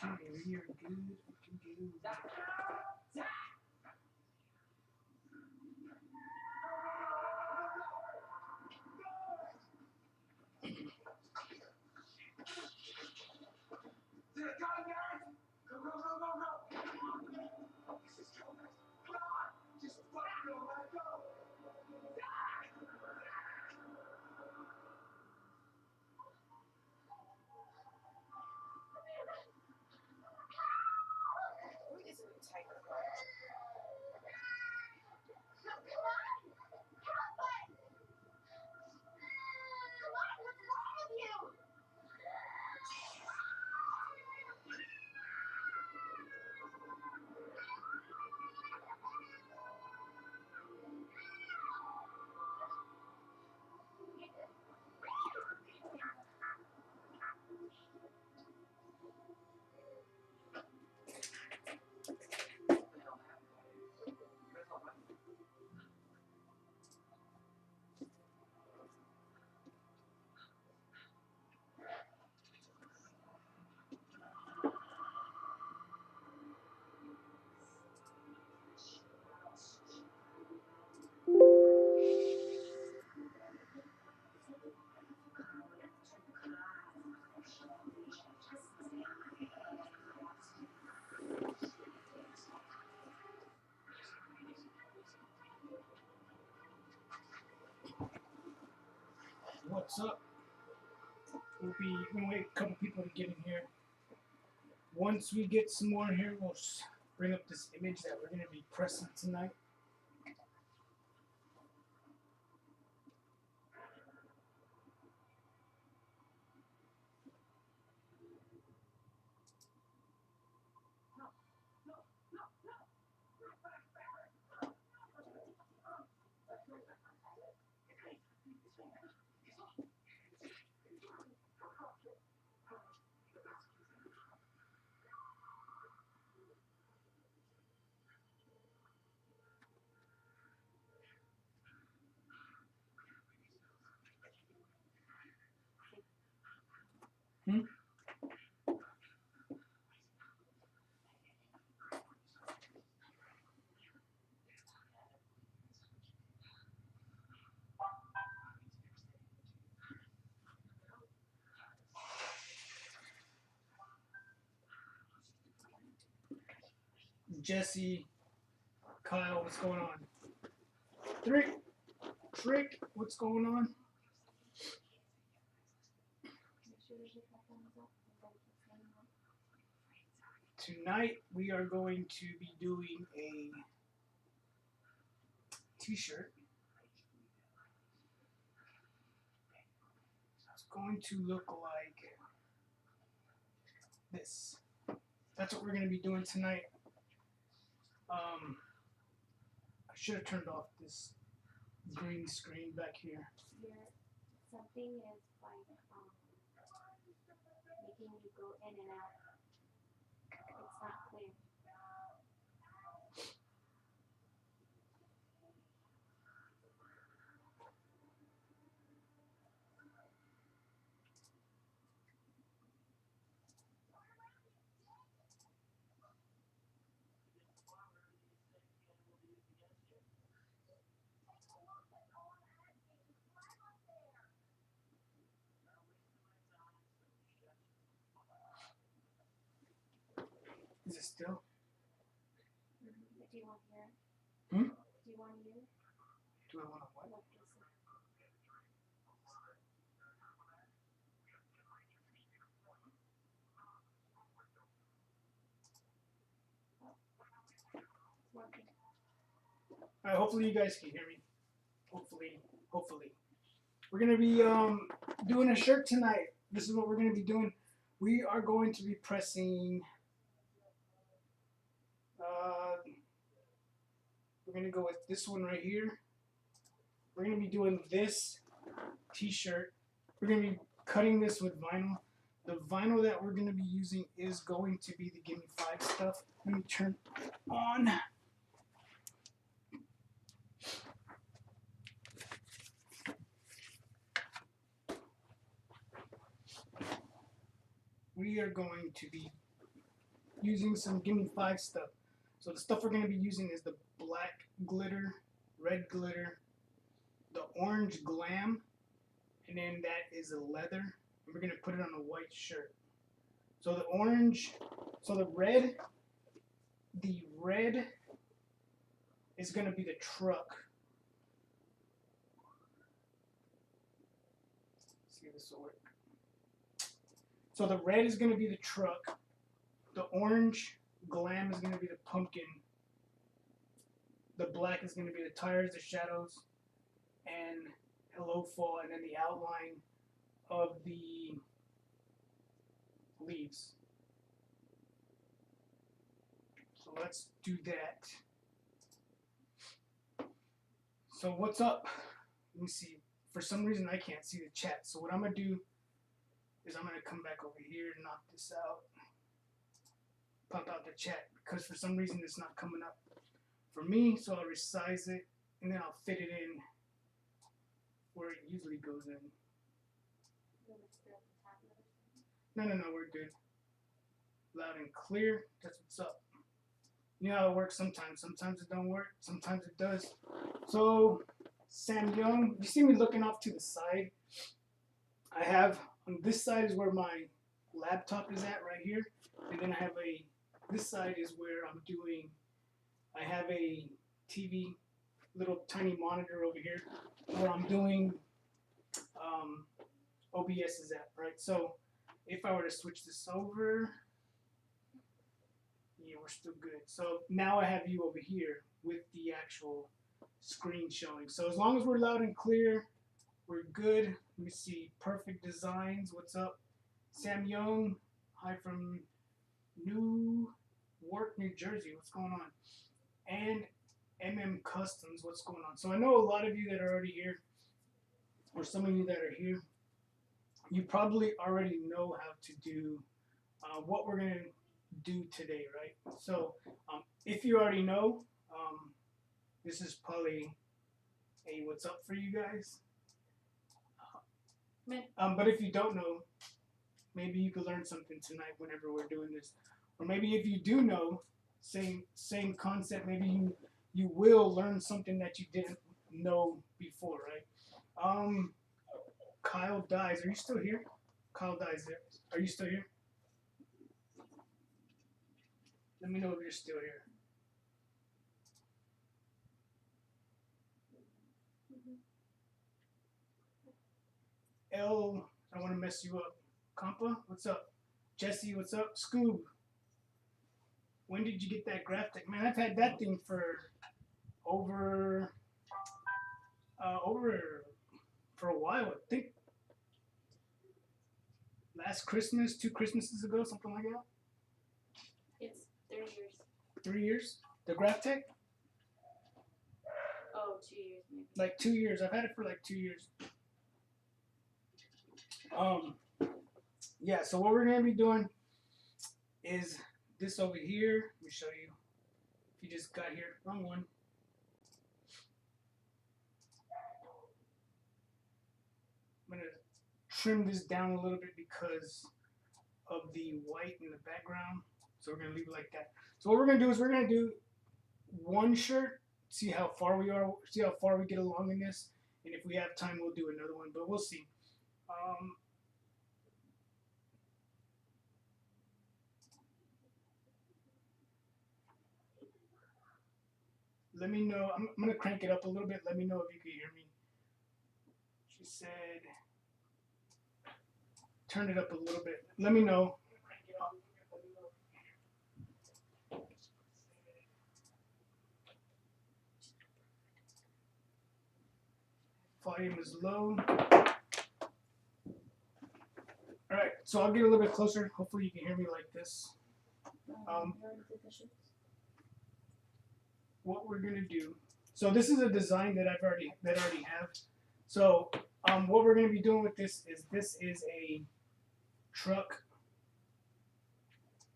We are good. What's up? We're gonna wait a couple people to get in here. Once we get some more in here, we'll bring up this image that we're gonna be pressing tonight. Jesse, Kyle, what's going on? Trick, what's going on? Tonight we are going to be doing a t-shirt. It's going to look like this. That's what we're going to be doing tonight. I should have turned off this green screen back here. Something is like making you go in and out. It's not clear. Is it still? Do you want to hear it? Hmm? Do you want to hear it? Do I want to what? Alright, hopefully you guys can hear me. Hopefully. We're gonna be doing a shirt tonight. This is what we're gonna be doing. We are going to be pressing. We're gonna go with this one right here. We're gonna be doing this t-shirt. We're gonna be cutting this with vinyl. The vinyl that we're gonna be using is going to be the Gimme 5 stuff. Let me turn it on. We are going to be using some Gimme 5 stuff. So the stuff we're going to be using is the black glitter, red glitter, the orange glam, and then that is a leather. And we're going to put it on a white shirt. So the orange, so the red is going to be the truck. Let's see if this will work. So the red is going to be the truck. The orange glam is going to be the pumpkin. The black is going to be the tires, the shadows, and hello fall, and then the outline of the leaves. So let's do that. So what's up? Let me see. For some reason I can't see the chat. So what I'm going to do is I'm going to come back over here and knock this out. Pop out the chat because for some reason it's not coming up for me. So I'll resize it and then I'll fit it in where it usually goes in. No, we're good. Loud and clear. That's what's up. You know how it works sometimes. Sometimes it don't work. Sometimes it does. So, Sam Young, you see me looking off to the side. I have, on this side is where my laptop is at right here. And then I have this side is where I'm doing, I have a TV, little tiny monitor over here where I'm doing OBS is at, right? So, if I were to switch this over, yeah, we're still good. So now I have you over here with the actual screen showing. So as long as we're loud and clear, we're good. Let me see. Perfect Designs. What's up? Sam Young. Hi from Newark, New Jersey. What's going on? And MM Customs. What's going on? So I know a lot of you that are already here, or some of you that are here, you probably already know how to do what we're going to do today, right? So if you already know, this is probably a what's up for you guys. But if you don't know, maybe you could learn something tonight whenever we're doing this. Or maybe if you do know, same concept, maybe you will learn something that you didn't know before, right? Kyle Dies, are you still here? Kyle Dies, are you still here? Let me know if you're still here. L, I don't want to mess you up. Compa, what's up? Jesse, what's up? Scoob, when did you get that graphic? Man, I've had that thing for over for a while. I think last Christmas, 2 Christmases ago, something like that. It's 3 years. 3 years? The Graphtech? Oh, 2 years maybe. Like 2 years. I've had it for like 2 years. Yeah, so what we're going to be doing is this over here. Let me show you. If you just got here, wrong one. I'm going to trim this down a little bit because of the white in the background. So we're going to leave it like that. So what we're going to do is we're going to do one shirt, see how far we are, see how far we get along in this. And if we have time, we'll do another one, but we'll see. Let me know. I'm going to crank it up a little bit. Let me know if you can hear me. She said, turn it up a little bit. Let me know. Volume is low. Alright, so I'll get a little bit closer. Hopefully you can hear me like this. What we're gonna do. So this is a design that I already have. So what we're gonna be doing with this is a truck.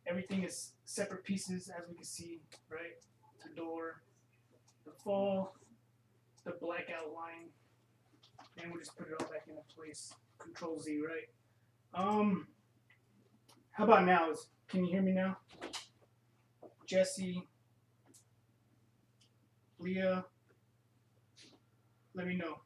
Everything is separate pieces, as we can see, right? The door, the fall, the black outline, and we'll just put it all back into place. Control Z, right? How about now? Can you hear me now? Jesse, Leah, let me know.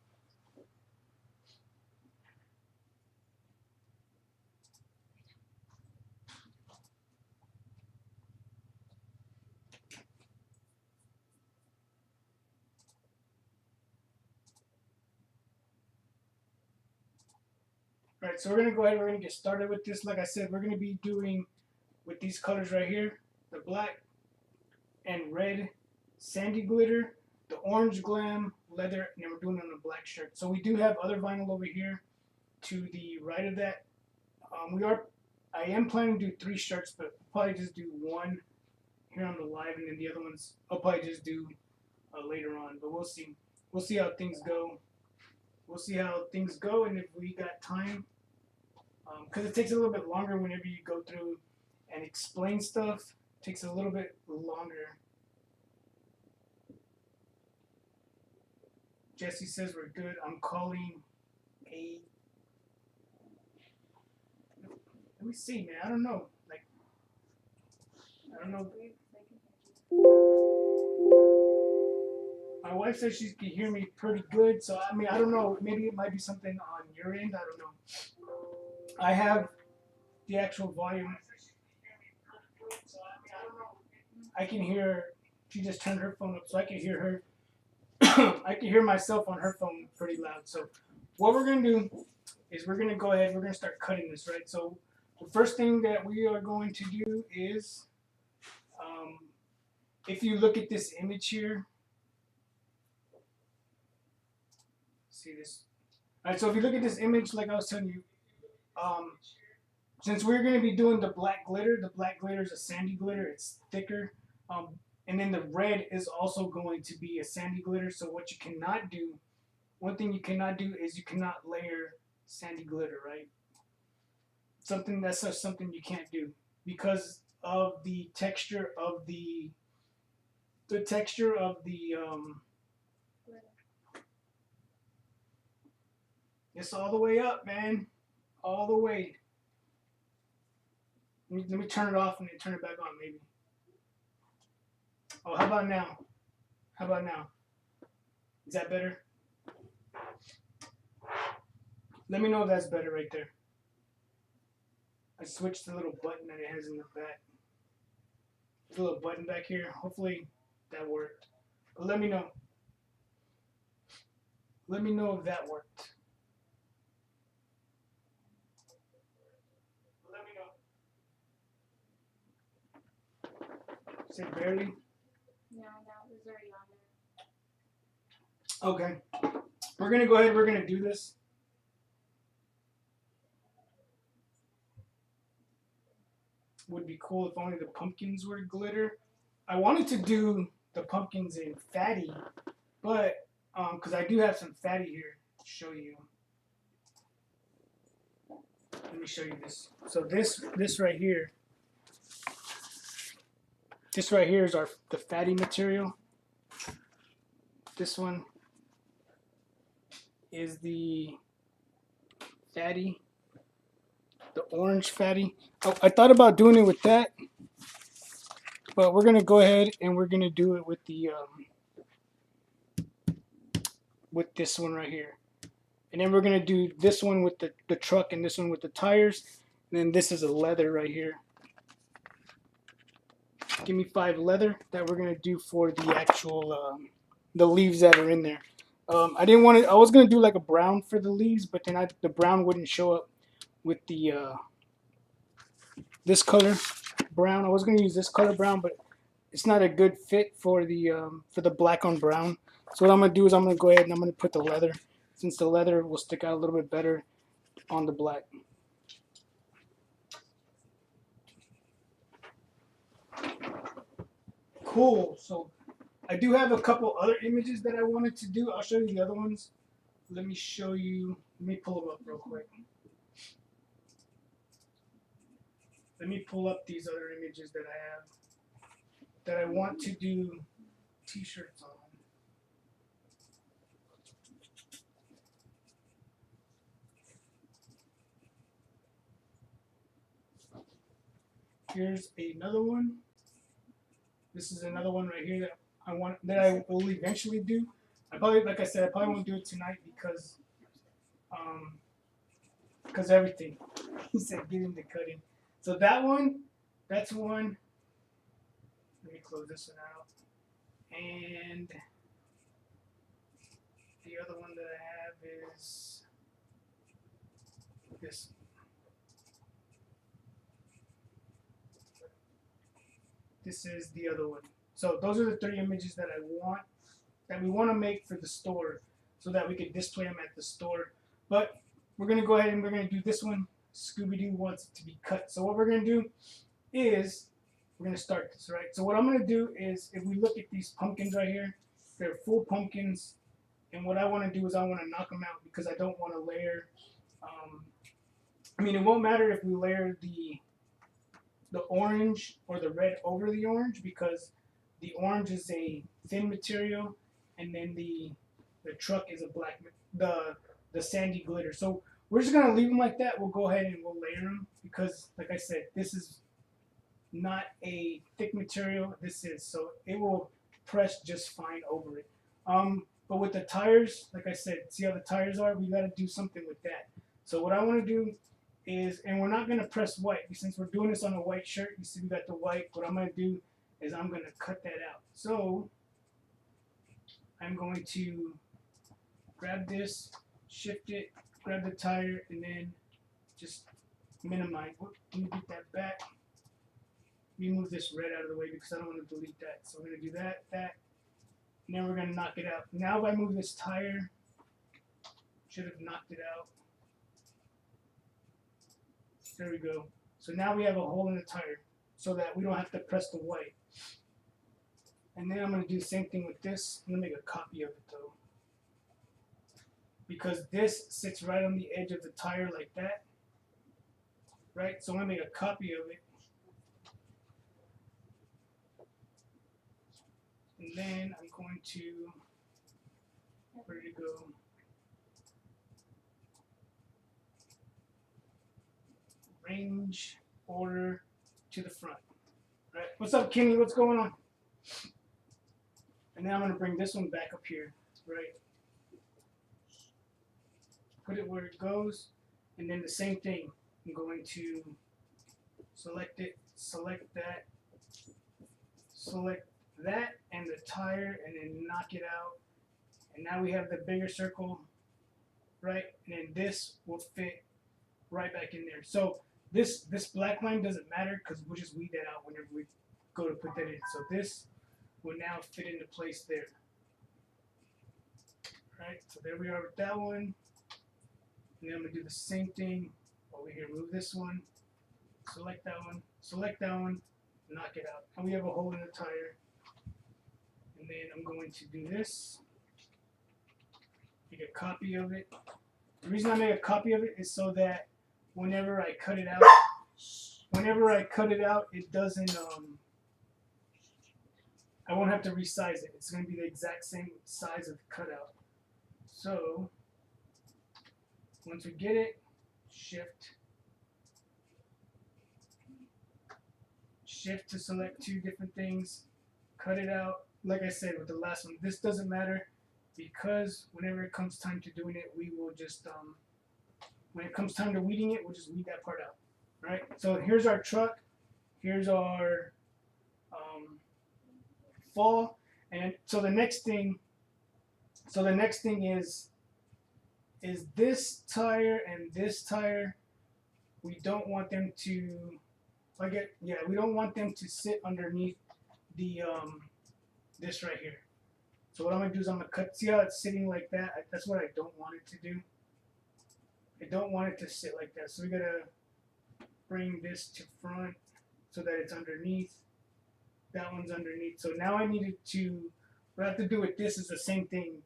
All right, so we're gonna go ahead. We're gonna get started with this. Like I said, we're gonna be doing with these colors right here, the black and red sandy glitter, the orange glam leather, and then we're doing it on a black shirt. So we do have other vinyl over here to the right of that. I am planning to do 3 shirts, but I'll probably just do one here on the live, and then the other ones I'll probably just do later on. But we'll see. We'll see how things go. We'll see how things go, and if we got time, because it takes a little bit longer whenever you go through and explain stuff. It takes a little bit longer. Jesse says we're good. I'm calling a. Let me see, man. I don't know. Like, I don't know. My wife says she can hear me pretty good, so I mean, I don't know. Maybe it might be something on your end. I don't know. I have the actual volume. So I mean, I don't know. I can hear. She just turned her phone up, so I can hear her. I can hear myself on her phone pretty loud. So what we're gonna do is we're gonna go ahead. We're gonna start cutting this, right? So the first thing that we are going to do is, if you look at this image here, see this. All right. So if you look at this image, like I was telling you, since we're gonna be doing the black glitter is a sandy glitter. It's thicker. And then the red is also going to be a sandy glitter. So what you cannot do, one thing you cannot do is you cannot layer sandy glitter, right? That's something you can't do because of the texture of the it's all the way up, man. All the way. Let me turn it off and then turn it back on, maybe. Oh, how about now? How about now? Is that better? Let me know if that's better right there. I switched the little button that it has in the back. The little button back here. Hopefully that worked. But let me know. Let me know if that worked. Let me know. Say barely? No, it was already on there. Okay. We're going to go ahead. We're going to do this. Would be cool if only the pumpkins were glitter. I wanted to do the pumpkins in fatty, but because I do have some fatty here to show you. Let me show you this. So this right here. This right here is the fatty material. This one is the fatty, the orange fatty. Oh, I thought about doing it with that, but we're gonna go ahead and we're gonna do it with the with this one right here, and then we're gonna do this one with the truck and this one with the tires, and then this is a leather right here. Give me 5 leather that we're gonna do for the actual the leaves that are in there. I didn't want to. I was gonna do like a brown for the leaves, but then the brown wouldn't show up with the this color brown. I was gonna use this color brown, but it's not a good fit for the black on brown. So what I'm gonna do is I'm gonna go ahead and I'm gonna put the leather, since the leather will stick out a little bit better on the black. Cool. So I do have a couple other images that I wanted to do. I'll show you the other ones. Let me show you. Let me pull them up real quick. Let me pull up these other images that I have that I want to do t-shirts on. Here's another one. This is another one right here that I will eventually do. I probably, like I said, I probably won't do it tonight because everything. He said get into cutting. So that's one. Let me close this one out. And the other one that I have is this. This is the other one. So those are the 3 images that we want to make for the store, so that we can display them at the store. But we're gonna go ahead and we're gonna do this one. Scooby Doo wants it to be cut. So what we're gonna do is we're gonna start this, right? So what I'm gonna do is, if we look at these pumpkins right here, they're full pumpkins, and what I want to do is I want to knock them out because I don't want to layer. I mean, it won't matter if we layer the orange or the red over the orange, because the orange is a thin material, and then the truck is a black, the sandy glitter. So we're just gonna leave them like that. We'll go ahead and we'll layer them because, like I said, this is not a thick material. This is, so it will press just fine over it. But with the tires, like I said, see how the tires are? We got to do something with that. So what I want to do is, and we're not gonna press white since we're doing this on a white shirt. You see, we got the white. What I'm gonna do is I'm gonna cut that out. So I'm going to grab this, shift it, grab the tire, and then just minimize. Let me get that back. Remove this red out of the way because I don't want to delete that. So we're gonna do that, and then we're gonna knock it out. Now if I move this tire, should have knocked it out. There we go. So now we have a hole in the tire so that we don't have to press the white. And then I'm going to do the same thing with this. I'm going to make a copy of it though, because this sits right on the edge of the tire like that. Right? So I'm going to make a copy of it. And then I'm going to, where did it go? Range order to the front. Right? What's up, Kenny? What's going on? And then I'm going to bring this one back up here. Right? Put it where it goes. And then the same thing. I'm going to select it, select that and the tire, and then knock it out. And now we have the bigger circle, right? And then this will fit right back in there. So this black line doesn't matter because we'll just weed that out whenever we go to put that in. So this will now fit into place there. Right? So there we are with that one. And then I'm going to do the same thing over here. Move this one, select that one, knock it out. And we have a hole in the tire. And then I'm going to do this. Make a copy of it. The reason I make a copy of it is so that whenever I cut it out, it doesn't, I won't have to resize it. It's going to be the exact same size of the cutout. So, once we get it, shift to select 2 different things, cut it out. Like I said with the last one, this doesn't matter because whenever it comes time to doing it, we will just, when it comes time to weeding it, we'll just weed that part out. Right? So here's our truck, here's our fall, and so the next thing is this tire and this tire. We don't want them to, we don't want them to sit underneath the this right here. So what I'm gonna do is I'm gonna cut. See how it's sitting like that? That's what I don't want it to do. I don't want it to sit like that. So we gotta bring this to front so that it's underneath. That one's underneath. So now I needed to. What I have to do with this is the same thing,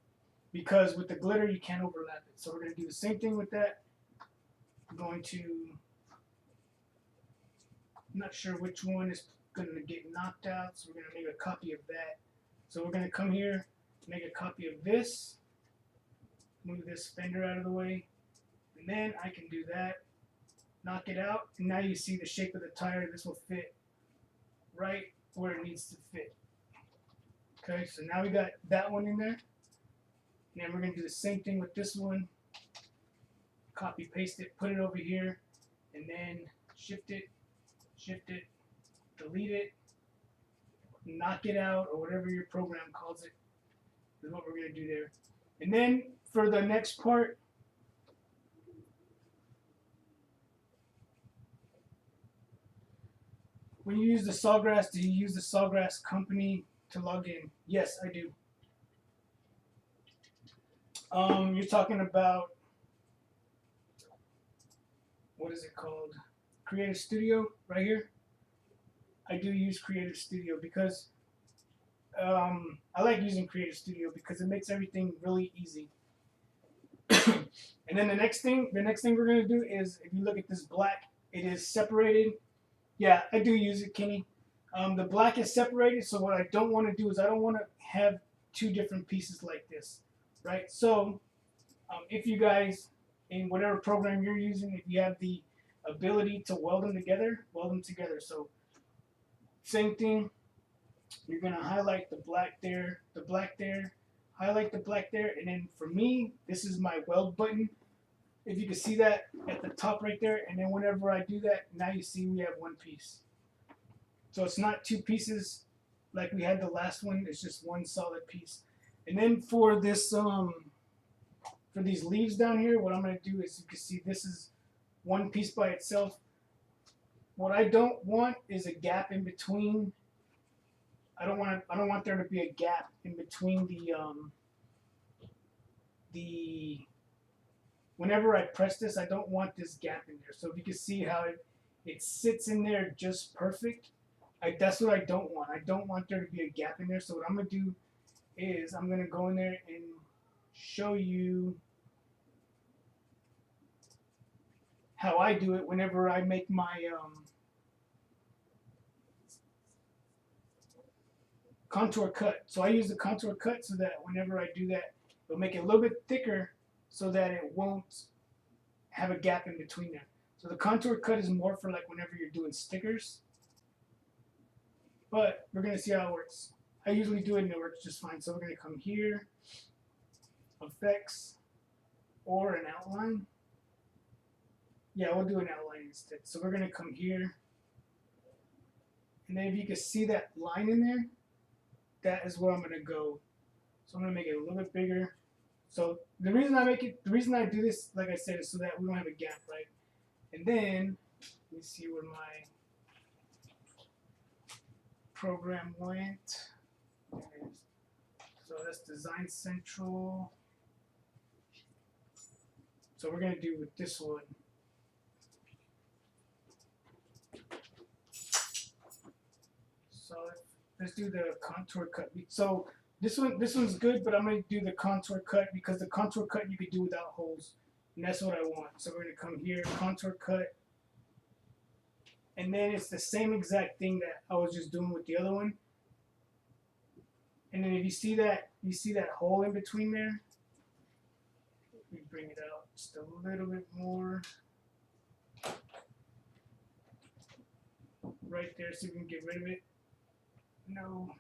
because with the glitter you can't overlap it. So we're gonna do the same thing with that. I'm going to. I'm not sure which one is gonna get knocked out, so we're gonna make a copy of that. So we're gonna come here, make a copy of this, move this fender out of the way, and then I can do that, knock it out, and now you see the shape of the tire. This will fit right where it needs to fit. Okay, so now we got that one in there. And then we're going to do the same thing with this one. Copy, paste it, put it over here, and then shift it, delete it, knock it out, or whatever your program calls it, is what we're going to do there. And then for the next part, when you use the Sawgrass, do you use the Sawgrass company to log in? Yes, I do. You're talking about, what is it called? Creative Studio right here. I do use Creative Studio because I like using Creative Studio because it makes everything really easy. And then the next thing we're gonna do is, if you look at this black, it is separated. Yeah, I do use it, Kenny. The black is separated, so what I don't want to do is I don't want to have two different pieces like this, right? So if you guys, in whatever program you're using, if you have the ability to weld them together, weld them together. So same thing, you're gonna highlight the black there, highlight the black there, and then for me, this is my weld button. If you can see that at the top right there, and then whenever I do that, now you see we have one piece. So it's not two pieces like we had the last one, it's just one solid piece. And then for this, for these leaves down here, what I'm gonna do is, you can see this is one piece by itself. What I don't want is a gap in between. I don't want there to be a gap in between the whenever I press this, I don't want this gap in there. So if you can see how it sits in there just perfect, that's what I don't want. I don't want there to be a gap in there. So what I'm going to do is I'm going to go in there and show you how I do it whenever I make my contour cut. So I use the contour cut so that whenever I do that, it'll make it a little bit thicker so that it won't have a gap in between there. So the contour cut is more for like whenever you're doing stickers. But we're going to see how it works. I usually do it and it works just fine. So we're going to come here, effects, or an outline. Yeah, we'll do an outline instead. So we're going to come here. And then if you can see that line in there, that is where I'm going to go. So I'm going to make it a little bit bigger. So the reason I do this, like I said, is so that we don't have a gap, right? And then, let me see where my program went. So that's Design Central. So we're gonna do with this one. So let's do the contour cut. So this one's good, but I'm gonna do the contour cut because the contour cut you could do without holes, and that's what I want. So we're gonna come here, contour cut, and then it's the same exact thing that I was just doing with the other one. And then if you see that hole in between there, we bring it out just a little bit more, right there, so we can get rid of it. No.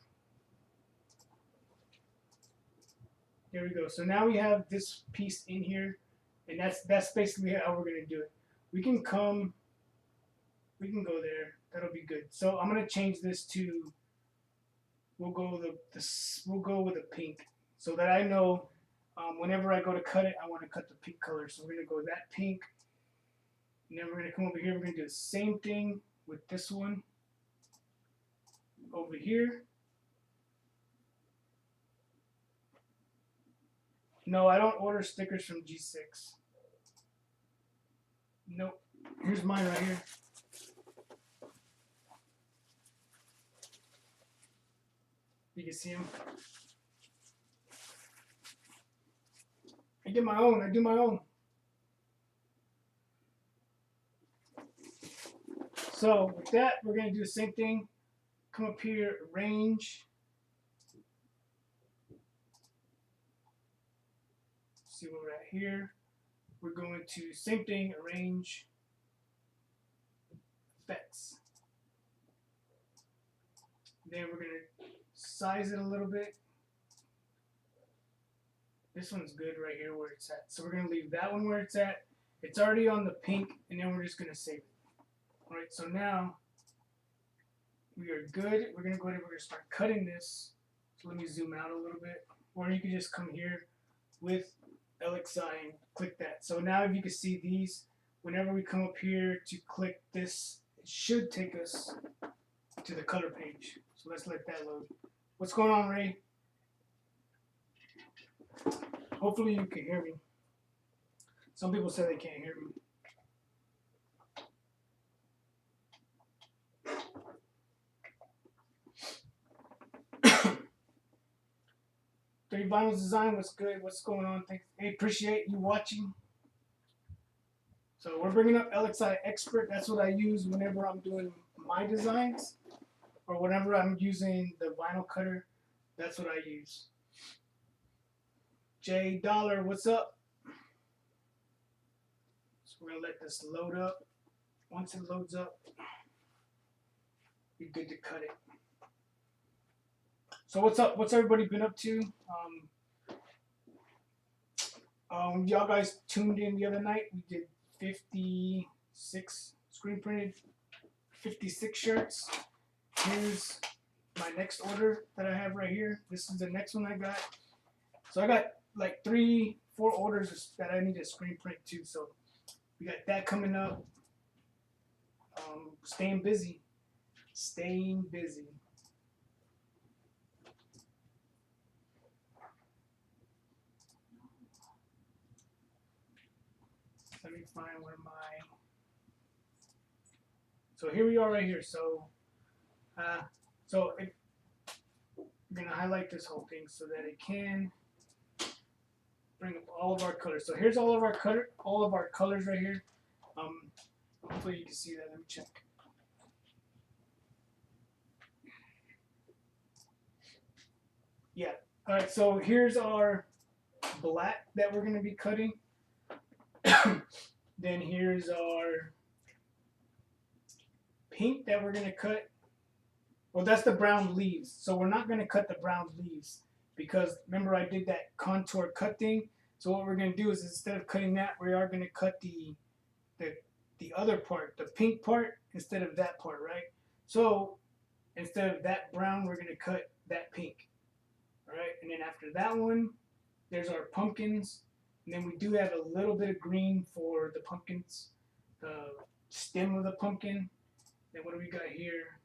There we go. So now we have this piece in here, and that's basically how we're gonna do it. We can go there. That'll be good. So I'm gonna change this to. We'll go with a pink, so that I know whenever I go to cut it, I want to cut the pink color. So we're gonna go that pink, and then we're gonna come over here. We're gonna do the same thing with this one over here. No, I don't order stickers from G6. Nope. Here's mine right here. You can see them. I get my own. I do my own. So with that, we're going to do the same thing. Come up here, arrange. See where we're at here. We're going to, same thing, arrange, effects. Then we're gonna size it a little bit. This one's good right here where it's at. So we're gonna leave that one where it's at. It's already on the pink, and then we're just gonna save it. All right, so now we are good. We're gonna go ahead and we're gonna start cutting this. So let me zoom out a little bit. Or you can just come here with LXI and click that. So now if you can see these, whenever we come up here to click this, it should take us to the color page. So let's let that load. What's going on, Ray? Hopefully you can hear me. Some people say they can't hear me. Dirty Vinyls Design, what's good? What's going on? Hey, appreciate you watching. So we're bringing up LXI Expert. That's what I use whenever I'm doing my designs, or whenever I'm using the vinyl cutter. That's what I use. J Dollar, what's up? So we're gonna let this load up. Once it loads up, be good to cut it. So what's up? What's everybody been up to? Y'all guys tuned in the other night. We did 56 screen printed, 56 shirts. Here's my next order that I have right here. This is the next one I got. So I got like 3-4 orders that I need to screen print too. So we got that coming up. Staying busy. Staying busy. Let me find one of my. So here we are right here. So, I'm gonna highlight this whole thing so that it can bring up all of our colors. So here's all of our colors right here. Hopefully you can see that. Let me check. Yeah. All right. So here's our black that we're gonna be cutting. Then here's our pink that we're gonna cut. Well, that's the brown leaves. So we're not gonna cut the brown leaves because remember I did that contour cut thing. So what we're gonna do is instead of cutting that, we are gonna cut the other part, the pink part, instead of that part, right? So instead of that brown, we're gonna cut that pink. All right, and then after that one, there's our pumpkins. And then we do have a little bit of green for the pumpkins, the stem of the pumpkin. Then what do we got here?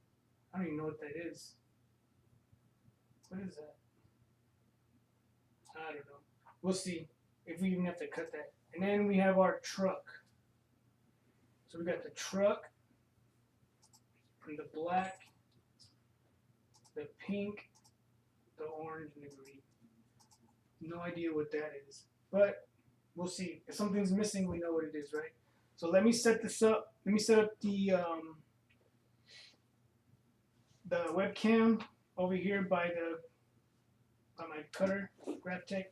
I don't even know what that is. What is that? I don't know. We'll see if we even have to cut that. And then we have our truck. So we got the truck, and the black, the pink, the orange, and the green. No idea what that is. But we'll see. If something's missing, we know what it is, right? So let me set this up. Let me set up the webcam over here by my cutter, Grovetown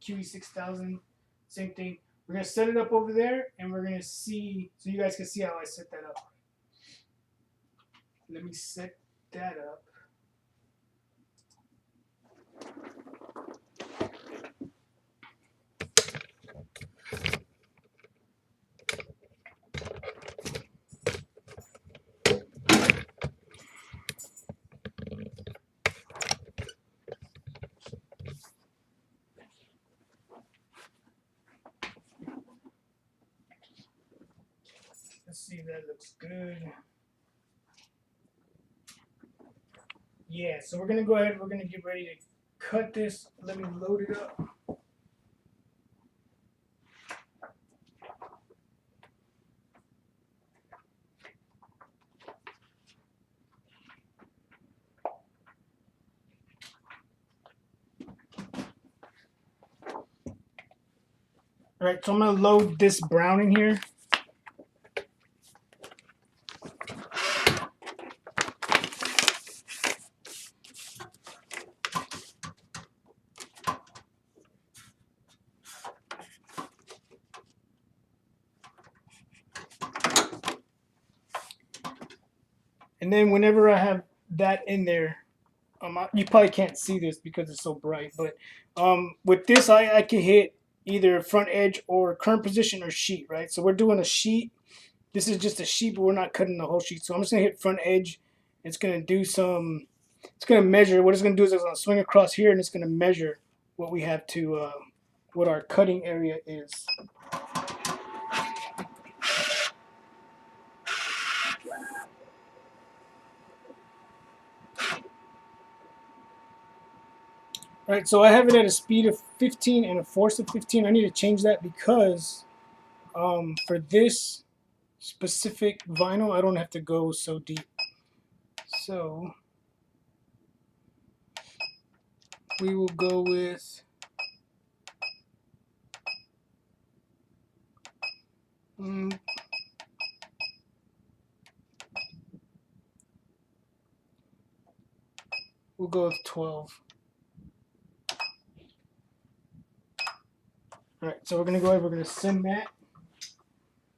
QE6000. Same thing. We're gonna set it up over there, and we're gonna see so you guys can see how I set that up. Let me set that up. Let's see if that looks good. Yeah, so we're gonna go ahead, we're gonna get ready to cut this. Let me load it up. All right, so I'm gonna load this brown in here. And then whenever I have that in there. You probably can't see this because it's so bright, but with this, I can hit either front edge or current position or sheet, right? So we're doing a sheet. This is just a sheet, but we're not cutting the whole sheet. So I'm just gonna hit front edge. It's gonna do some. It's gonna measure. What it's gonna do is it's gonna swing across here, and it's gonna measure what we have to, what our cutting area is. Right, so I have it at a speed of 15 and a force of 15. I need to change that because for this specific vinyl, I don't have to go so deep. So we will go with we'll go with 12. All right, so we're gonna go ahead. We're gonna send that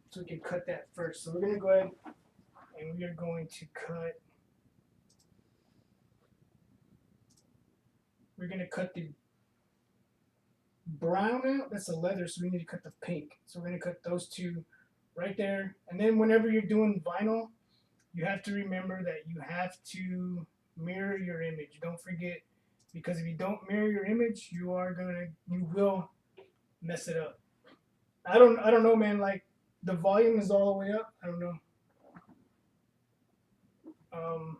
so we can cut that first. So we're gonna go ahead and we are going to cut. We're gonna cut the brown out. That's the leather, so we need to cut the pink. So we're gonna cut those two right there. And then whenever you're doing vinyl, you have to remember that you have to mirror your image. Don't forget, because if you don't mirror your image, you will mess it up. I don't know, man. Like the volume is all the way up. I don't know. Um,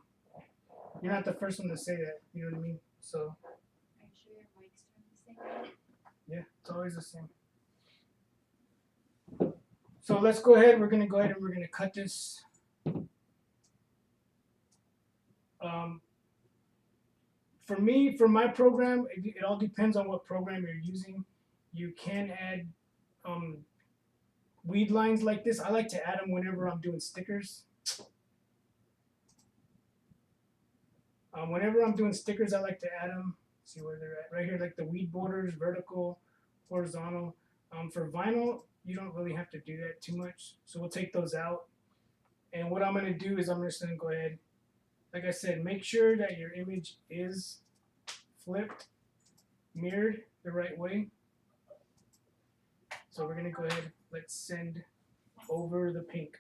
you're not the first one to say that. You know what I mean? So. Are you sure your mic's turned the same way? Yeah, it's always the same. So let's go ahead. We're gonna go ahead and we're gonna cut this. For me, for my program, it all depends on what program you're using. You can add weed lines like this. I like to add them whenever I'm doing stickers. Whenever I'm doing stickers, I like to add them. See where they're at. Right here, like the weed borders, vertical, horizontal. For vinyl, you don't really have to do that too much. So we'll take those out. And what I'm going to do is I'm just going to go ahead. Like I said, make sure that your image is flipped, mirrored the right way. So we're going to go ahead. Let's send over the pink.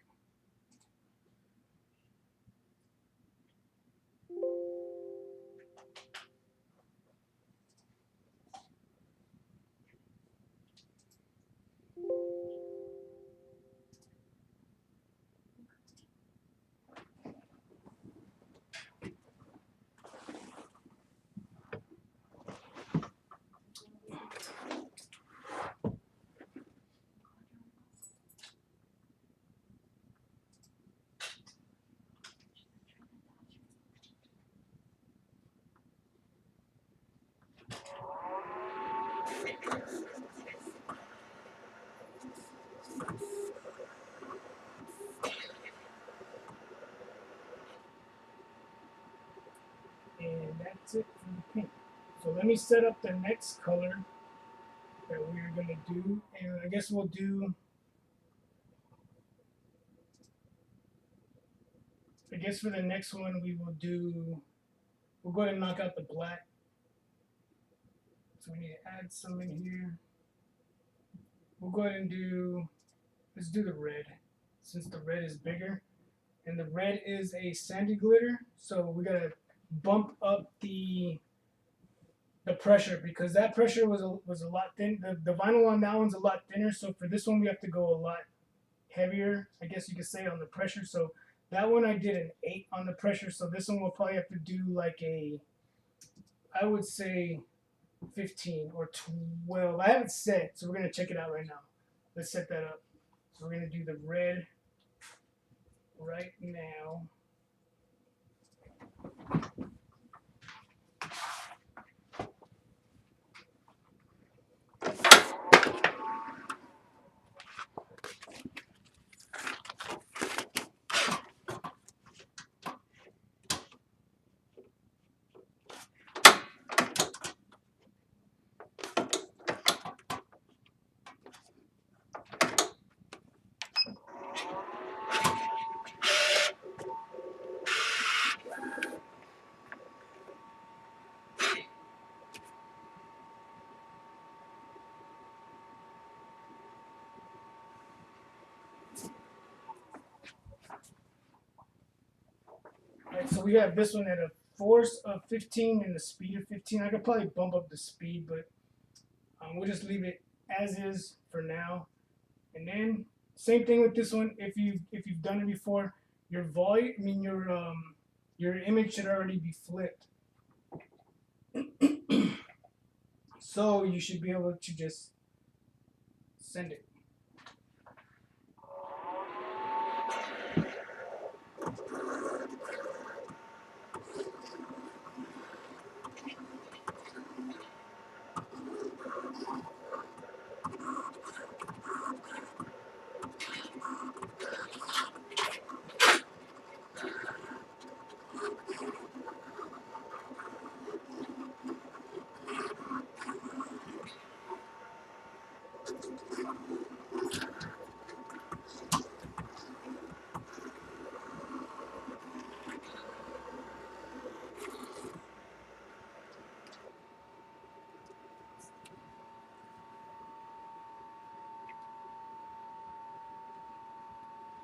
And that's it for the pink. So let me set up the next color that we're going to do. And I guess we'll do, I guess for the next one we will do, we'll go ahead and knock out the black. So we need to add some in here. We'll go ahead and do, let's do the red, since the red is bigger. And the red is a sandy glitter, so we gotta bump up the pressure because that pressure was a lot thin. The vinyl on that one's a lot thinner, so for this one we have to go a lot heavier, I guess you could say, on the pressure. So that one I did an 8 on the pressure, so this one we'll probably have to do like a, I would say 15 or 12. I haven't set, so we're gonna check it out right now. Let's set that up. So we're gonna do the red right now. Alright, so we have this one at a force of 15 and a speed of 15. I could probably bump up the speed, but we'll just leave it as is for now. And then same thing with this one. If you've done it before, your volume, I mean your image should already be flipped. So you should be able to just send it.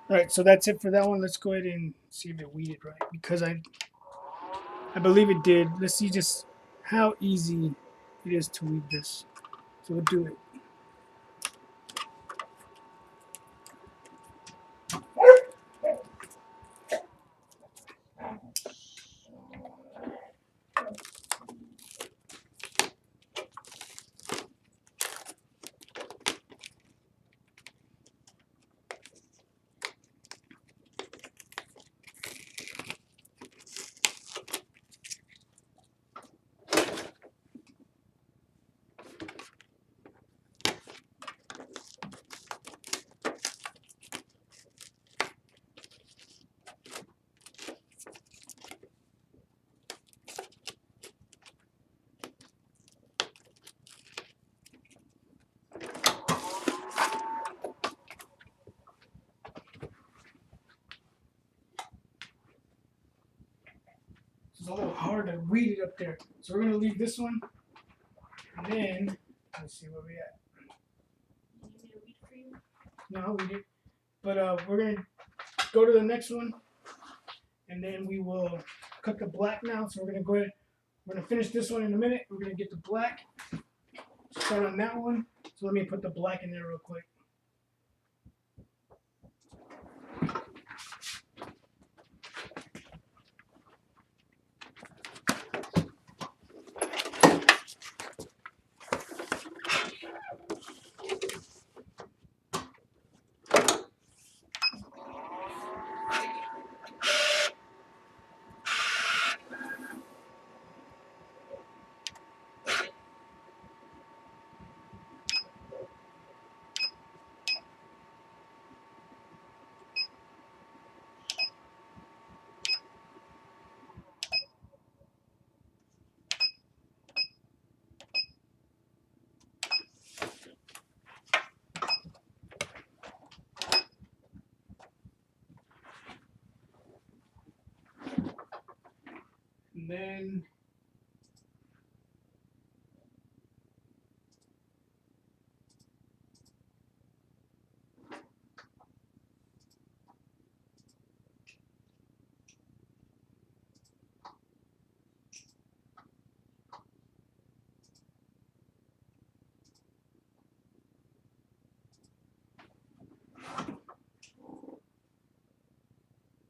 All right, so that's it for that one. Let's go ahead and see if it weeded right, because I believe it did. Let's see just how easy it is to weed this. So we'll do it. It's a little hard to weed it up there. So we're gonna leave this one, and then let's see where we at. You need me to weed for you? No, I'll weed it. But we're gonna go to the next one, and then we will cut the black now. So we're gonna go ahead. We're gonna finish this one in a minute. We're gonna get the black. Start on that one. So let me put the black in there real quick. And then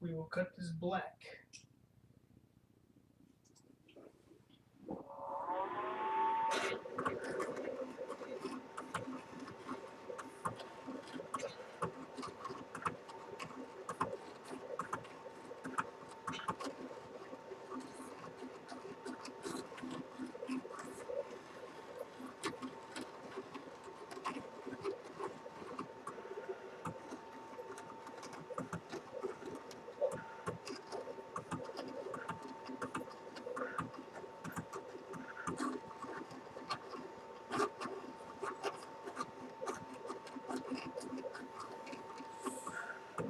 we will cut this black.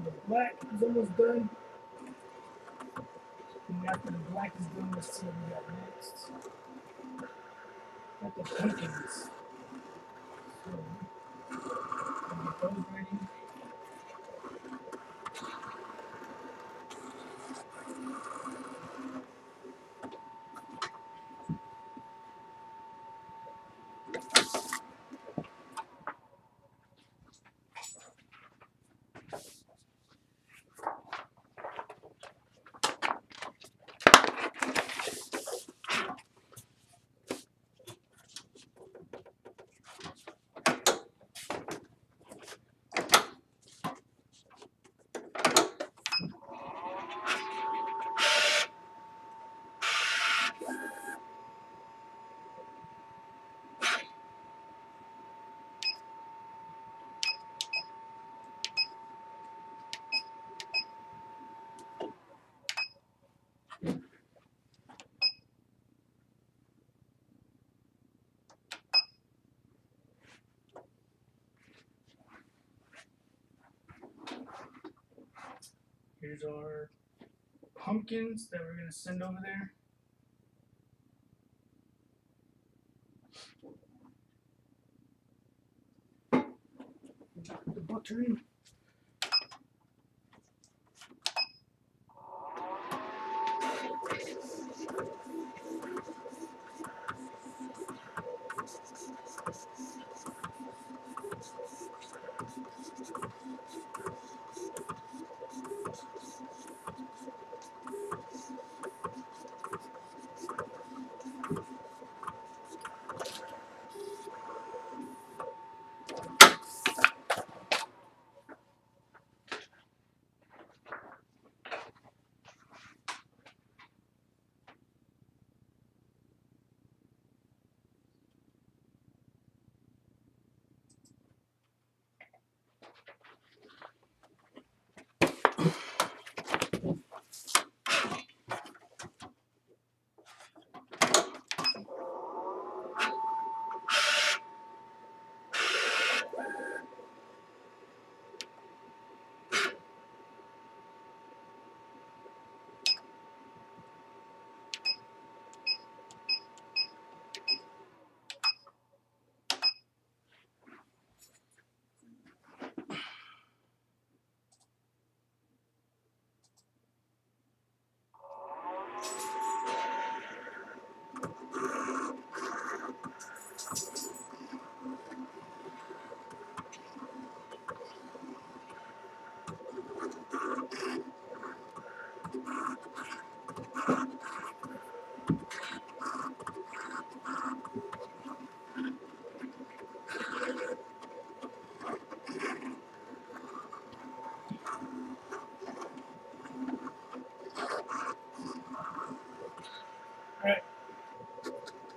The black is almost done. And after the black is done, let's see what we got next. Got the pumpkins. So, I'll get those ready. Here's our pumpkins that we're gonna send over there. Put the butter in.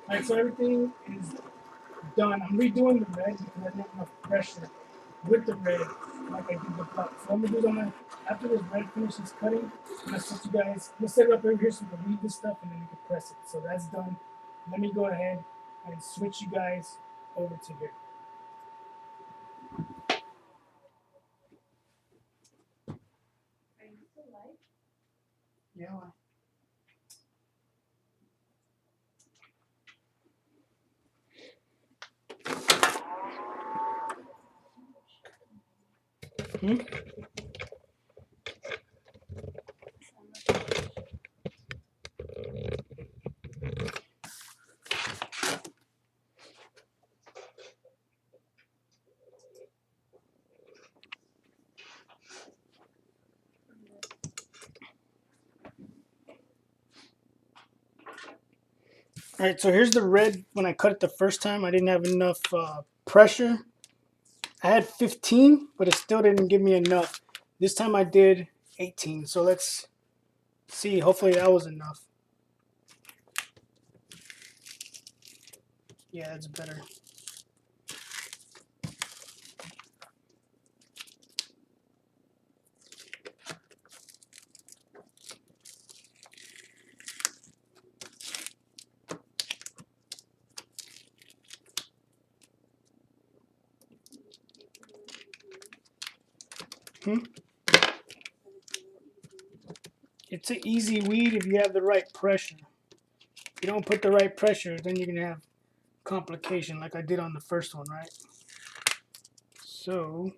Alright, so everything is done. I'm redoing the red because I didn't have enough pressure with the red like I did the black. So I'm gonna do that after this red finishes cutting. I'm gonna set you guys, let's set it up over here so we can read this stuff and then we can press it. So that's done. Let me go ahead and switch you guys over to here. Are you still live? Yeah. All right, so here's the red. When I cut it the first time, I didn't have enough pressure. I had 15, but it still didn't give me enough. This time I did 18. So let's see. Hopefully that was enough. Yeah, that's better. It's an easy weed if you have the right pressure. If you don't put the right pressure, then you're gonna have complication like I did on the first one, right? So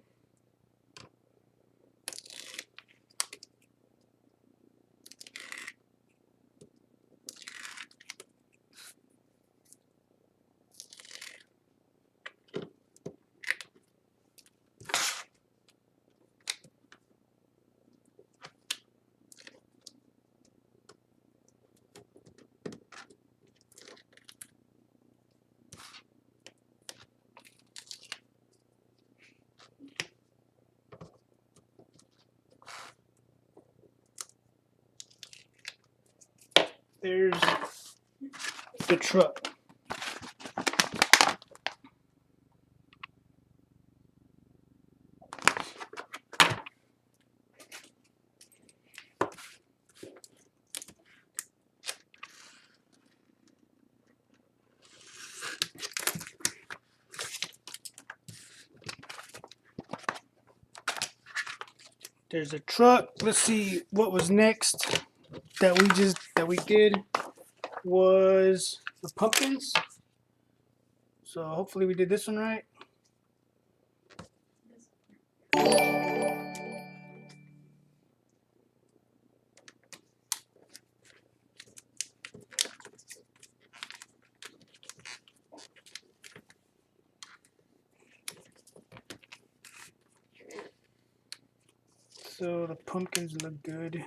there's the truck. There's a truck. Let's see what was next that we did was the pumpkins. So hopefully we did this one right. So the pumpkins look good.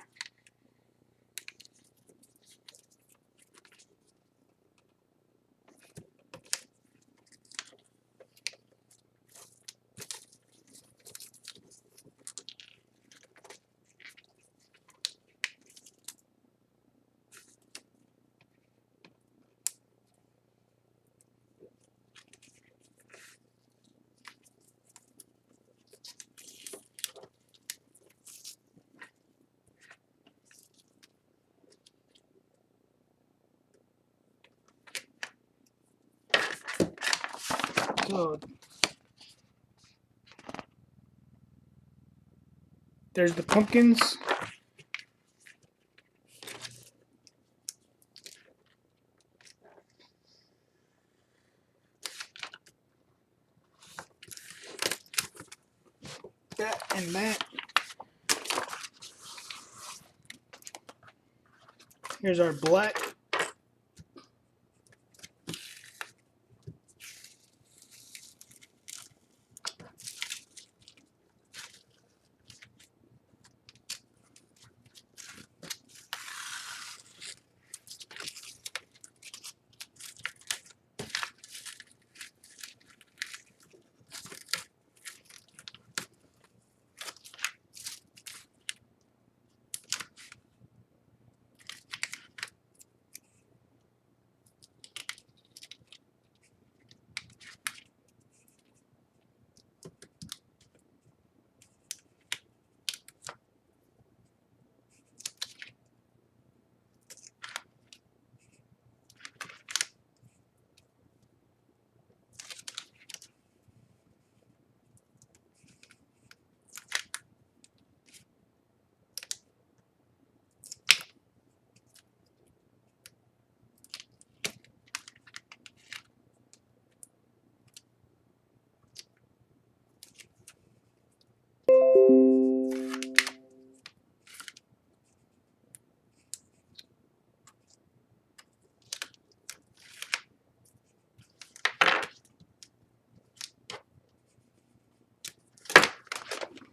So there's the pumpkins. That and that. Here's our black.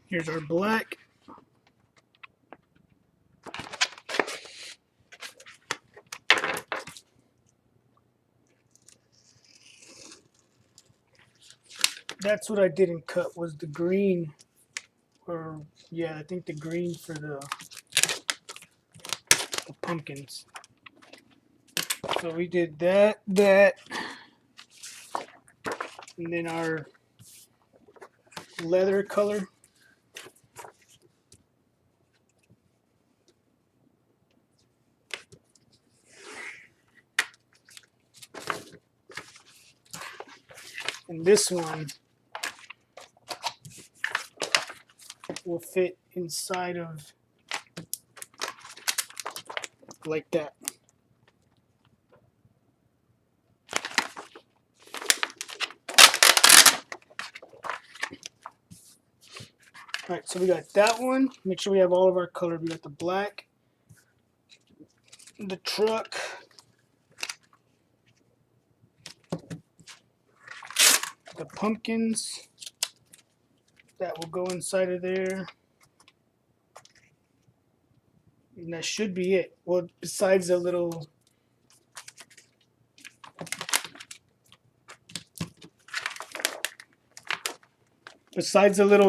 Here's our black. That's what I didn't cut was the green. Or yeah, I think the green for the pumpkins. So we did that, and then our leather color. And this one will fit inside of like that. Alright, so we got that one. Make sure we have all of our color. We got the black, the truck, the pumpkins. That will go inside of there. And that should be it. Well, besides the little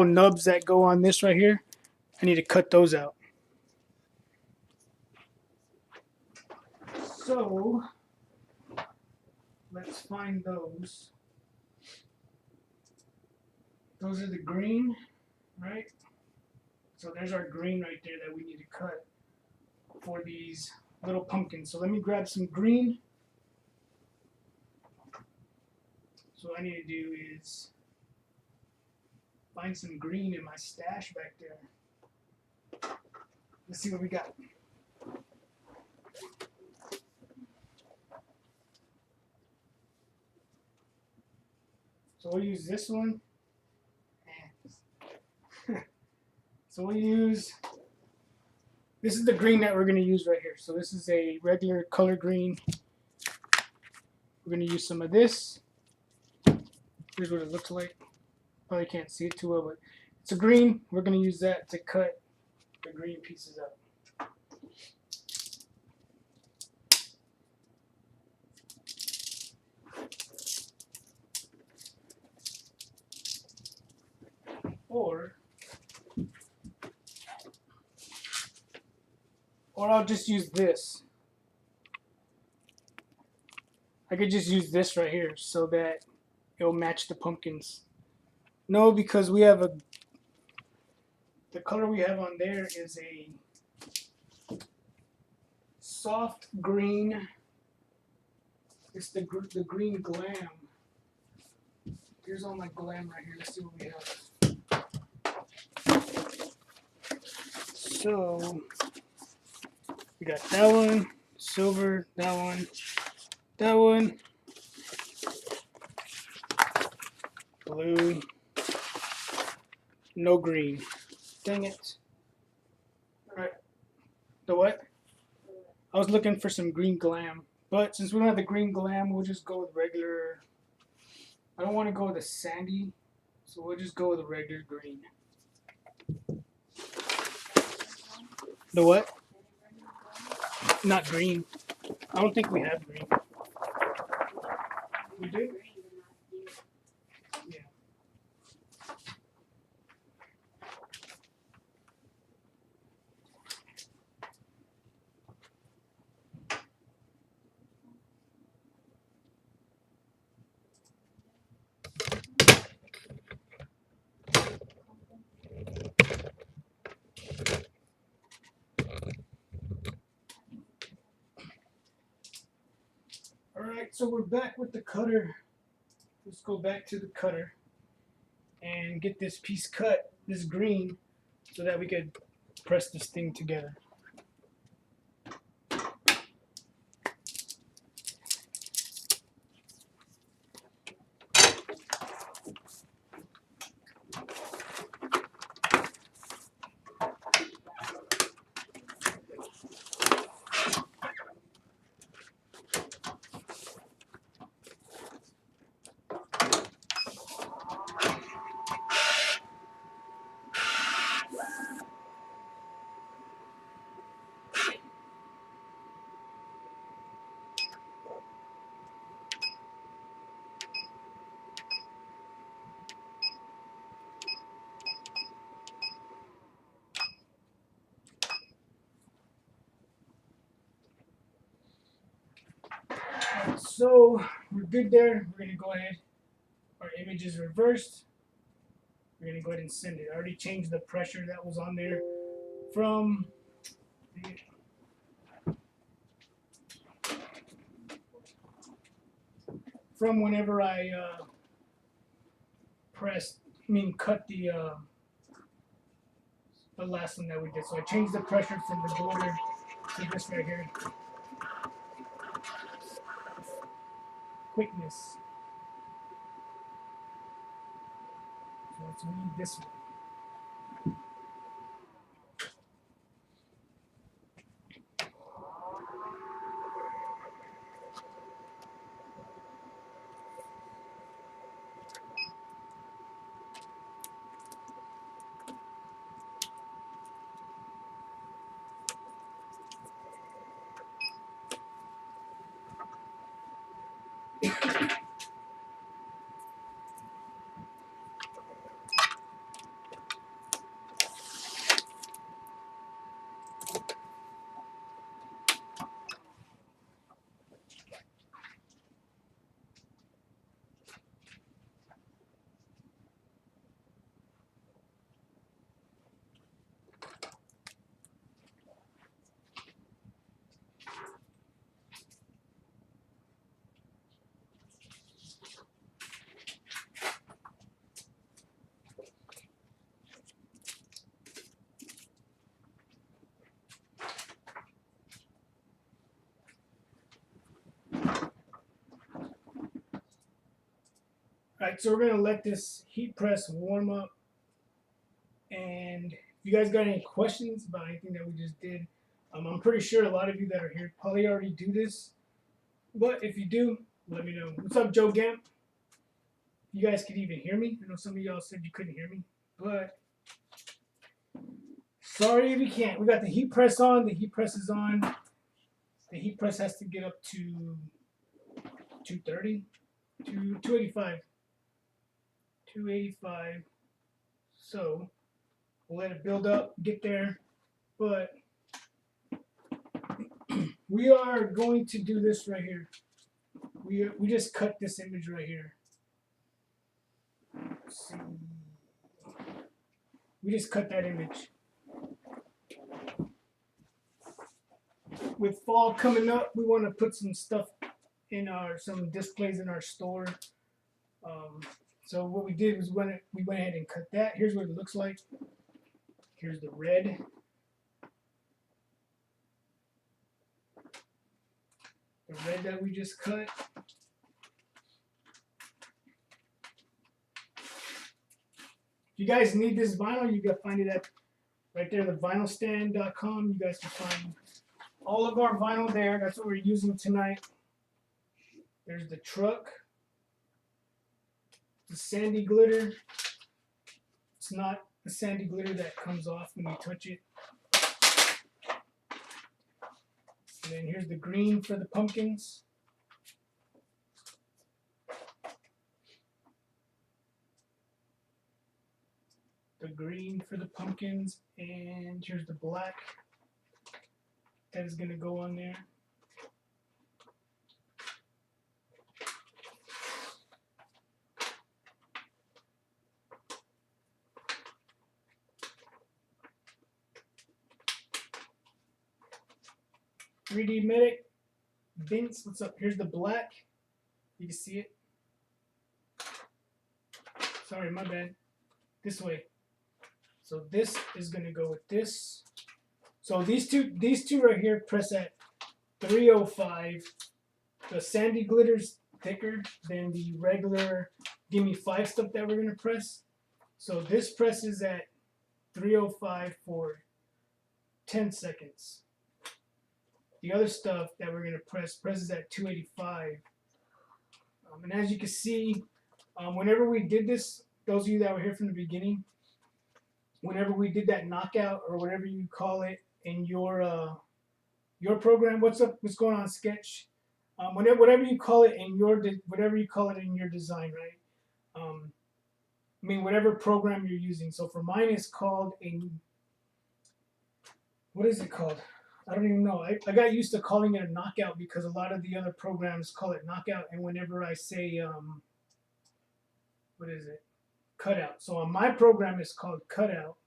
nubs that go on this right here, I need to cut those out. So let's find those. Those are the green, right? So there's our green right there that we need to cut for these little pumpkins. So let me grab some green. So what I need to do is find some green in my stash back there. Let's see what we got. So we'll use this one. So we'll use, this is the green that we're going to use right here. So this is a regular color green. We're going to use some of this. Here's what it looks like. Probably can't see it too well, but it's a green. We're going to use that to cut the green pieces up. Or I'll just use this. I could just use this right here so that it'll match the pumpkins. No, because we have the color we have on there is a soft green. It's the green glam. Here's all my glam right here. Let's see what we have. So we got that one, silver, that one, blue, no green. Dang it. Alright. The what? I was looking for some green glam. But since we don't have the green glam, we'll just go with regular. I don't want to go with a sandy, so we'll just go with a regular green. The what? Not green. I don't think we have green. We do? Yeah. Alright, so we're back with the cutter. Let's go back to the cutter and get this piece cut, this green, so that we could press this thing together. So we're good there. We're going to go ahead. Our image is reversed. We're going to go ahead and send it. I already changed the pressure that was on there from whenever I cut the last one that we did. So I changed the pressure from the border to this right here. Quickness. So let's read this one. Alright, so we're gonna let this heat press warm up, and if you guys got any questions about anything that we just did, I'm pretty sure a lot of you that are here probably already do this, but if you do, let me know. What's up, Joe Gamp? You guys could even hear me. I know some of y'all said you couldn't hear me, but sorry if you can't. We got the heat press on. The heat press is on. The heat press has to get up to 230, 285. 285. So we'll let it build up, get there. But we are going to do this right here. We just cut this image right here. Let's see. We just cut that image. With fall coming up, we want to put some stuff in some displays in our store. So what we did was we went ahead and cut that. Here's what it looks like. Here's the red. The red that we just cut. If you guys need this vinyl, you can find it at right there, thevinylstand.com. You guys can find all of our vinyl there. That's what we're using tonight. There's the truck. The sandy glitter. It's not the sandy glitter that comes off when you touch it. And then here's the green for the pumpkins. The green for the pumpkins, and here's the black that is going to go on there. "3D Medic," Vince, what's up? Here's the black. You can see it. Sorry, my bad. This way. So this is going to go with this. So these two right here press at 305. The sandy glitter's thicker than the regular Gimme 5 stuff that we're going to press. So this presses at 305 for 10 seconds. The other stuff that we're going to presses at 285. And as you can see, whenever we did this, those of you that were here from the beginning, whenever we did that knockout or whatever you call it in your program, what's going on, Sketch? Whatever you call it in your design, right? I mean, whatever program you're using. So for mine, it's called what is it called? I don't even know. I got used to calling it a knockout because a lot of the other programs call it knockout. And whenever I say, what is it? Cutout. So on my program, it's called cutout.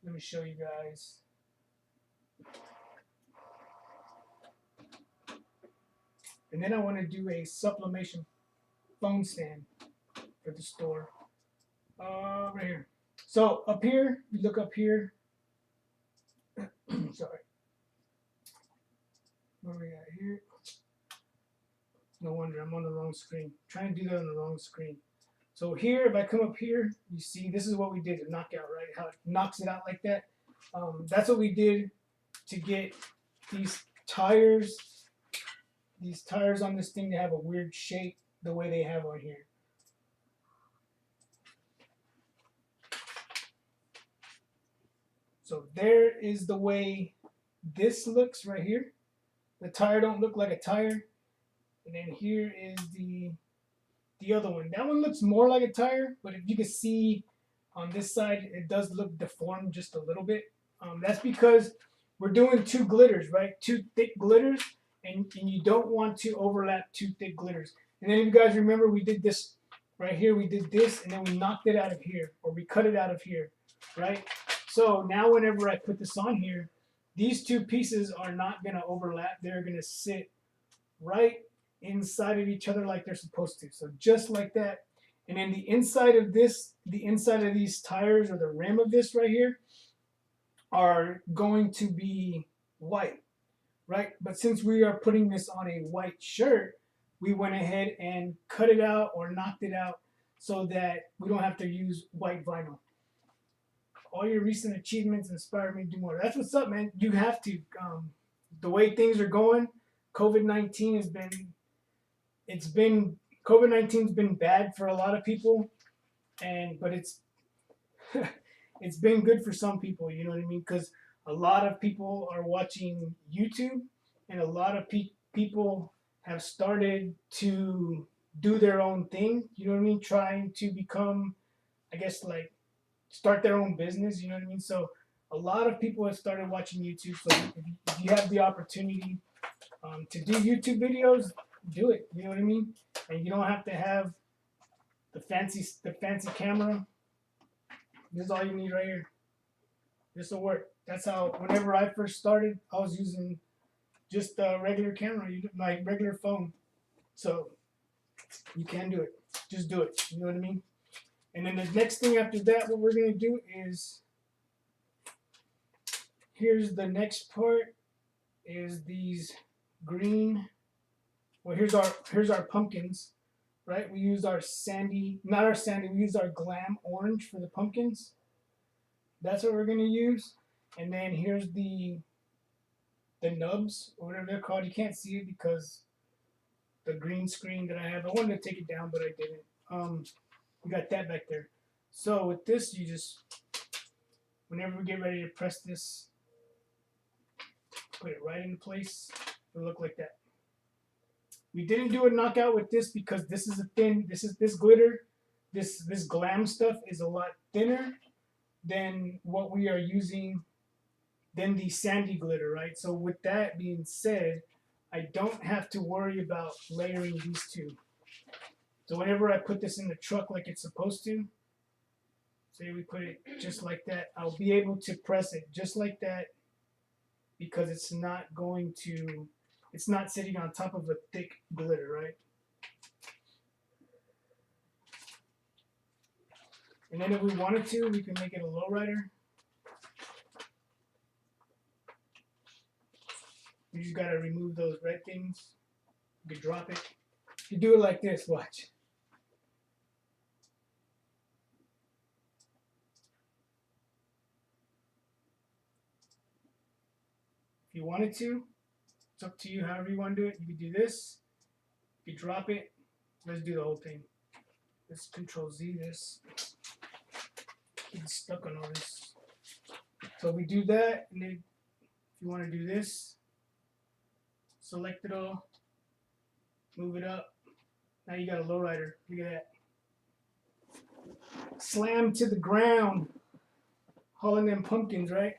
Let me show you guys. And then I want to do a sublimation phone stand for the store. Right here. So up here, you look up here. Sorry. Where are we at here? No wonder I'm on the wrong screen. I'm trying to do that on the wrong screen. So here, if I come up here, you see this is what we did to knock out, right? How it knocks it out like that. That's what we did to get these tires on this thing to have a weird shape the way they have on here. So there is the way this looks right here. The tire don't look like a tire. And then here is the other one. That one looks more like a tire, but if you can see on this side, it does look deformed just a little bit. That's because we're doing two glitters, right? Two thick glitters, and you don't want to overlap two thick glitters. And then if you guys remember, we did this right here. We did this, and then we knocked it out of here, or we cut it out of here, right? So now whenever I put this on here, these two pieces are not going to overlap. They're going to sit right inside of each other like they're supposed to. So just like that. And then the inside of these tires, or the rim of this right here, are going to be white, right? But since we are putting this on a white shirt, we went ahead and cut it out or knocked it out so that we don't have to use white vinyl. All your recent achievements inspire me to do more. That's what's up, man. You have to. The way things are going, COVID-19 has been. It's been COVID-19's been bad for a lot of people, but it's it's been good for some people. You know what I mean? Because a lot of people are watching YouTube, and a lot of people have started to do their own thing. You know what I mean? Trying to become, I guess, like start their own business. You know what I mean? So a lot of people have started watching YouTube. So if you have the opportunity to do YouTube videos, do it. You know what I mean? And you don't have to have the fancy camera. This is all you need right here. This will work. That's how. Whenever I first started, I was using just a regular camera, my regular phone. So you can do it. Just do it. You know what I mean? And then the next thing after that, what we're gonna do is, here's the next part, is these green. Well, here's our pumpkins, right? We used our sandy, not our sandy. We used our glam orange for the pumpkins. That's what we're gonna use. And then here's the nubs, or whatever they're called. You can't see it because the green screen that I have. I wanted to take it down, but I didn't. We got that back there. So with this, you just, whenever we get ready to press this, put it right into place. It'll look like that. We didn't do a knockout with this because this is a thin. This glitter, this glam stuff is a lot thinner than what we are using, than the sandy glitter, right? So with that being said, I don't have to worry about layering these two. So whenever I put this in the truck like it's supposed to, say we put it just like that, I'll be able to press it just like that because it's not sitting on top of a thick glitter, right? And then if we wanted to, we can make it a lowrider. You just gotta remove those red things. You can drop it. You do it like this, watch. If you wanted to, it's up to you however you want to do it. You can do this. You drop it. Let's do the whole thing. Let's Control Z this. Get stuck on all this. So we do that, and then if you want to do this, select it all, move it up. Now you got a lowrider. Look at that. Slam to the ground. Hauling them pumpkins, right?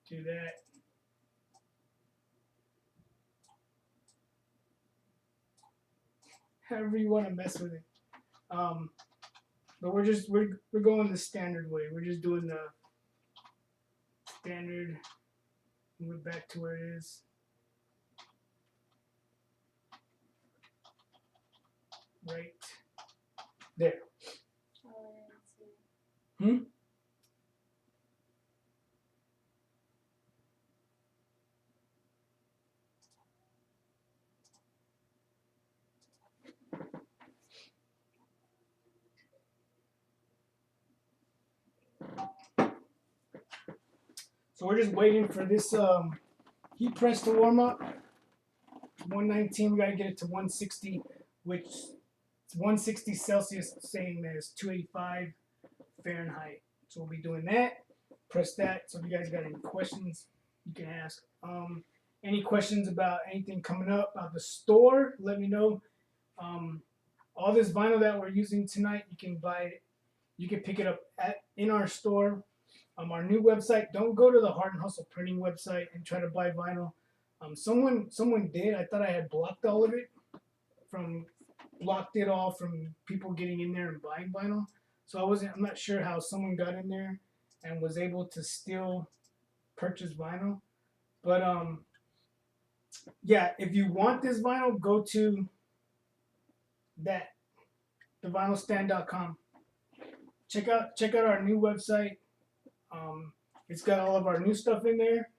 Do that. However you want to mess with it. But we're going the standard way. We're just doing the standard. Move it back to where it is. Right there. Hmm? So we're just waiting for this heat press to warm up. 119, we gotta get it to 160, which is 160 Celsius, same as 285 Fahrenheit. So we'll be doing that. Press that. So if you guys got any questions, you can ask. Any questions about anything coming up about the store, let me know. All this vinyl that we're using tonight, you can buy it. You can pick it up in our store. Our new website. Don't go to the Heart and Hustle Printing website and try to buy vinyl. Someone did. I thought I had blocked all of it from people getting in there and buying vinyl. So I'm not sure how someone got in there and was able to still purchase vinyl. But yeah, if you want this vinyl, go to thevinylstand.com. Check out our new website. It's got all of our new stuff in there.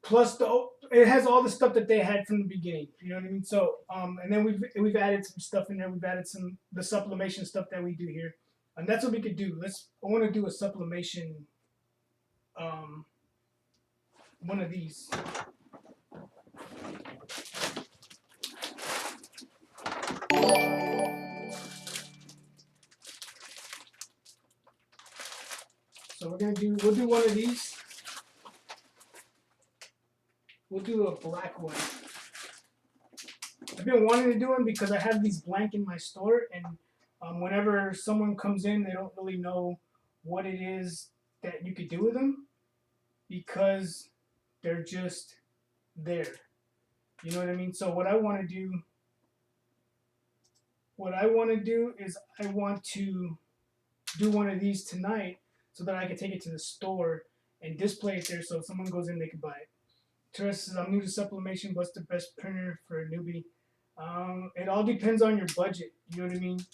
Plus it has all the stuff that they had from the beginning. You know what I mean? So and then we've added some stuff in there. We've added the sublimation stuff that we do here, and that's what we could do. I want to do a sublimation. One of these. So we'll do one of these. We'll do a black one. I've been wanting to do them because I have these blank in my store, and whenever someone comes in, they don't really know what it is that you could do with them because they're just there. You know what I mean? So what I want to do is I want to do one of these tonight so that I can take it to the store and display it there so if someone goes in, they can buy it. Teresa says, I'm new to Sublimation. What's the best printer for a newbie? It all depends on your budget. You know what I mean?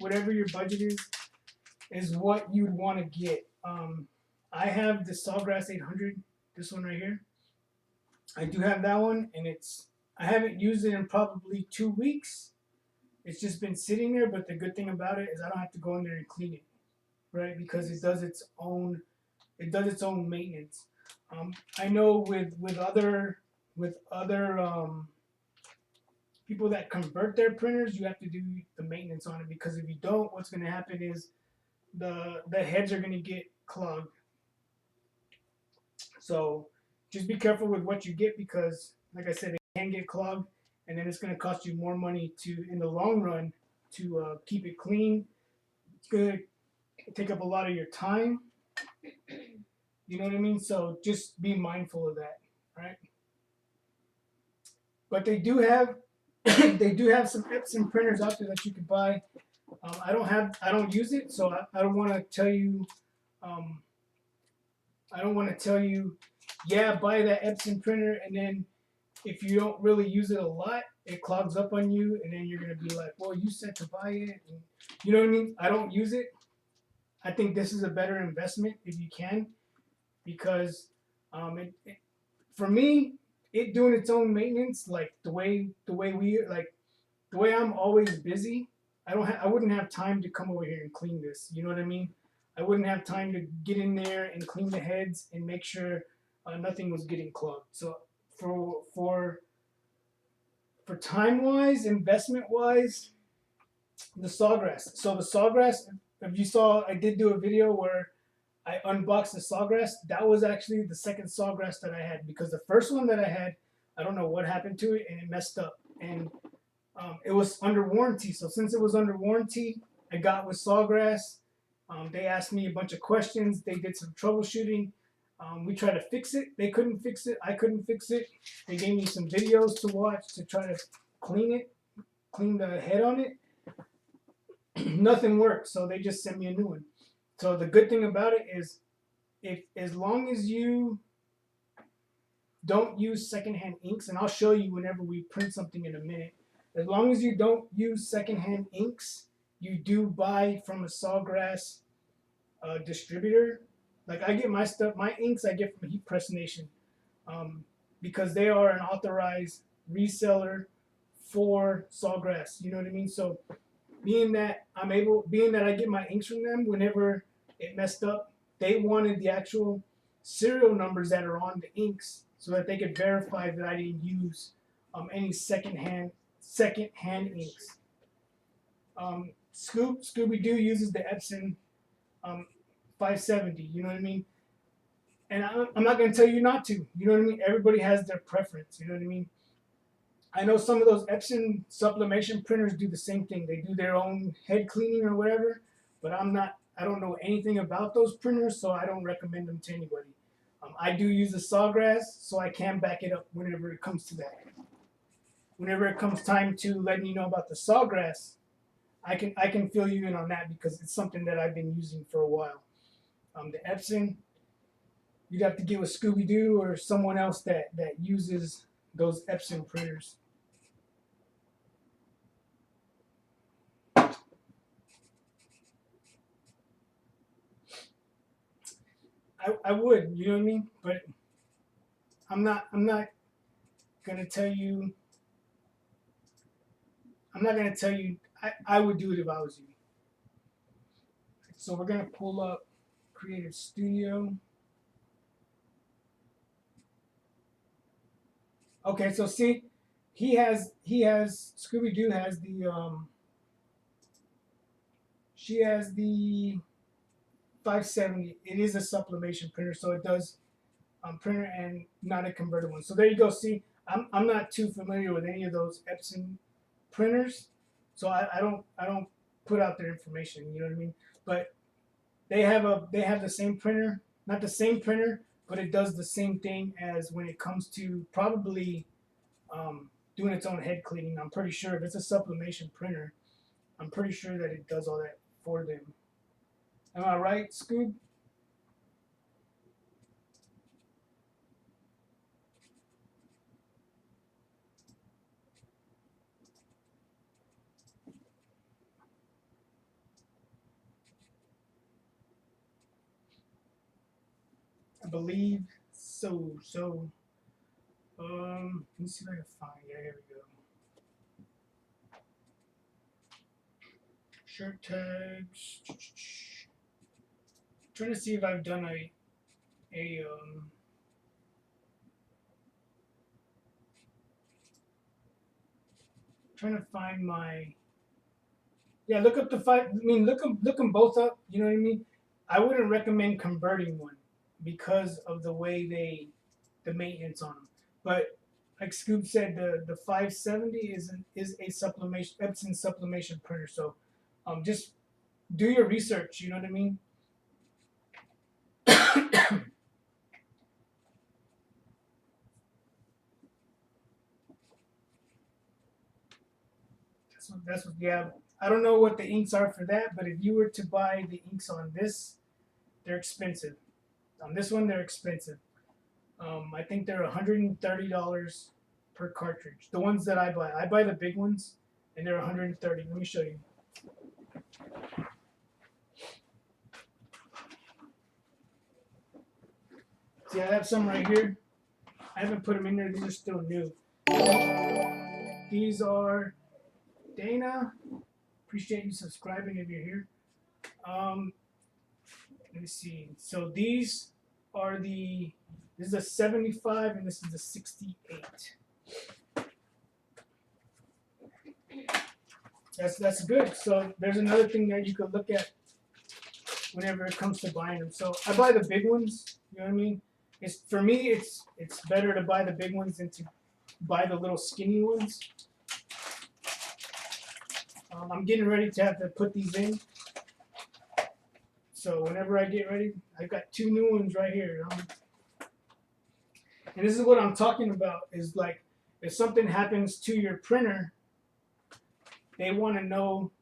Whatever your budget is what you'd want to get. I have the Sawgrass 800, this one right here. I do have that one, and I haven't used it in probably 2 weeks. It's just been sitting there, but the good thing about it is I don't have to go in there and clean it, right? Because it does its own maintenance. I know with other people that convert their printers, you have to do the maintenance on it because if you don't, what's going to happen is the heads are going to get clogged. So just be careful with what you get because, like I said, it can get clogged, and then it's going to cost you more money in the long run to keep it clean. It's going to take up a lot of your time. You know what I mean? So just be mindful of that, right? But they do have some Epson printers out there that you can buy. I don't use it, so I don't want to tell you. I don't want to tell you, yeah, buy that Epson printer, and then if you don't really use it a lot, it clogs up on you, and then you're gonna be like, well, you said to buy it, and you know what I mean? I don't use it. I think this is a better investment if you can, because for me, it doing its own maintenance, like the way I'm always busy. I wouldn't have time to come over here and clean this. You know what I mean? I wouldn't have time to get in there and clean the heads and make sure nothing was getting clogged. So for time wise, investment wise, the Sawgrass. So the Sawgrass, if you saw, I did do a video where I unboxed the Sawgrass. That was actually the second Sawgrass that I had because the first one that I had, I don't know what happened to it and it messed up. And it was under warranty. So since it was under warranty, I got with Sawgrass. They asked me a bunch of questions. They did some troubleshooting. We tried to fix it. They couldn't fix it. I couldn't fix it. They gave me some videos to watch to try to clean the head on it. Nothing worked. So they just sent me a new one. So the good thing about it is, as long as you don't use secondhand inks, and I'll show you whenever we print something in a minute. As long as you don't use secondhand inks, you do buy from a Sawgrass distributor. Like I get my inks I get from Heat Press Nation, because they are an authorized reseller for Sawgrass. You know what I mean? So being that I get my inks from them whenever it messed up, they wanted the actual serial numbers that are on the inks so that they could verify that I didn't use any secondhand inks. Scooby Doo uses the Epson 570. You know what I mean? And I'm not going to tell you not to. You know what I mean? Everybody has their preference. You know what I mean? I know some of those Epson sublimation printers do the same thing. They do their own head cleaning or whatever. But I don't know anything about those printers, so I don't recommend them to anybody. I do use the Sawgrass, so I can back it up whenever it comes to that. Whenever it comes time to letting you know about the Sawgrass, I can fill you in on that because it's something that I've been using for a while. The Epson, you'd have to get with Scooby Doo or someone else that uses those Epson printers. I would, you know what I mean? But I'm not gonna tell you. I'm not gonna tell you. I would do it if I was you. So we're gonna pull up Creative Studio. Okay, so see, he has Scooby Doo has the she has the 570. It is a sublimation printer, so it does printer and not a converted one. So there you go. See, I'm not too familiar with any of those Epson printers, so I don't put out their information. You know what I mean? But they have the same printer, not the same printer, but it does the same thing as when it comes to probably doing its own head cleaning. I'm pretty sure if it's a sublimation printer, I'm pretty sure that it does all that for them. Am I right, Scoob? I believe so. So, let me see if I can find. Yeah, here we go. Shirt tags. Trying to see if I've done a trying to find my. Yeah, look up the five. I mean, look them both up. You know what I mean? I wouldn't recommend converting one because of the way the maintenance on them. But like Scoop said, the 570 is a sublimation Epson sublimation printer. So, just do your research. You know what I mean? That's what. Yeah, I don't know what the inks are for that, but if you were to buy the inks on this, they're expensive. On this one, they're expensive. I think they're $130 per cartridge. The ones that I buy the big ones, and they're 130. Let me show you. See, I have some right here. I haven't put them in there. These are still new. These are Dana. Appreciate you subscribing if you're here. Let me see. So these are the. This is a 75 and this is a 68. That's good. So there's another thing that you could look at whenever it comes to buying them. So I buy the big ones. You know what I mean? It's for me. It's better to buy the big ones than to buy the little skinny ones. I'm getting ready to have to put these in. So whenever I get ready, I've got two new ones right here. And this is what I'm talking about. Is like if something happens to your printer, they want to know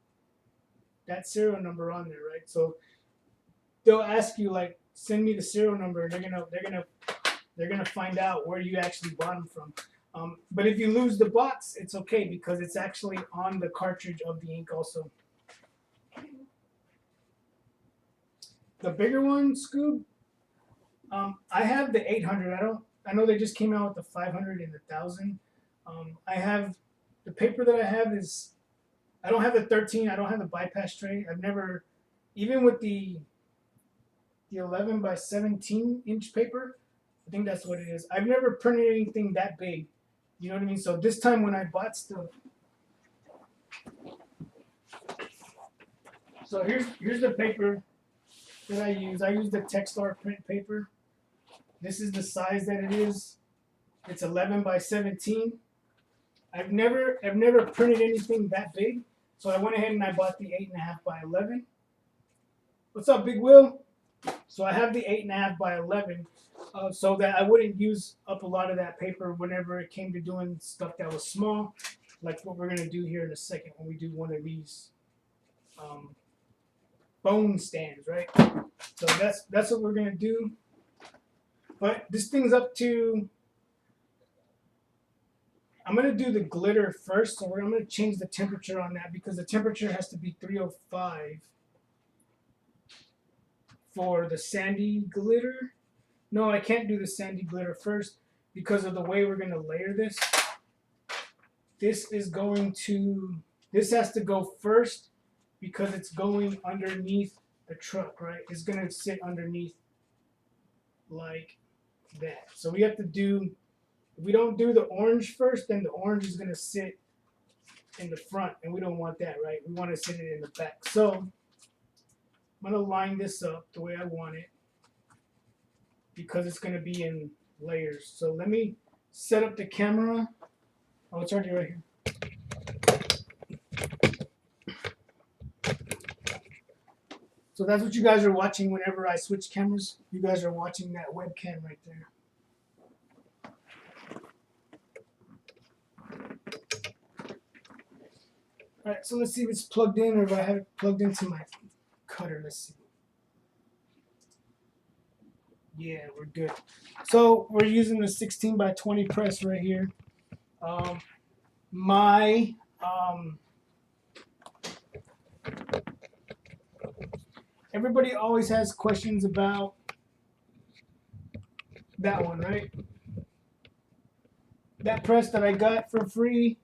that serial number on there, right? So they'll ask you like, send me the serial number. They're gonna find out where you actually bought them from. But if you lose the box, it's okay because it's actually on the cartridge of the ink also. The bigger one, Scoob. I have the 800. I know they just came out with the 500 and the 1000. I have the paper that I have is. I don't have the 13. I don't have the bypass tray. I've never, even with the 11 by 17 inch paper. I think that's what it is. I've never printed anything that big. You know what I mean? So this time when I bought stuff. So here's the paper that I use. I use the Techstar print paper. This is the size that it is. It's 11 by 17. I've never printed anything that big, so I went ahead and I bought the 8.5 by 11. What's up, Big Will? So I have the 8.5 by 11, so that I wouldn't use up a lot of that paper whenever it came to doing stuff that was small, like what we're gonna do here in a second when we do one of these bone stands, right? So that's what we're gonna do. But this thing's up to. I'm gonna do the glitter first, so I'm gonna change the temperature on that because the temperature has to be 305 for the sandy glitter. No, I can't do the sandy glitter first because of the way we're going to layer this. This has to go first because it's going underneath the truck, right? It's going to sit underneath like that. So we have to do, if we don't do the orange first, then the orange is going to sit in the front, and we don't want that, right? We want to sit it in the back. So I'm going to line this up the way I want it because it's going to be in layers. So let me set up the camera. Oh, it's already right here. So that's what you guys are watching whenever I switch cameras. You guys are watching that webcam right there. All right, so let's see if it's plugged in or if I have it plugged into my cutter. Let's see. Yeah, we're good. So we're using the 16 by 20 press right here. Everybody always has questions about that one, right? That press that I got for free,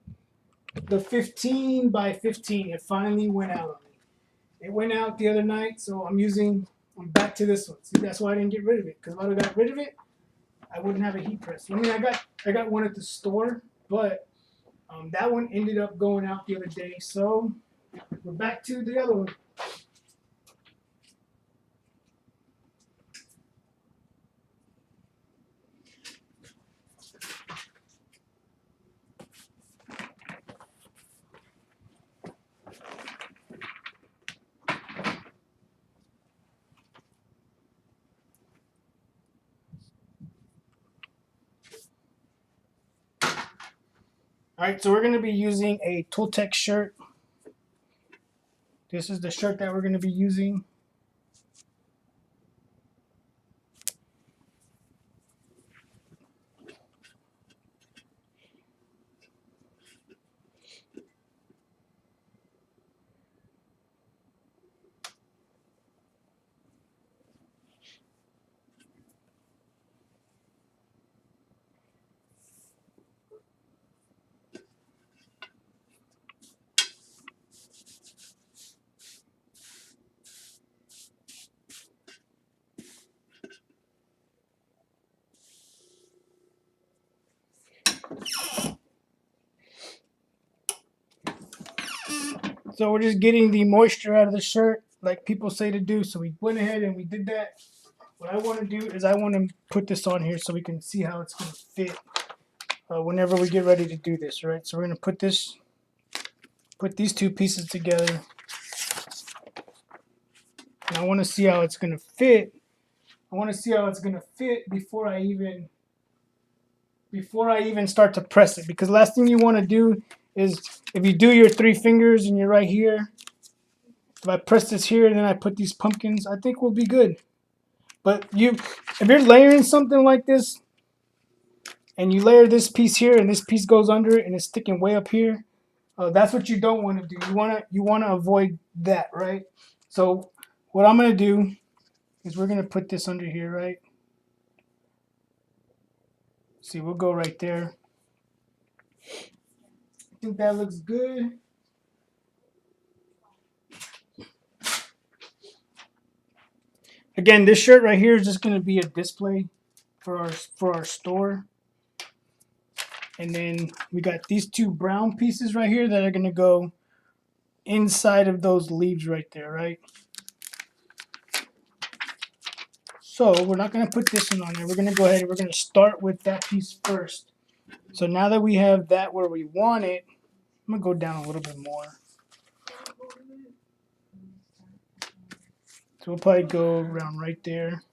the 15 by 15, it finally went out on me. It went out the other night, so I'm back to this one. See, that's why I didn't get rid of it, because if I would have got rid of it, I wouldn't have a heat press. I mean, I got one at the store, but that one ended up going out the other day, so we're back to the other one. All right, so we're going to be using a Tooltech shirt. This is the shirt that we're going to be using. So we're just getting the moisture out of the shirt like people say to do. So we went ahead and we did that. What I want to do is I want to put this on here so we can see how it's going to fit whenever we get ready to do this, right? So we're going to put these two pieces together. And I want to see how it's going to fit. I want to see how it's going to fit before I even start to press it. Because last thing you want to do is if you do your 3 fingers and you're right here, if I press this here and then I put these pumpkins, I think we'll be good. But if you're layering something like this and you layer this piece here and this piece goes under it and it's sticking way up here, that's what you don't want to do. You want to avoid that, right? So what I'm going to do is we're going to put this under here, right? See, we'll go right there. I think that looks good. Again, this shirt right here is just going to be a display for our store. And then we got these 2 brown pieces right here that are going to go inside of those leaves right there, right? So we're not going to put this one on there. We're going to go ahead and we're going to start with that piece first. So now that we have that where we want it, I'm going to go down a little bit more. So we'll probably go around right there.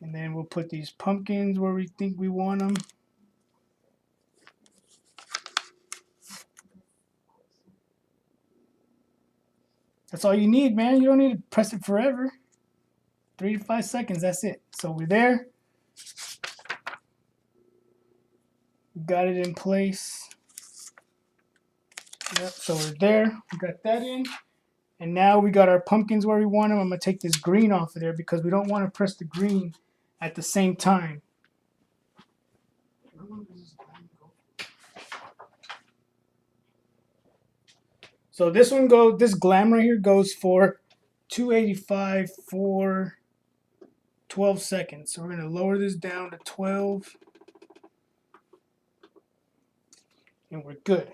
And then we'll put these pumpkins where we think we want them. That's all you need, man. You don't need to press it forever. 3 to 5 seconds, that's it. So we're there. Got it in place. Yep, so we're there. We got that in. And now we got our pumpkins where we want them. I'm going to take this green off of there because we don't want to press the green at the same time. So this glam right here goes for 285 for 12 seconds. So we're going to lower this down to 12. And we're good.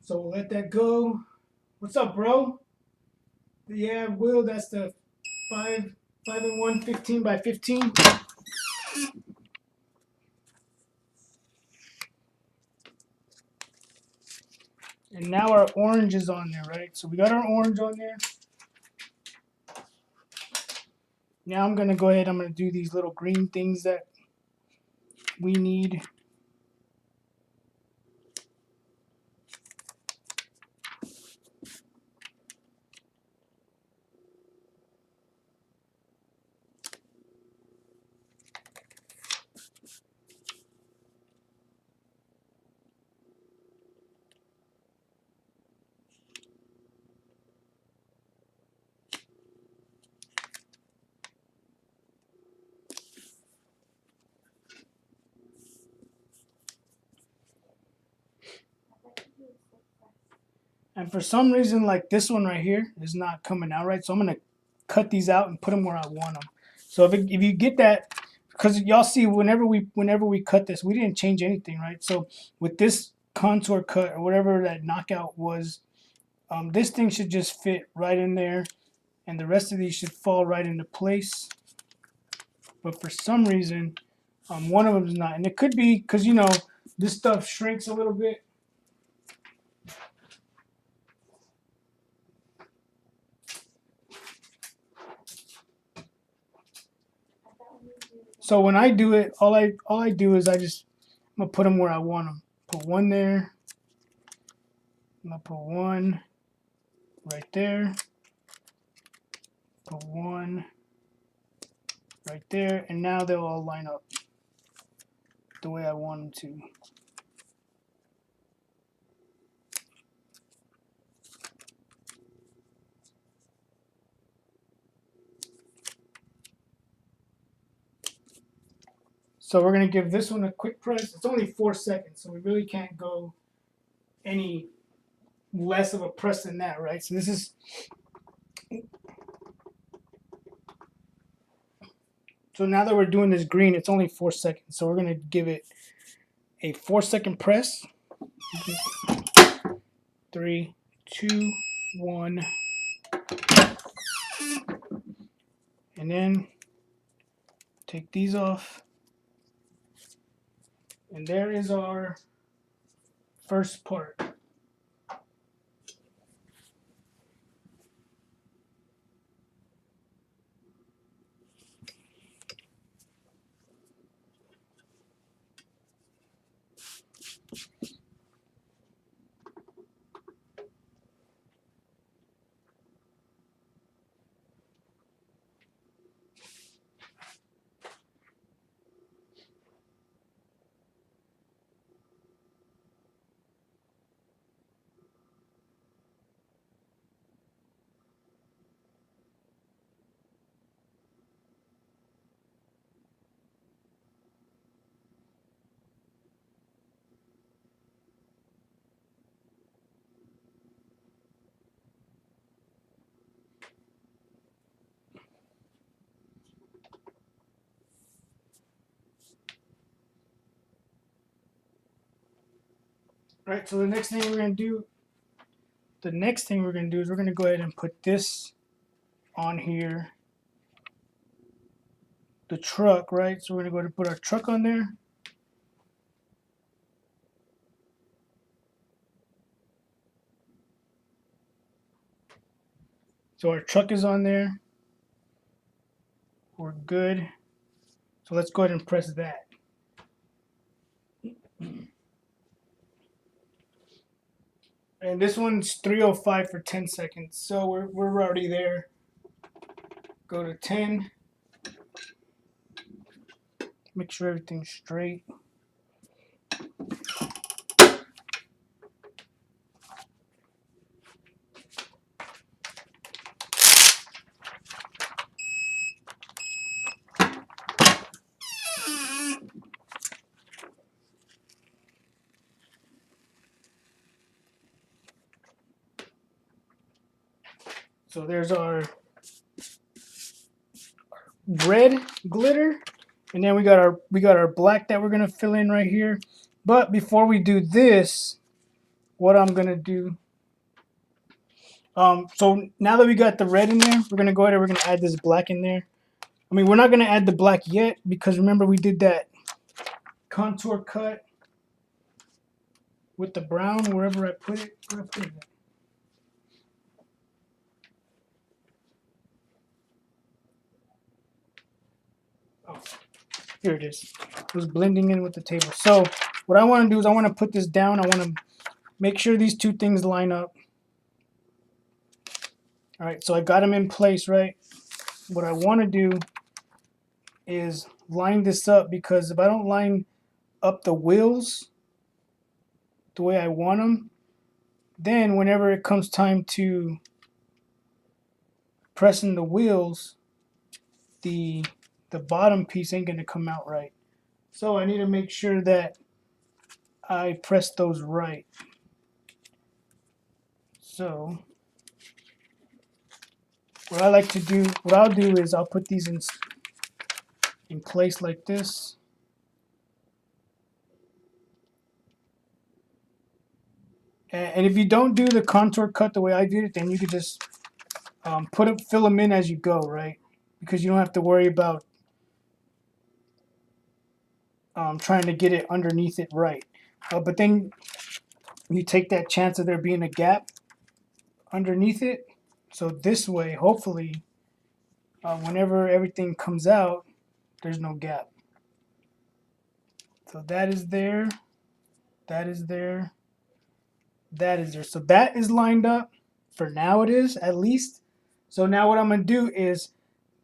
So we'll let that go. What's up, bro? Yeah, Will, that's the 5-in-1 15 by 15. And now our orange is on there, right? So we got our orange on there. Now I'm going to go ahead, I'm going to do these little green things that we need. And for some reason, like this one right here is not coming out right. So I'm going to cut these out and put them where I want them. So if you get that, because y'all see whenever we cut this, we didn't change anything, right? So with this contour cut or whatever that knockout was, this thing should just fit right in there. And the rest of these should fall right into place. But for some reason, one of them is not. And it could be because, you know, this stuff shrinks a little bit. So when I do it, all I do is I'm gonna put them where I want them. Put one there. I'm gonna put one right there. Put one right there, and now they'll all line up the way I want them to. So we're gonna give this one a quick press. It's only 4 seconds, so we really can't go any less of a press than that, right? So this is, so now that we're doing this green, it's only 4 seconds. So we're gonna give it a 4-second press. 3, 2, 1, and then take these off. And there is our first part. All right, so the next thing we're gonna do is we're gonna go ahead and put this on here. The truck, right? So we're gonna go ahead and put our truck on there. So our truck is on there. We're good. So let's go ahead and press that. And this one's 305 for 10 seconds. So we're already there. Go to 10. Make sure everything's straight. So there's our red glitter, and then we got our black that we're gonna fill in right here. But before we do this, what I'm gonna do, so now that we got the red in there, we're gonna go ahead and we're gonna add this black in there. I mean, we're not gonna add the black yet because remember we did that contour cut with the brown wherever I put it. Where I put it at? Oh, here it is. It was blending in with the table. So what I want to do is I want to put this down. I want to make sure these two things line up. All right, so I got them in place, right? What I want to do is line this up because if I don't line up the wheels the way I want them, then whenever it comes time to pressing the wheels, the bottom piece ain't going to come out right. So I need to make sure that I press those right. So what I like to do, what I'll do is I'll put these in place like this. And if you don't do the contour cut the way I did it, then you could just fill them in as you go, right? Because you don't have to worry about trying to get it underneath it right. But then you take that chance of there being a gap underneath it. So this way, hopefully, whenever everything comes out, there's no gap. So that is there, that is there, that is there. So that is lined up. For now it is, at least. So now what I'm going to do is,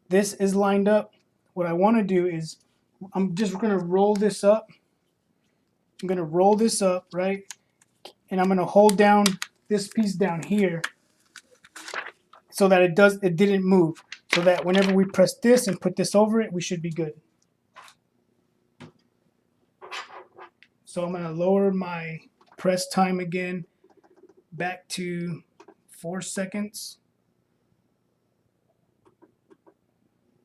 this is lined up. What I want to do is, I'm just going to roll this up. I'm going to roll this up, right? And I'm going to hold down this piece down here so that it didn't move. So that whenever we press this and put this over it, we should be good. So I'm going to lower my press time again back to 4 seconds.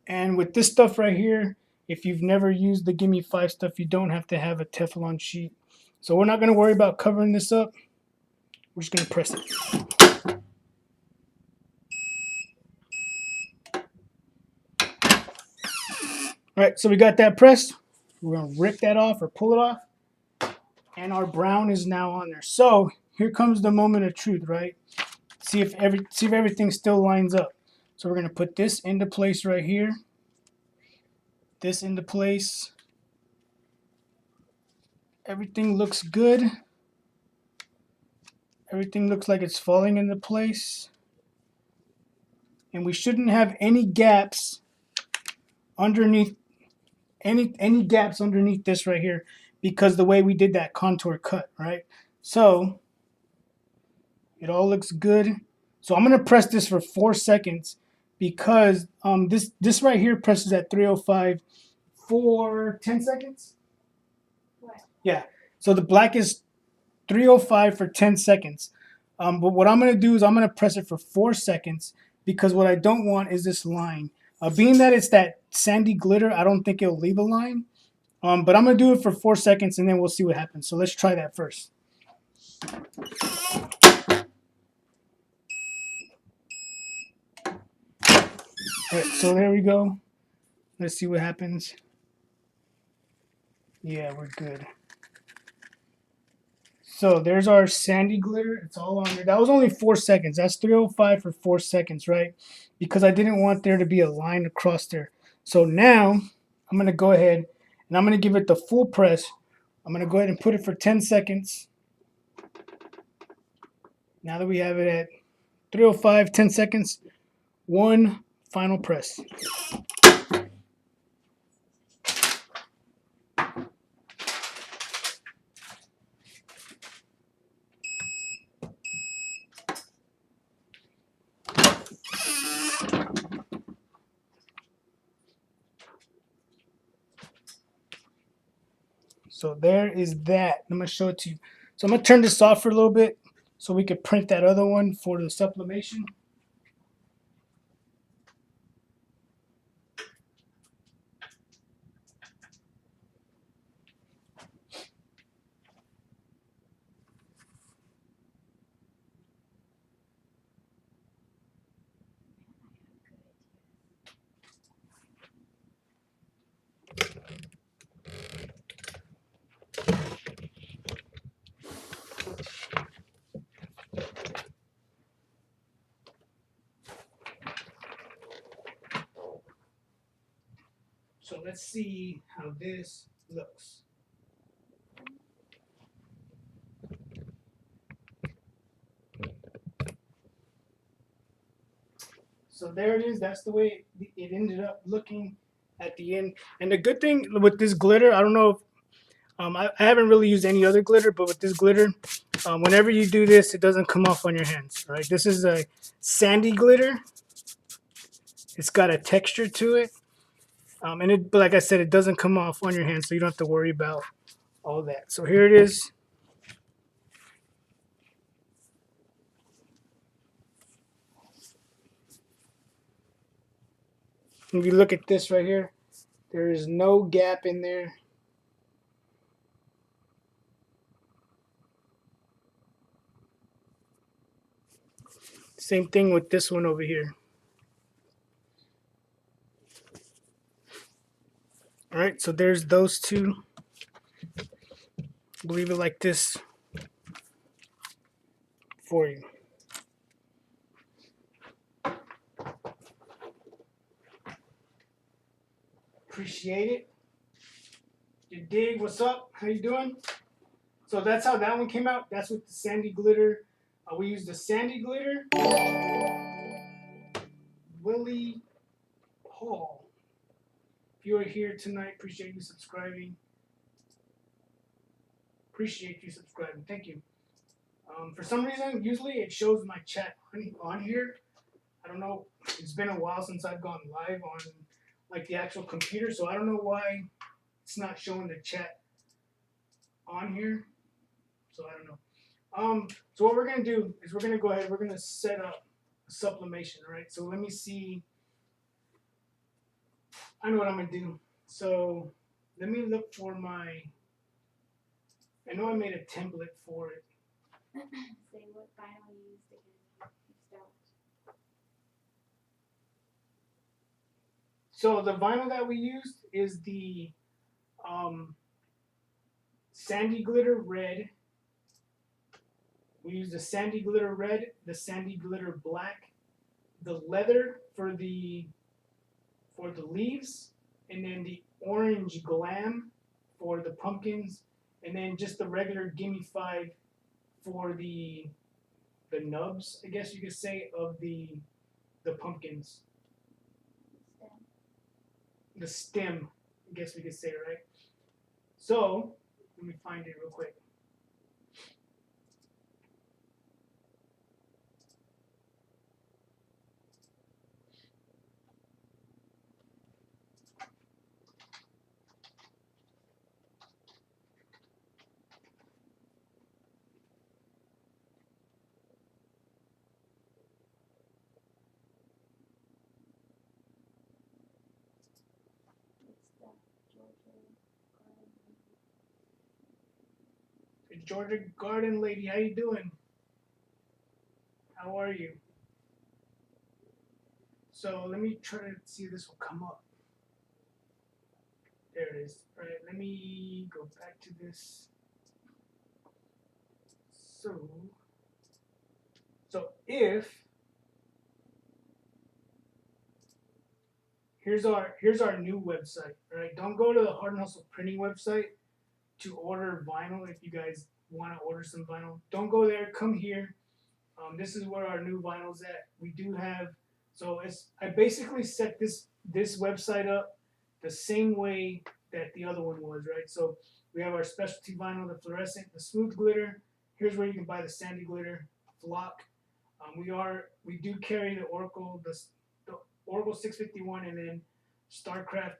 And with this stuff right here, if you've never used the Gimme 5 stuff, you don't have to have a Teflon sheet. So we're not going to worry about covering this up. We're just going to press it. All right, so we got that pressed. We're going to rip that off or pull it off. And our brown is now on there. So here comes the moment of truth, right? See if everything still lines up. So we're going to put this into place right here. This into place. Everything looks good. Everything looks like it's falling into place. And we shouldn't have any gaps underneath any gaps underneath this right here because the way we did that contour cut, right? So it all looks good. So I'm going to press this for 4 seconds because this right here presses at 305 for 10 seconds. What? Yeah. So the black is 305 for 10 seconds. But what I'm going to do is I'm going to press it for 4 seconds because what I don't want is this line. Being that it's that sandy glitter, I don't think it'll leave a line. But I'm going to do it for 4 seconds and then we'll see what happens. So let's try that first. All right, so there we go. Let's see what happens. Yeah, we're good. So there's our sandy glitter. It's all on there. That was only 4 seconds. That's 305 for 4 seconds, right? Because I didn't want there to be a line across there. So now I'm going to go ahead and I'm going to give it the full press. I'm going to go ahead and put it for 10 seconds. Now that we have it at 305, 10 seconds, one final press. So there is that. I'm gonna show it to you. So I'm gonna turn this off for a little bit so we could print that other one for the sublimation. So let's see how this looks. So there it is. That's the way it ended up looking at the end. And the good thing with this glitter, I don't know if I haven't really used any other glitter, but with this glitter, whenever you do this, it doesn't come off on your hands. Right? This is a sandy glitter. It's got a texture to it, and it, but like I said, it doesn't come off on your hands, so you don't have to worry about all that. So here it is. If you look at this right here, there is no gap in there. Same thing with this one over here. All right, so there's those two. Leave it like this for you. Appreciate it. You dig? What's up? How you doing? So that's how that one came out. That's with the sandy glitter. We used the sandy glitter. Willie Hall. If you are here tonight, appreciate you subscribing. Appreciate you subscribing. Thank you. For some reason, usually it shows my chat on here. I don't know. It's been a while since I've gone live on like the actual computer, so I don't know why it's not showing the chat on here. So I don't know. So what we're gonna do is we're gonna go ahead. We're gonna set up a sublimation. All right. So let me see. I know what I'm gonna do. So let me look for my. I know I made a template for it. Say what vinyl you used again. You don't. So the vinyl that we used is the sandy glitter red. We used the sandy glitter red, the sandy glitter black, the leather for the leaves, and then the orange glam for the pumpkins, and then just the regular Gimme 5 for the nubs, I guess you could say, of the pumpkins. Stem. The stem, I guess we could say, right? So let me find it real quick. It's the Georgia Garden Lady, how you doing? How are you? So let me try to see if this will come up. There it is. All right, let me go back to this. So if here's our new website. All right, don't go to the Hard and Hustle Printing website to order vinyl if you guys want to order some vinyl. Don't go there. Come here. This is where our new vinyl's at. We do have so I basically set this website up the same way that the other one was, right? So we have our specialty vinyl, the fluorescent, the smooth glitter. Here's where you can buy the sandy glitter, flock. We do carry the Oracle, the Oracle 651, and then StarCraft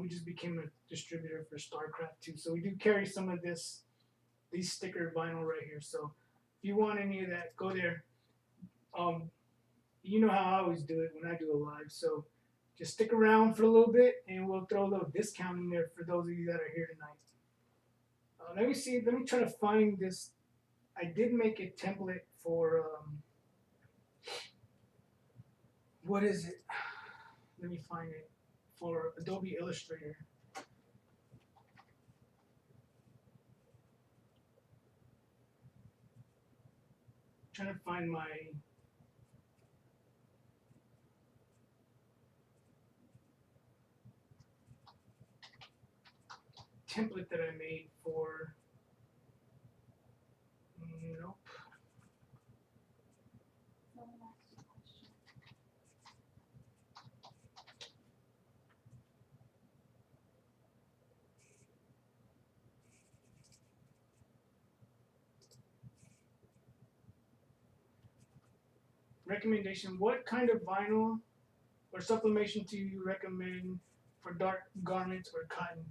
We just became a distributor for StarCraft too. So we do carry some of these sticker vinyl right here. So if you want any of that, go there. You know how I always do it when I do a live. So just stick around for a little bit, and we'll throw a little discount in there for those of you that are here tonight. Let me see. Let me try to find this. I did make a template for what is it? Let me find it for Adobe Illustrator. Trying to find my template that I made for. Nope. Someone asked you a question. Recommendation: what kind of vinyl or sublimation do you recommend for dark garments or cotton?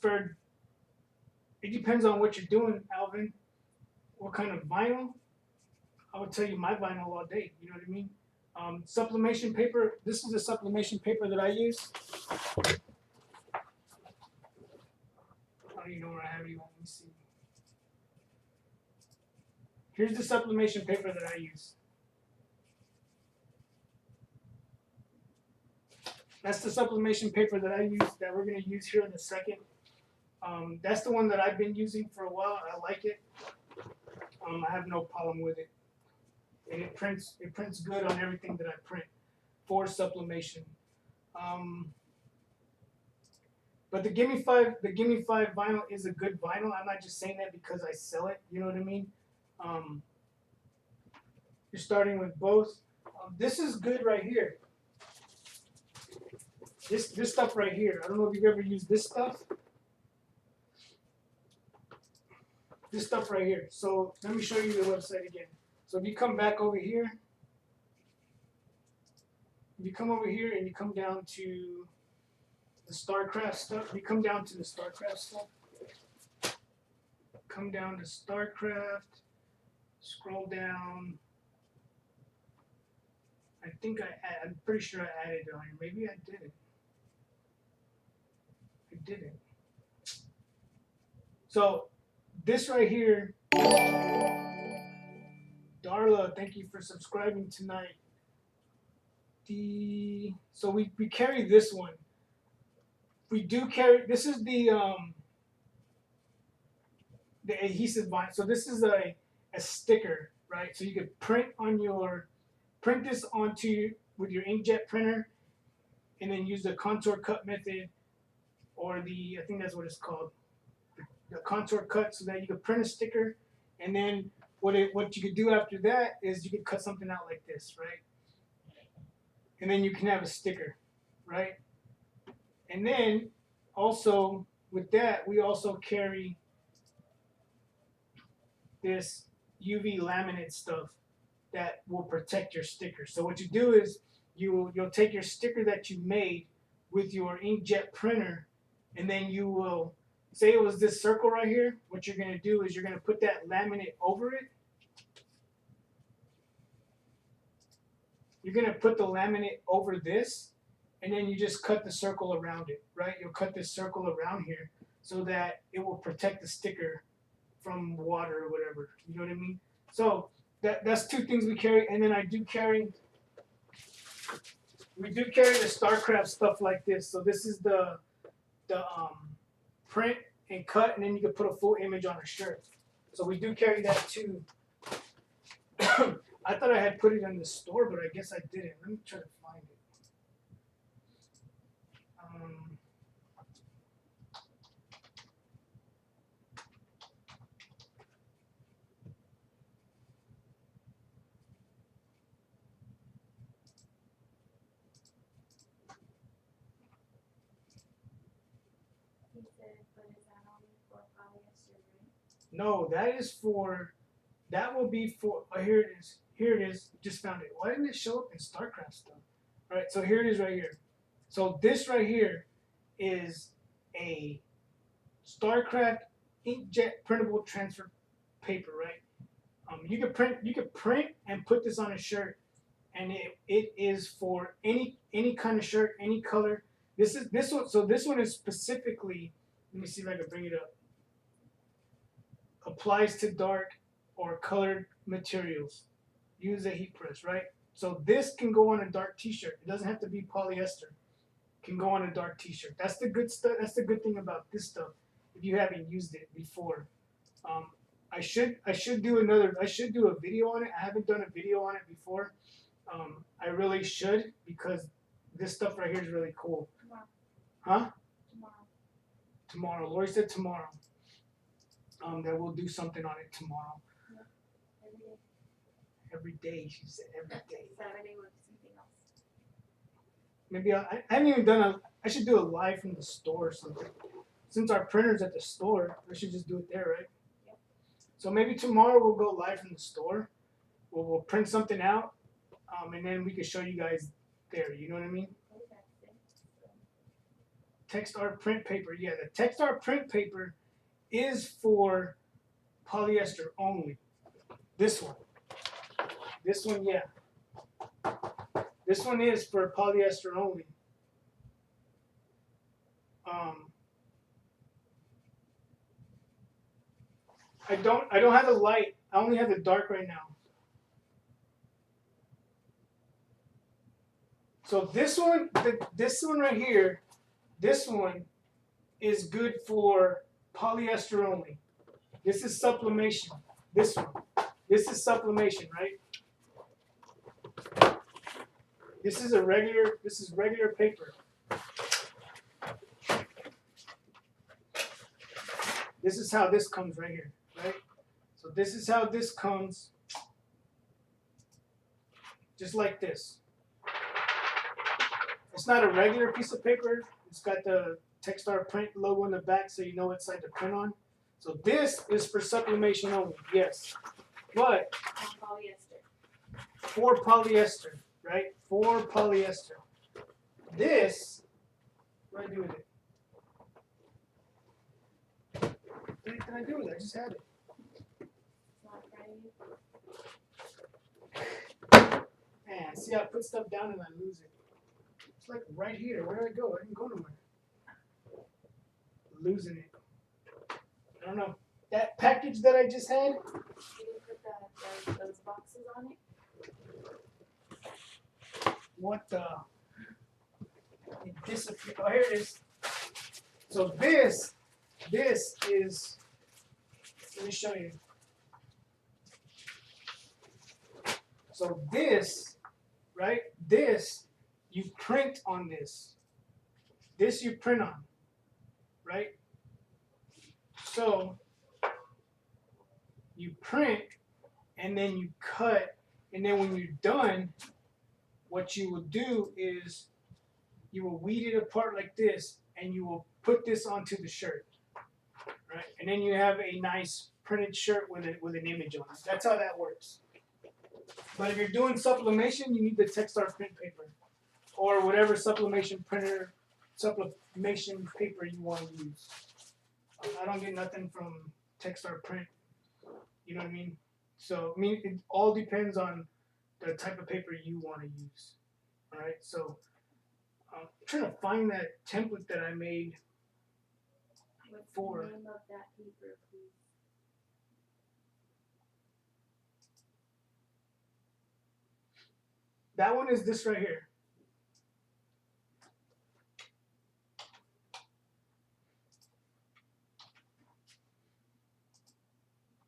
For it depends on what you're doing, Alvin. What kind of vinyl? I would tell you my vinyl all day. You know what I mean? Sublimation paper. This is the sublimation paper that I use. I don't even know where I have you. Let me see. Here's the sublimation paper that I use. That's the sublimation paper that I use that we're going to use here in a second. That's the one that I've been using for a while. I like it. I have no problem with it. And it prints good on everything that I print for sublimation. But the Gimme Five vinyl is a good vinyl. I'm not just saying that because I sell it. You know what I mean? You're starting with both. This is good right here. This stuff right here. I don't know if you've ever used this stuff. This stuff right here. So let me show you the website again. So if you come back over here, if you come over here and you come down to the StarCraft stuff, you come down to the StarCraft stuff. Come down to StarCraft, scroll down. I'm pretty sure I added it on here. Maybe I didn't. I didn't. So this right here, Darla, thank you for subscribing tonight. So we carry this one. We do carry, this is the adhesive vinyl. So this is a sticker, right? So you could print this onto with your inkjet printer, and then use the contour cut method, or I think that's what it's called, the contour cut, so that you could print a sticker, and then what you could do after that is you could cut something out like this, right? And then you can have a sticker, right? And then also with that, we also carry this UV laminate stuff that will protect your sticker. So what you do is you'll take your sticker that you made with your inkjet printer, and then you will say it was this circle right here. What you're going to do is you're going to put that laminate over it. You're going to put the laminate over this, and then you just cut the circle around it, right? You'll cut this circle around here so that it will protect the sticker from water or whatever. You know what I mean? So that's two things we carry. And then we do carry the StarCraft stuff like this. So this is the print and cut, and then you can put a full image on a shirt. So we do carry that too. I thought I had put it in the store, but I guess I didn't. Let me try to find it. He said, but is that only for polyester, right? No, that will be for, here it is. Here it is. Just found it. Why didn't it show up in StarCraft stuff? All right, so here it is right here. So this right here is a StarCraft inkjet printable transfer paper, right? You could print and put this on a shirt, and it is for any kind of shirt, any color. This one. So this one is specifically. Let me see if I can bring it up. Applies to dark or colored materials. Use a heat press, right? So this can go on a dark T-shirt. It doesn't have to be polyester. It can go on a dark T-shirt. That's the good stuff. That's the good thing about this stuff. If you haven't used it before, I should do a video on it. I haven't done a video on it before. I really should, because this stuff right here is really cool. Tomorrow. Huh? Tomorrow. Tomorrow. Lori said tomorrow. That we'll do something on it tomorrow. Every day. Every day, she said. Every day. Saturday we'll do something else. Maybe I haven't even done I should do a live from the store or something. Since our printer's at the store, I should just do it there, right? Yep. So maybe tomorrow we'll go live from the store. We'll print something out, and then we can show you guys there. You know what I mean? Text art print paper. Yeah, the text art print paper is for polyester only. This one. This one, yeah. This one is for polyester only. I don't have the light. I only have the dark right now. So this one right here, this one is good for polyester only. This is sublimation. This one. This is sublimation, right? This is regular paper. This is how this comes right here, right? So this is how this comes, just like this. It's not a regular piece of paper. It's got the Techstar print logo in the back, so you know what side to print on. So this is for sublimation only, yes. But Polyester. for polyester, right? For polyester. This, what do I do with it? What did I do with it? I just had it. It's not right. Man, see, I put stuff down and I lose it. It's like right here. Where did I go? I didn't go nowhere. Losing it. I don't know. That package that I just had. You didn't put those boxes on it? What the? It disappeared. Oh, here it is. So this is. Let me show you. So this, right? This, you print on this. This you print on, right? So you print and then you cut, and then when you're done, what you will do is you will weed it apart like this, and you will put this onto the shirt, right? And then you have a nice printed shirt with an image on it. That's how that works. But if you're doing sublimation, you need the Techstar print paper, or whatever sublimation paper you want to use. I don't get nothing from Techstar print. You know what I mean? So I mean, it all depends on the type of paper you want to use. All right. So I'm trying to find that template that I made. What's for. the name of that paper, please? That one is this right here.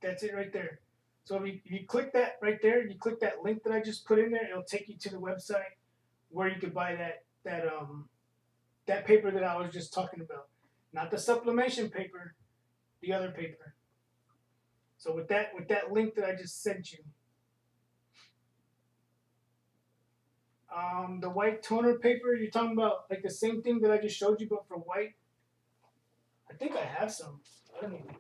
That's it right there. So if you click that right there, you click that link that I just put in there, it'll take you to the website where you could buy that paper that I was just talking about. Not the sublimation paper, the other paper. So with that link that I just sent you. The white toner paper, you're talking about like the same thing that I just showed you, but for white? I think I have some. I don't even.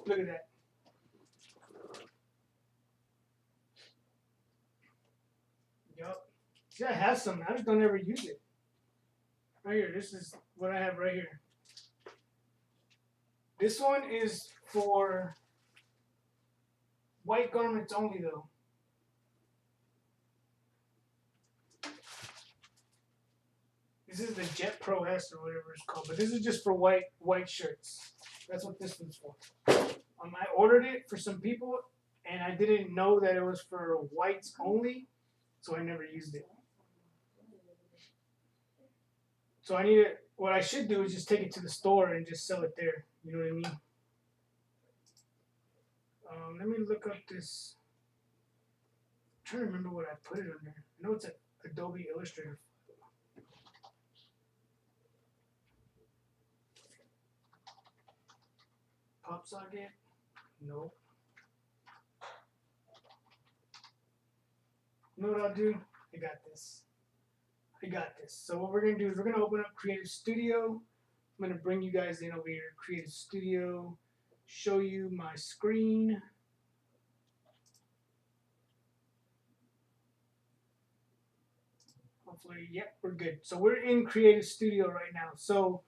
Look at that. Yup. See, I have some. I just don't ever use it. Right here. This is what I have right here. This one is for white garments only, though. This is the Jet Pro S or whatever it's called, but this is just for white shirts. That's what this one's for. I ordered it for some people, and I didn't know that it was for whites only, so I never used it. So I need it. What I should do is just take it to the store and just sell it there. You know what I mean? Let me look up this. I'm trying to remember what I put it under. I know it's an Adobe Illustrator. Pop socket? Nope. You know what I'll do? I got this. So what we're going to do is we're going to open up Creative Studio. I'm going to bring you guys in over here. Creative Studio. Show you my screen. Hopefully, yep, we're good. So we're in Creative Studio right now. So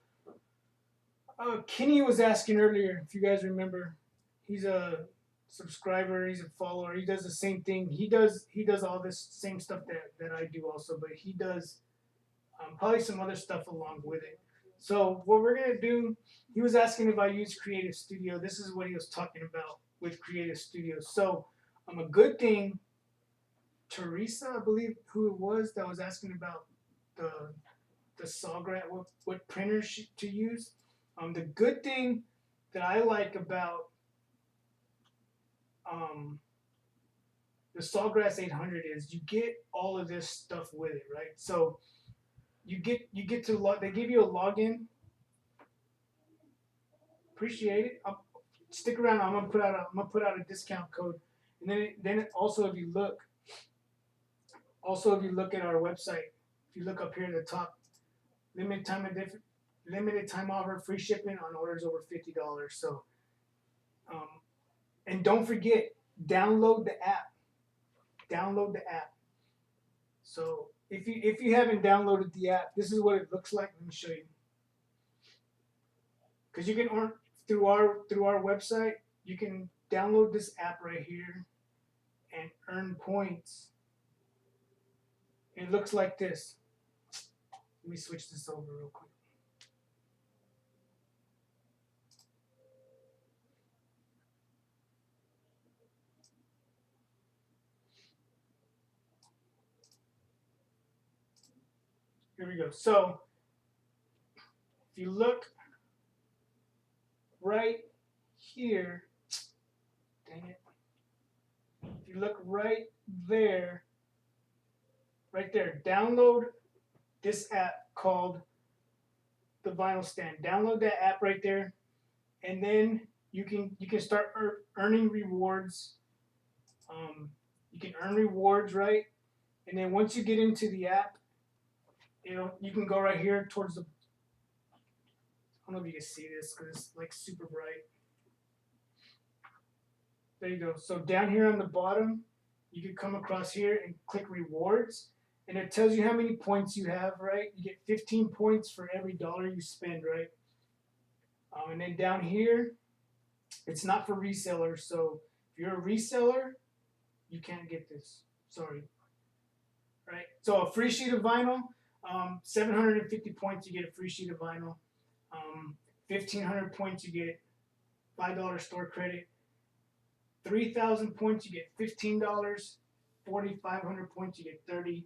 Kenny was asking earlier, if you guys remember, he's a subscriber, he's a follower, he does the same thing. He does all this same stuff that I do also, but he does probably some other stuff along with it. So what we're gonna do, he was asking if I use Creative Studio. This is what he was talking about with Creative Studio. So a good thing, Teresa, I believe who it was that was asking about the Sawgrass, what printer to use. The good thing that I like about the Sawgrass 800 is you get all of this stuff with it, right? So you get to log. They give you a login. Appreciate it. Stick around. I'm gonna put out a discount code, and then also if you look at our website, if you look up here at the top, limited time offer, free shipping on orders over $50. So, and don't forget, download the app. Download the app. So if you haven't downloaded the app, this is what it looks like. Let me show you. Because you can earn through our website, you can download this app right here and earn points. It looks like this. Let me switch this over real quick. Here we go. So if you look right here, dang it. If you look right there, download this app called the Vinyl Stand. Download that app right there, and then you can start earning rewards. You can earn rewards, right? And then once you get into the app, you can go right here towards the. I don't know if you can see this because it's like super bright. There you go. So down here on the bottom, you can come across here and click rewards, and it tells you how many points you have, right? You get 15 points for every dollar you spend, right? And then down here, it's not for resellers. So if you're a reseller, you can't get this. Sorry. Right? So a free sheet of vinyl, 750 points, you get a free sheet of vinyl. 1,500 points, you get $5 store credit. 3,000 points, you get $15. 4,500 points, you get $30.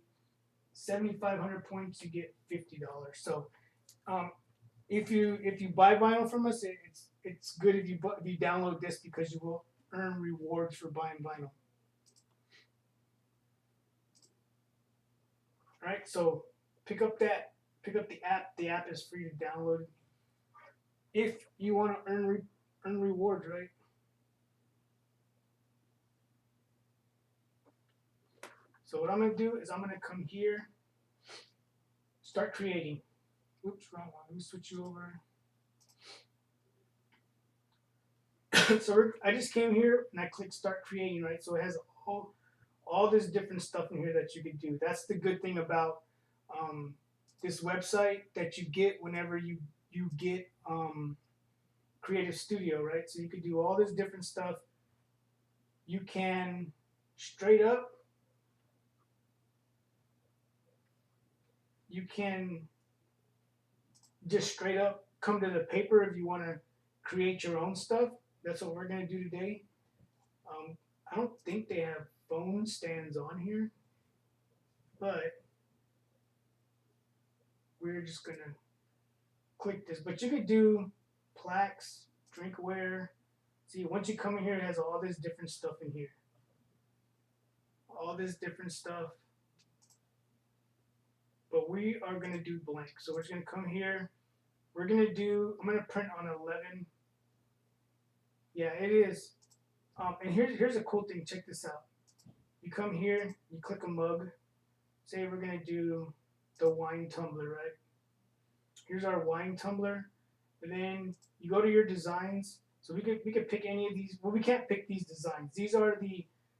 7,500 points, you get $50. So, if you buy vinyl from us, it's good if you download this because you will earn rewards for buying vinyl. All right, so pick up the app. The app is free to download if you want to earn rewards, right? So what I'm going to do is I'm going to come here, start creating. Oops, wrong one. Let me switch you over. So I just came here and I clicked start creating, right? So it has all all this different stuff in here that you could do. That's the good thing about this website that you get whenever you get Creative Studio, right? So you could do all this different stuff. You can straight up, you can just straight up come to the paper if you want to create your own stuff. That's what we're going to do today. I don't think they have phone stands on here, but we're just going to click this. But you could do plaques, drinkware. See, once you come in here, it has all this different stuff in here. All this different stuff. But we are going to do blank. So we're just going to come here. We're going to do, I'm going to print on 11. Yeah, it is. And here's a cool thing. Check this out. You come here, you click a mug. Say we're going to do the wine tumbler, right? Here's our wine tumbler. And then you go to your designs. So we could pick any of these. Well, we can't pick these designs. These are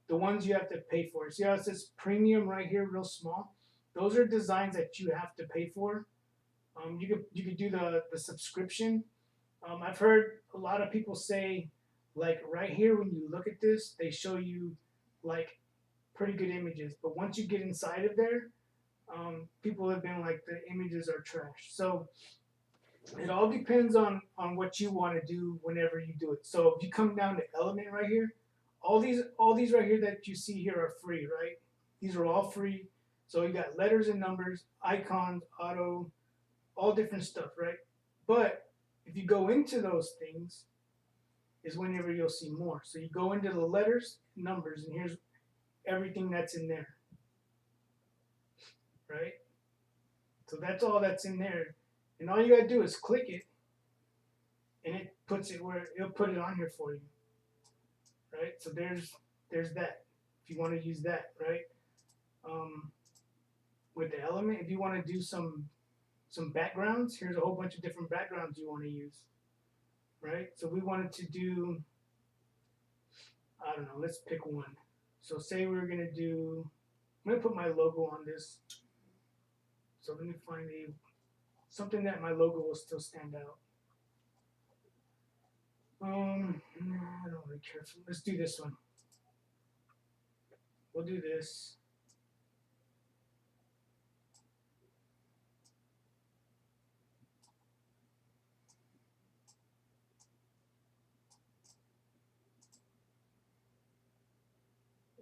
the ones you have to pay for. See how it says premium right here, real small? Those are designs that you have to pay for. You could do the subscription. I've heard a lot of people say, like right here when you look at this, they show you like pretty good images. But once you get inside of there, people have been like the images are trash. So it all depends on what you want to do whenever you do it. So if you come down to element right here, all these right here that you see here are free, right? These are all free. So you got letters and numbers, icons, auto, all different stuff, right? But if you go into those things, is whenever you'll see more. So you go into the letters, numbers, and here's everything that's in there, right? So that's all that's in there. And all you gotta do is click it, and it puts it where it'll put it on here for you, right? So there's that. If you want to use that, right? With the element, if you want to do some backgrounds, here's a whole bunch of different backgrounds you want to use, right? So we wanted to do, I don't know, let's pick one. So say we're gonna do, I'm gonna put my logo on this. So let me find something that my logo will still stand out. I don't really care. Let's do this one. We'll do this.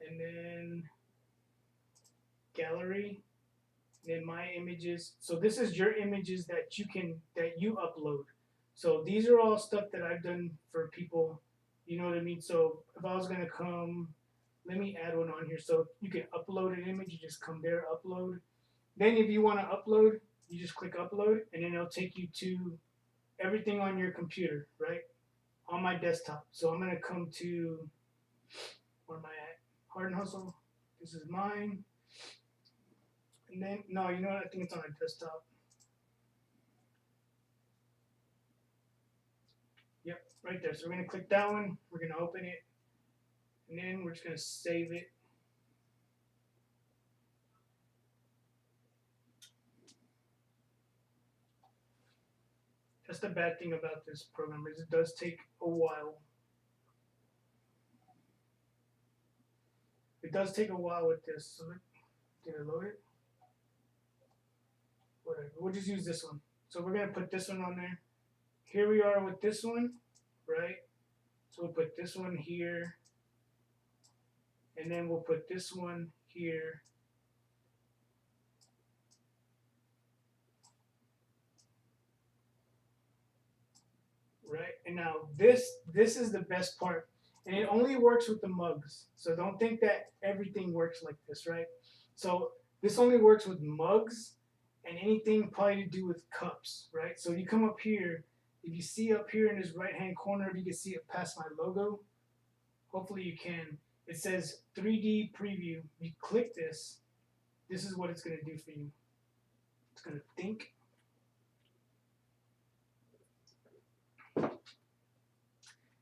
And then gallery, and then my images. So this is your images that you upload. So these are all stuff that I've done for people. You know what I mean? So if I was gonna come, let me add one on here. So you can upload an image. You just come there, upload. Then if you want to upload, you just click upload, and then it'll take you to everything on your computer, right? On my desktop. So I'm gonna come to, where am I at? Hard and Hustle. This is mine. And then, no, you know what? I think it's on a desktop. Yep, right there. So we're going to click that one. We're going to open it. And then we're just going to save it. That's the bad thing about this program is it does take a while. It does take a while with this. So did I load it? Whatever. We'll just use this one. So we're going to put this one on there. Here we are with this one, right? So we'll put this one here. And then we'll put this one here. Right? And now this is the best part. And it only works with the mugs. So don't think that everything works like this, right? So this only works with mugs and anything probably to do with cups, right? So you come up here, if you see up here in this right-hand corner, if you can see it past my logo, hopefully you can. It says 3D preview. You click this, this is what it's going to do for you. It's going to think.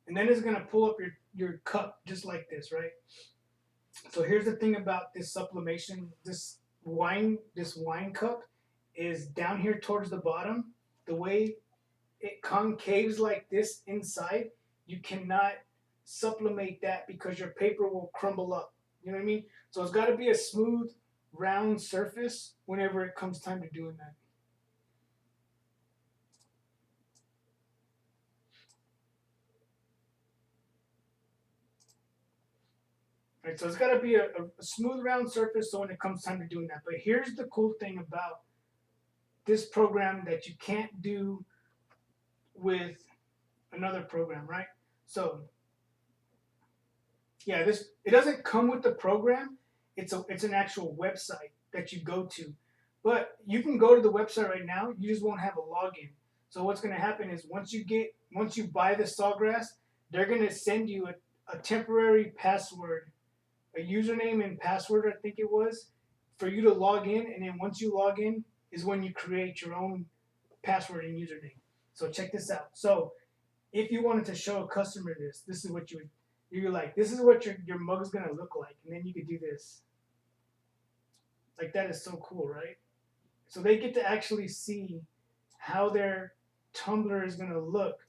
And then it's going to pull up your cup just like this, right? So here's the thing about this sublimation. This wine cup is down here towards the bottom. The way it concaves like this inside, you cannot sublimate that because your paper will crumble up. You know what I mean? So it's got to be a smooth, round surface whenever it comes time to doing that. Right, so it's got to be a smooth, round surface so when it comes time to doing that. But here's the cool thing about this program that you can't do with another program, right? So yeah, this it doesn't come with the program. It's an actual website that you go to, but you can go to the website right now. You just won't have a login. So what's going to happen is once you buy the Sawgrass, they're going to send you a temporary password, a username and password, I think it was, for you to log in. And then once you log in is when you create your own password and username. So check this out. So if you wanted to show a customer this is what you're like, this is what your mug is gonna look like, and then you could do this. Like that is so cool, right? So they get to actually see how their tumbler is gonna look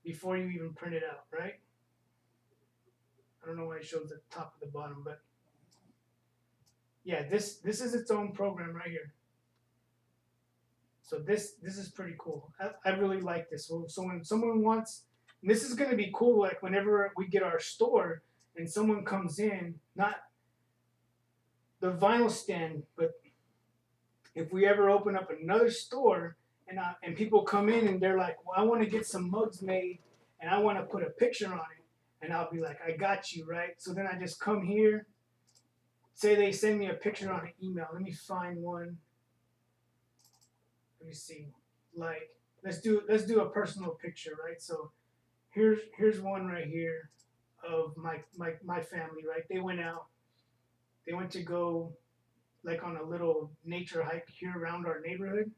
before you even print it out, right? I don't know why it shows the top of the bottom, but yeah, this is its own program right here. So this is pretty cool. I really like this. So when someone wants, and this is going to be cool. Like whenever we get our store and someone comes in, not the vinyl stand, but if we ever open up another store and people come in and they're like, well, I want to get some mugs made and I want to put a picture on it, and I'll be like, I got you, right? So then I just come here. Say they send me a picture on an email. Let me find one. Let me see. Like let's do a personal picture, right? So here's one right here of my family, right? They went out. They went to go like on a little nature hike here around our neighborhood.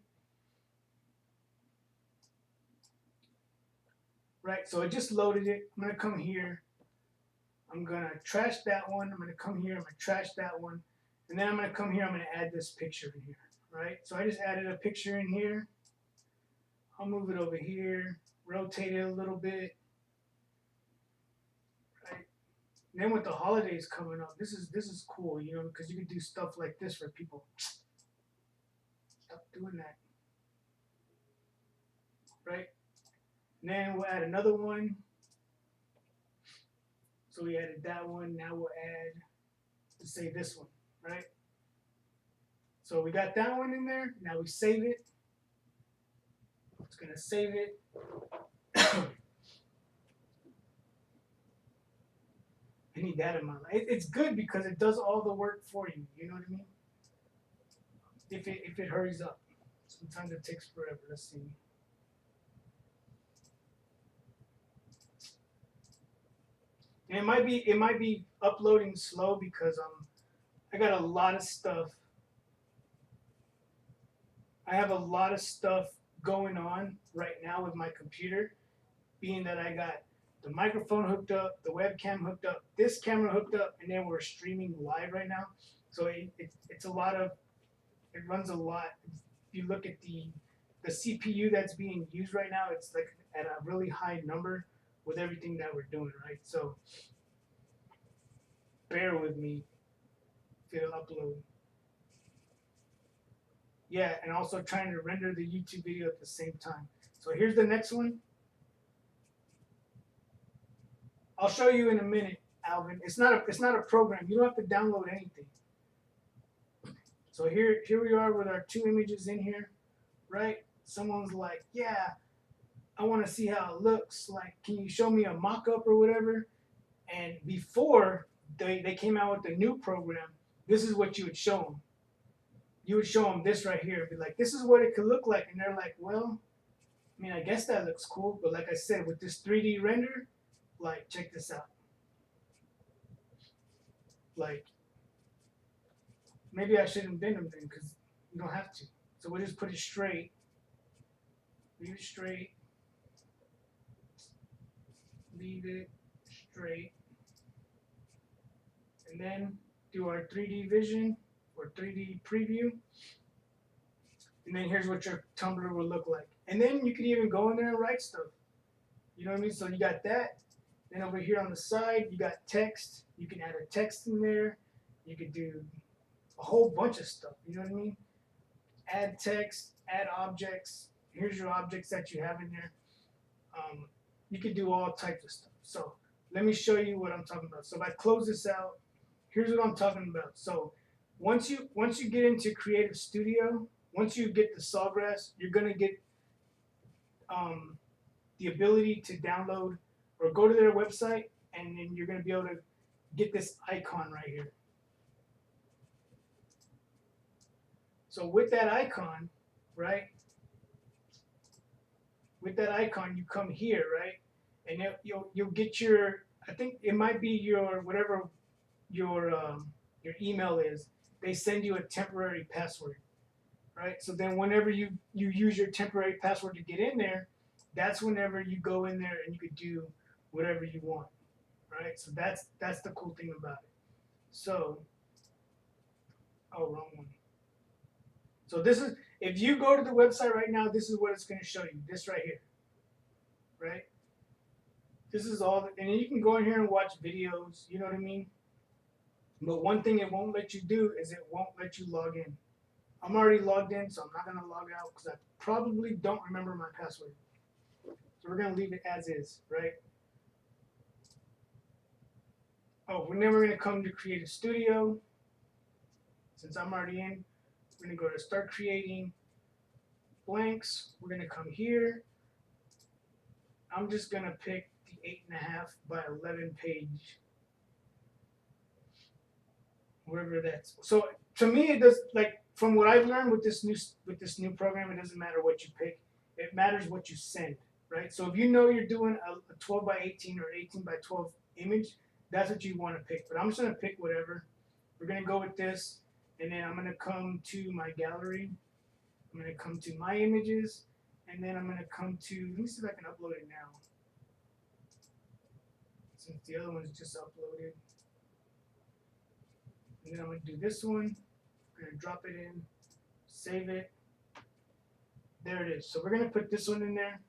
Right? So I just loaded it. I'm gonna come here. I'm gonna trash that one. I'm gonna come here. I'm gonna trash that one. And then I'm gonna come here. I'm gonna add this picture in here. Right? So I just added a picture in here. I'll move it over here, rotate it a little bit. Right? And then with the holidays coming up, this is cool, you know, because you can do stuff like this for people. Stop doing that. Right? And then we'll add another one. So we added that one. Now we'll add, let's say this one, right? So we got that one in there. Now we save it. It's gonna save it. I need that in my life. It's good because it does all the work for you. You know what I mean? If it hurries up. Sometimes it takes forever. Let's see. And it might be uploading slow because I got a lot of stuff. I have a lot of stuff going on right now with my computer, being that I got the microphone hooked up, the webcam hooked up, this camera hooked up, and then we're streaming live right now. So it's a lot of, it runs a lot. If you look at the CPU that's being used right now, it's like at a really high number with everything that we're doing, right? So bear with me if it'll upload. Yeah, and also trying to render the YouTube video at the same time. So here's the next one. I'll show you in a minute, Alvin. It's not a program. You don't have to download anything. So here we are with our two images in here, right? Someone's like, yeah, I want to see how it looks. Like, can you show me a mock-up or whatever? And before they came out with the new program, this is what you would show them. You would show them this right here. Be like, this is what it could look like. And they're like, well, I mean, I guess that looks cool. But like I said, with this 3D render, like, check this out. Like, maybe I shouldn't bend them then because you don't have to. So we'll just put it straight. Leave it straight. Leave it straight. And then do our 3D vision or 3D preview. And then here's what your Tumblr will look like. And then you can even go in there and write stuff. You know what I mean? So you got that. Then over here on the side, you got text. You can add a text in there. You could do a whole bunch of stuff. You know what I mean? Add text, add objects. Here's your objects that you have in there. You could do all types of stuff. So let me show you what I'm talking about. So if I close this out, here's what I'm talking about. So once you get into Creative Studio, once you get the Sawgrass, you're gonna get the ability to download or go to their website, and then you're gonna be able to get this icon right here. So with that icon, right? With that icon, you come here, right? And you'll get your, I think it might be your whatever your email is. They send you a temporary password, right? So then whenever you use your temporary password to get in there, that's whenever you go in there and you could do whatever you want, right? So that's the cool thing about it. So, oh, wrong one. So this is, if you go to the website right now, this is what it's going to show you. This right here, right? This is all, and you can go in here and watch videos. You know what I mean? But one thing it won't let you do is it won't let you log in. I'm already logged in, so I'm not going to log out because I probably don't remember my password. So we're going to leave it as is, right? Oh, and then we're going to come to Creative Studio. Since I'm already in, we're going to go to Start Creating Blanks. We're going to come here. I'm just going to pick the 8.5 by 11 page. Wherever that's. So to me, it does, like, from what I've learned with this new program, it doesn't matter what you pick. It matters what you send, right? So if you know you're doing a 12 by 18 or 18 by 12 image, that's what you want to pick. But I'm just going to pick whatever. We're going to go with this, and then I'm going to come to my gallery. I'm going to come to my images, and then I'm going to come to, let me see if I can upload it now. Since the other one's just uploaded. And then I'm going to do this one. I'm going to drop it in, save it. There it is. So we're going to put this one in there.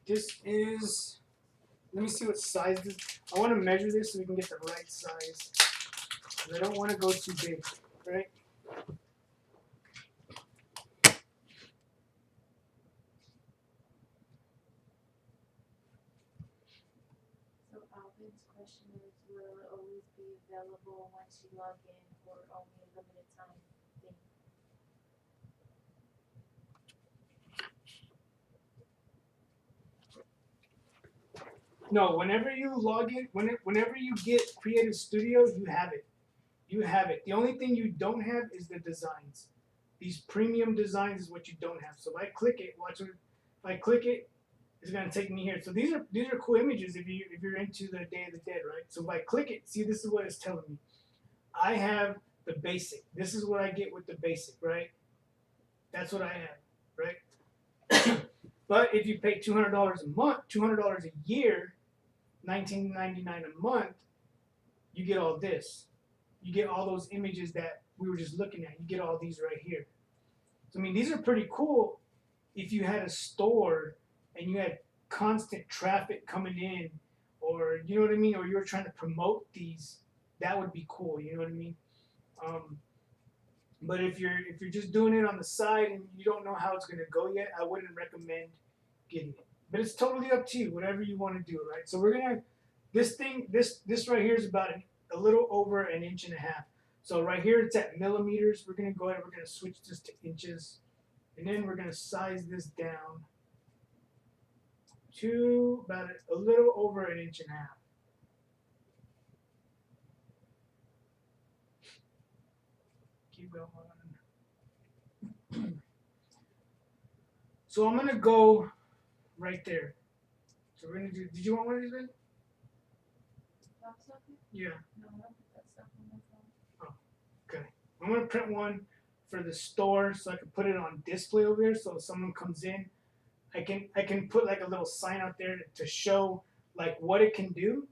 This is, let me see what size this, I want to measure this so we can get the right size. I don't want to go too big, right? So Alvin's question is, will it always be available once you log in or only a limited time thing? No, whenever you log in, whenever you get Creative Studio, you have it. You have it. The only thing you don't have is the designs. These premium designs is what you don't have. So if I click it, watch it. If I click it, it's gonna take me here. So these are cool images if you're into the Day of the Dead, right? So if I click it, see, this is what it's telling me. I have the basic. This is what I get with the basic, right? That's what I have, right? But if you pay $200 a month, $200 a year, $19.99 a month, you get all this. You get all those images that we were just looking at. You get all these right here. So I mean, these are pretty cool if you had a store and you had constant traffic coming in, or you know what I mean, or you were trying to promote these. That would be cool. You know what I mean? But if you're just doing it on the side and you don't know how it's gonna go yet, I wouldn't recommend getting it. But it's totally up to you, whatever you want to do, right? So we're gonna, this right here is about a little over 1.5 inches. So right here it's at millimeters. We're gonna go ahead and we're gonna switch this to inches, and then we're gonna size this down to about a little over 1.5 inches. Keep going. So I'm gonna go right there. So we're gonna do. Did you want one of these, Ben? Drop something? Yeah. No, I don't put that stuff on my phone. Okay. I'm gonna print one for the store so I can put it on display over here. So if someone comes in, I can put like a little sign out there to show like what it can do,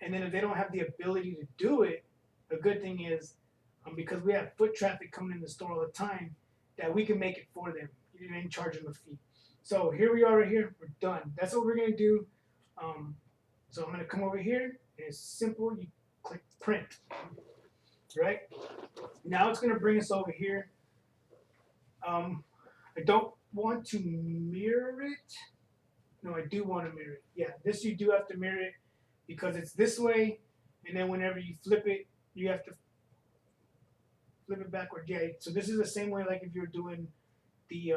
And then if they don't have the ability to do it, a good thing is because we have foot traffic coming in the store all the time, that we can make it for them and then charge them a fee. So here we are right here. We're done. That's what we're gonna do. So I'm gonna come over here, and it's simple. You click print, right? Now it's gonna bring us over here. I don't want to mirror it. No, I do want to mirror it. Yeah, this you do have to mirror it because it's this way, and then whenever you flip it, you have to flip it backward. Yeah, so this is the same way like if you're doing the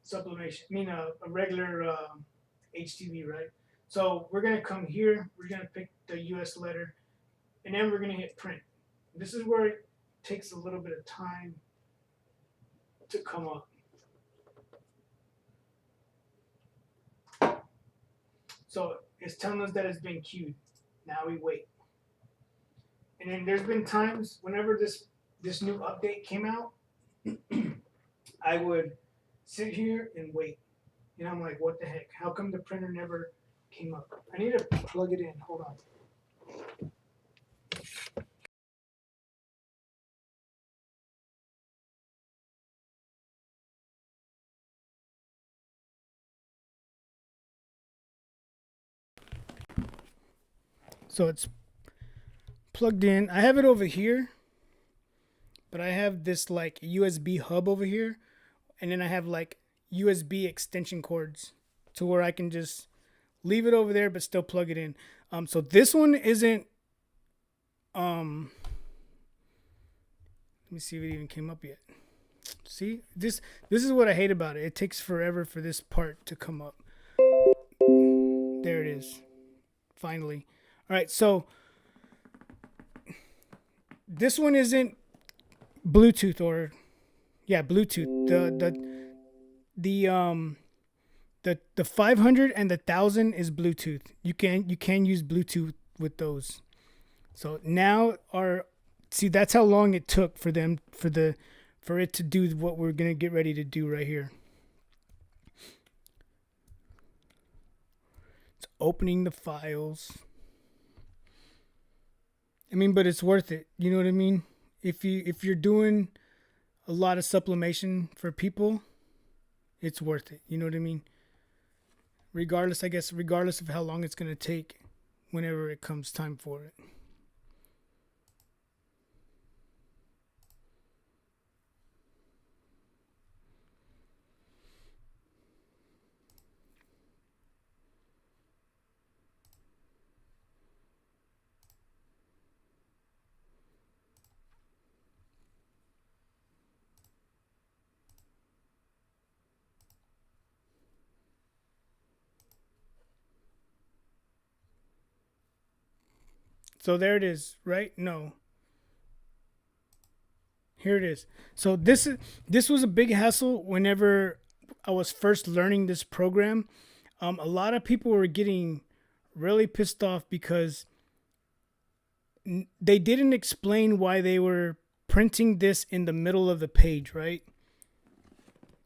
sublimation. I mean a regular HTV, right? So we're gonna come here. We're gonna pick the US letter, and then we're gonna hit print. This is where it takes a little bit of time to come up. So it's telling us that it's been queued. Now we wait. And then there's been times whenever this new update came out, I would sit here and wait. And I'm like, what the heck? How come the printer never came up? I need to plug it in. Hold on. So it's plugged in. I have it over here, but I have this like USB hub over here, and then I have like USB extension cords to where I can just leave it over there but still plug it in. So this one isn't let me see if it even came up yet. See, this is what I hate about it. It takes forever for this part to come up. There it is. Finally. All right, so this one isn't Bluetooth or Bluetooth. The 500 and the 1000 is Bluetooth. You can use Bluetooth with those. So now that's how long it took for it to do what we're gonna get ready to do right here. It's opening the files. I mean, but it's worth it. You know what I mean? If you're doing a lot of sublimation for people, it's worth it. You know what I mean? Regardless of how long it's gonna take, whenever it comes time for it. So there it is, right? No. Here it is. So this was a big hassle whenever I was first learning this program. A lot of people were getting really pissed off because they didn't explain why they were printing this in the middle of the page, right?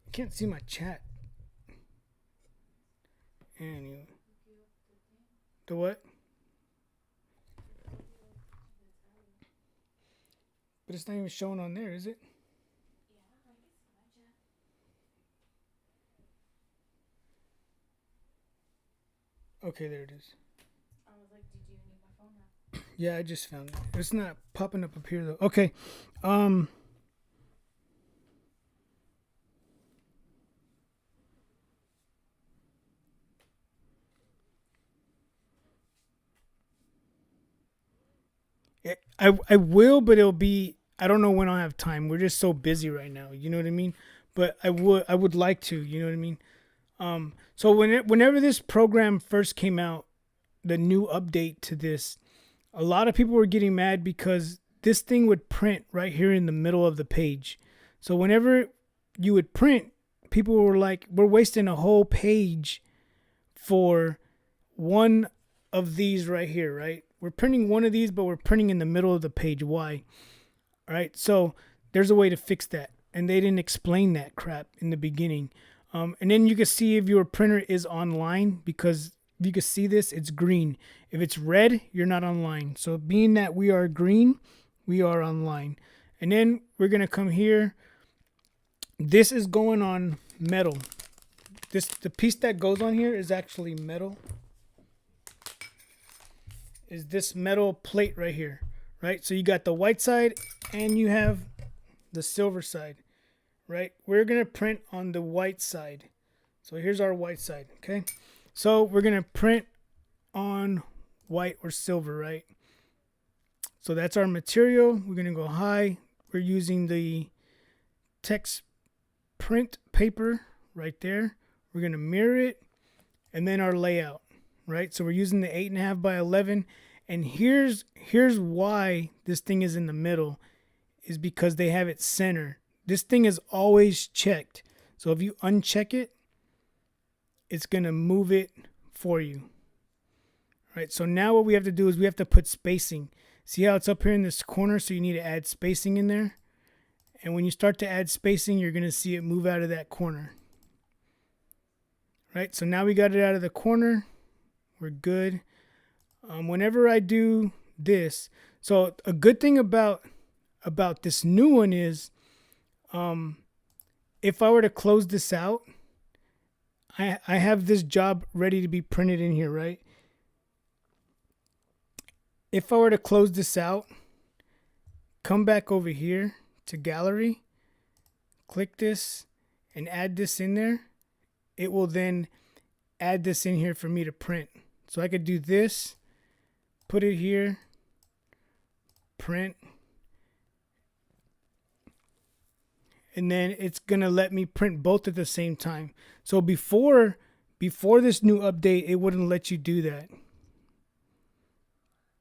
I can't see my chat. Anyway. The what? But it's not even showing on there, is it? Okay, there it is. I was like, did you need my phone now? Yeah, I just found it. It's not popping up here though. Okay. I will, but it'll be, I don't know when I'll have time. We're just so busy right now. You know what I mean? But I would like to. You know what I mean? So whenever this program first came out, the new update to this, a lot of people were getting mad because this thing would print right here in the middle of the page. So whenever you would print, people were like, we're wasting a whole page for one of these right here, right? We're printing one of these, but we're printing in the middle of the page. Why? All right. So there's a way to fix that. And they didn't explain that crap in the beginning. And then you can see if your printer is online because if you can see this, it's green. If it's red, you're not online. So being that we are green, we are online. And then we're going to come here. This is going on metal. The piece that goes on here is actually metal. Is this metal plate right here, right? So you got the white side and you have the silver side, right? We're going to print on the white side. So here's our white side, okay? So we're going to print on white or silver, right? So that's our material. We're going to go high. We're using the text print paper right there. We're going to mirror it, and then our layout, right? So we're using the 8.5 by 11. And here's why this thing is in the middle, is because they have it center. This thing is always checked. So if you uncheck it, it's going to move it for you. Right? So now what we have to do is we have to put spacing. See how it's up here in this corner? So you need to add spacing in there. And when you start to add spacing, you're going to see it move out of that corner. Right? So now we got it out of the corner. We're good. Whenever I do this, so a good thing about this new one is, if I were to close this out, I have this job ready to be printed in here, right? If I were to close this out, come back over here to gallery, click this and add this in there, it will then add this in here for me to print. So I could do this, put it here, print, and then it's gonna let me print both at the same time. So before this new update, it wouldn't let you do that.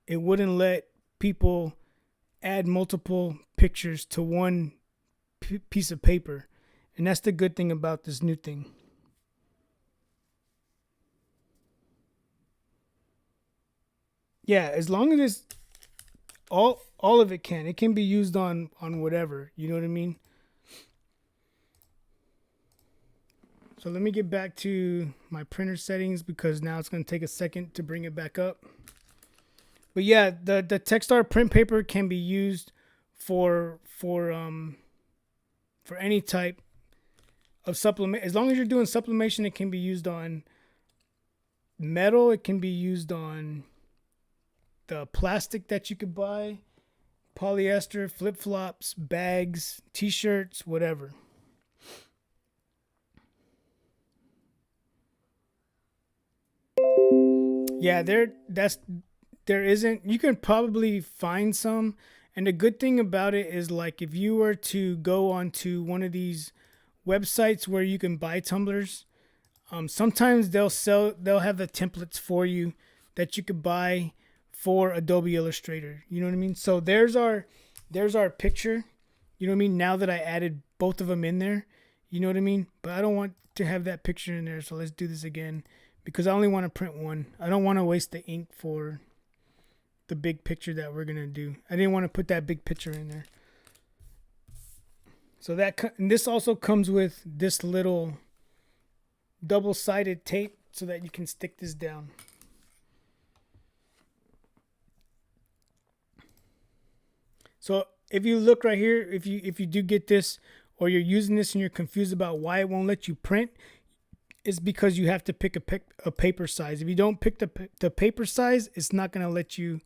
It wouldn't let people add multiple pictures to one piece of paper. And that's the good thing about this new thing. Yeah, as long as it's all of it can be used on whatever, you know what I mean? So let me get back to my printer settings, because now it's going to take a second to bring it back up. But yeah, the Textar print paper can be used for any type of supplement. As long as you're doing sublimation, it can be used on metal. It can be used on the plastic that you could buy, polyester, flip-flops, bags, t-shirts, whatever. Yeah, there isn't. You can probably find some, and the good thing about it is, like, if you were to go onto one of these websites where you can buy tumblers, sometimes they'll have the templates for you that you could buy for Adobe Illustrator. You know what I mean? So there's our picture. You know what I mean? Now that I added both of them in there, you know what I mean? But I don't want to have that picture in there, so let's do this again, because I only want to print one. I don't want to waste the ink for the big picture that we're gonna do. I didn't want to put that big picture in there. So and this also comes with this little double-sided tape so that you can stick this down. So if you look right here, if you do get this, or you're using this and you're confused about why it won't let you print, it's because you have to pick a paper size. If you don't pick the paper size, it's not going to let you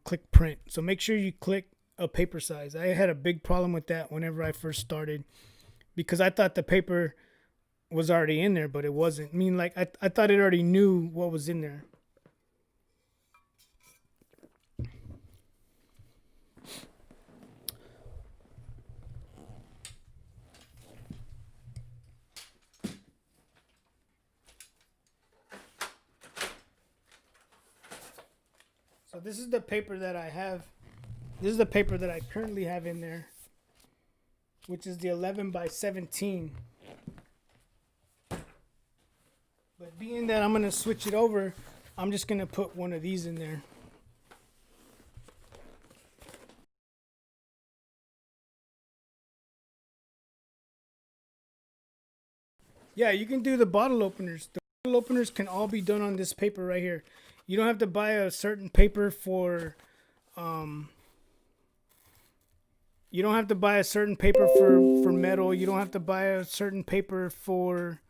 click print. So make sure you click a paper size. I had a big problem with that whenever I first started, because I thought the paper was already in there, but it wasn't. I mean, like, I thought it already knew what was in there. So this is the paper that I have. This is the paper that I currently have in there, which is the 11 by 17. But being that I'm going to switch it over, I'm just going to put one of these in there. Yeah, you can do the bottle openers. openers can all be done on this paper right here. You don't have to buy a certain paper for you don't have to buy a certain paper for metal. You don't have to buy a certain paper for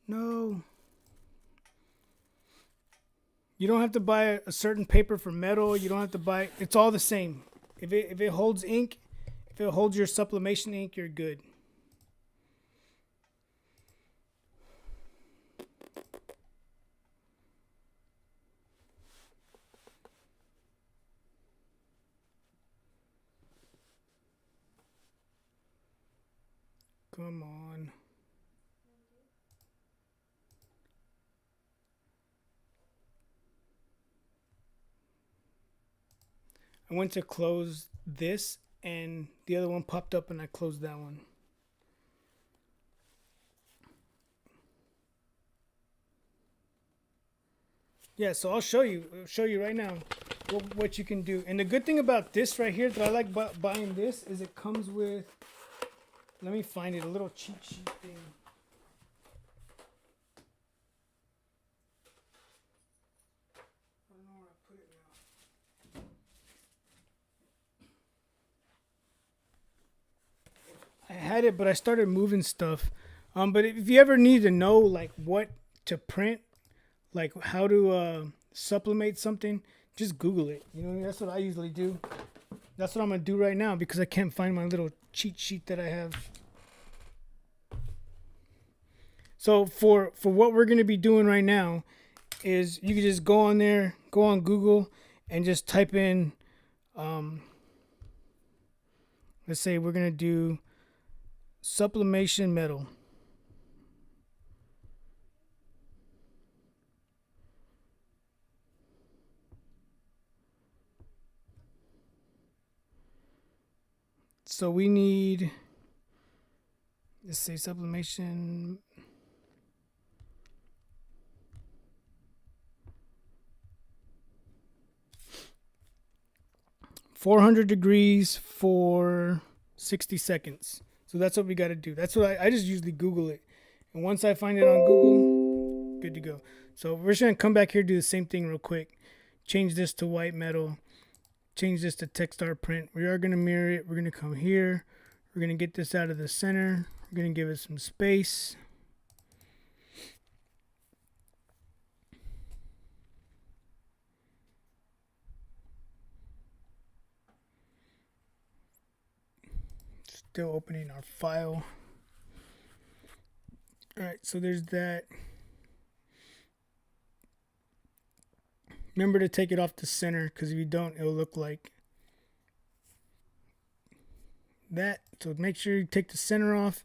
no. You don't have to buy a certain paper for metal. You don't have to buy, it's all the same. If it holds ink, if it holds your sublimation ink, you're good. Come on. I went to close this and the other one popped up and I closed that one. Yeah, so I'll show you right now what you can do. And the good thing about this right here that I like buying this is it comes with, let me find it, a little cheat sheet thing. I don't know where I put it now. I had it, but I started moving stuff. But if you ever need to know like what to print, like how to sublimate something, just Google it. You know, that's what I usually do. That's what I'm gonna do right now because I can't find my little cheat sheet that I have. So for what we're gonna be doing right now is you can just go on there, go on Google, and just type in. Let's say we're gonna do sublimation metal. So we need, let's say sublimation. "400 degrees for 60 seconds. So that's what we got to do. That's what I just usually Google it. And once I find it on Google, good to go. So we're just going to come back here, do the same thing real quick. Change this to white metal. Change this to text art print. We are going to mirror it. We're going to come here. We're going to get this out of the center. We're going to give it some space. Still opening our file. All right, so there's that. Remember to take it off the center because if you don't, it'll look like that. So make sure you take the center off.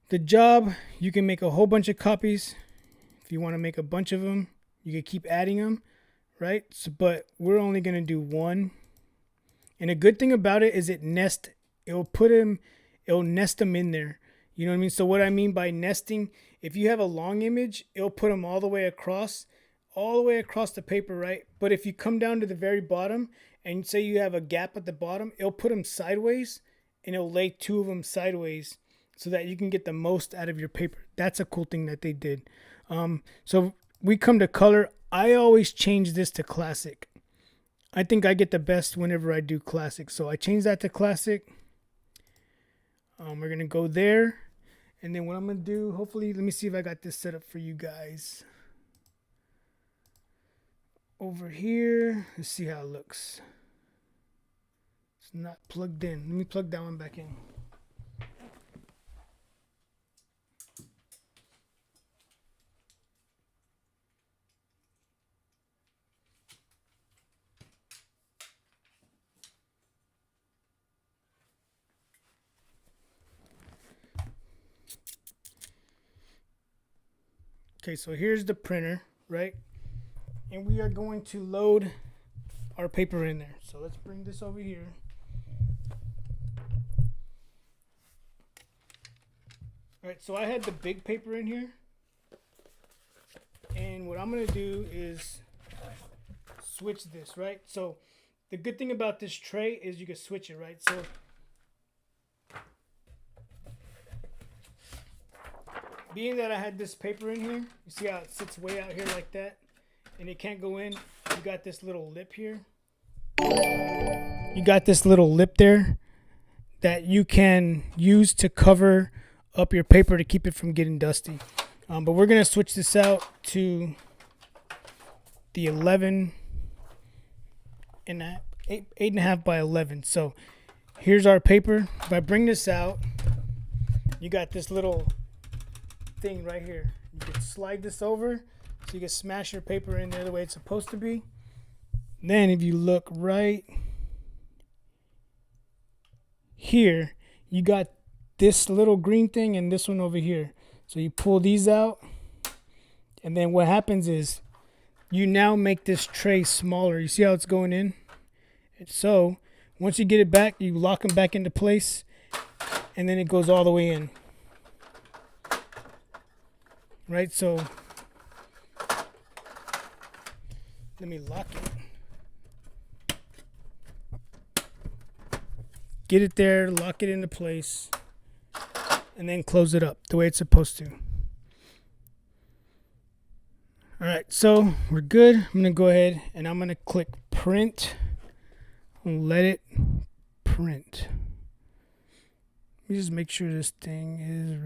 The job, you can make a whole bunch of copies. If you want to make a bunch of them, you can keep adding them, right? So, but we're only going to do one. And a good thing about it is it'll nest them in there. You know what I mean? So what I mean by nesting, if you have a long image, it'll put them all the way across the paper, right? But if you come down to the very bottom and say you have a gap at the bottom, it'll put them sideways and it'll lay two of them sideways so that you can get the most out of your paper. That's a cool thing that they did. So we come to color. I always change this to classic. I think I get the best whenever I do classic. So I change that to classic. We're going to go there. And then what I'm going to do, hopefully, let me see if I got this set up for you guys. Over here, let's see how it looks. It's not plugged in. Let me plug that one back in. Okay, so here's the printer, right? And we are going to load our paper in there. So let's bring this over here. All right, so I had the big paper in here. And what I'm going to do is switch this, right? So the good thing about this tray is you can switch it, right? So being that I had this paper in here, you see how it sits way out here like that, and it can't go in. You got this little lip here. You got this little lip there that you can use to cover up your paper to keep it from getting dusty. But we're gonna switch this out to the 11 and a, 8.5 by 11. So here's our paper. If I bring this out, you got this little thing right here. You can slide this over so you can smash your paper in there the way it's supposed to be. Then if you look right here, you got this little green thing and this one over here. So you pull these out, and then what happens is you now make this tray smaller. You see how it's going in? And so once you get it back, you lock them back into place, and then it goes all the way in. Right, so let me lock it. Get it there, lock it into place, and then close it up the way it's supposed to. All right, so we're good. I'm gonna go ahead and I'm gonna click print and let it print. Let me just make sure this thing is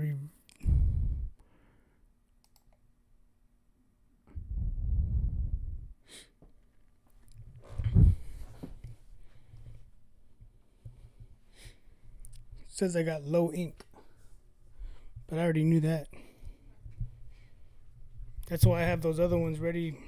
says I got low ink, but I already knew that. That's why I have those other ones ready.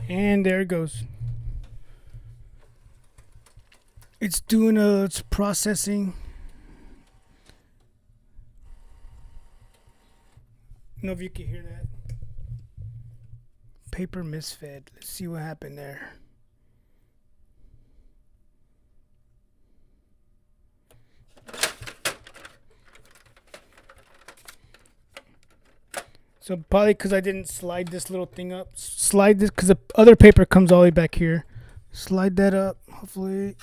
And there it goes. It's doing it's processing. I don't know if you can hear that. Paper misfed. Let's see what happened there. So probably because I didn't slide this little thing up. Slide this because the other paper comes all the way back here. Slide that up. Hopefully.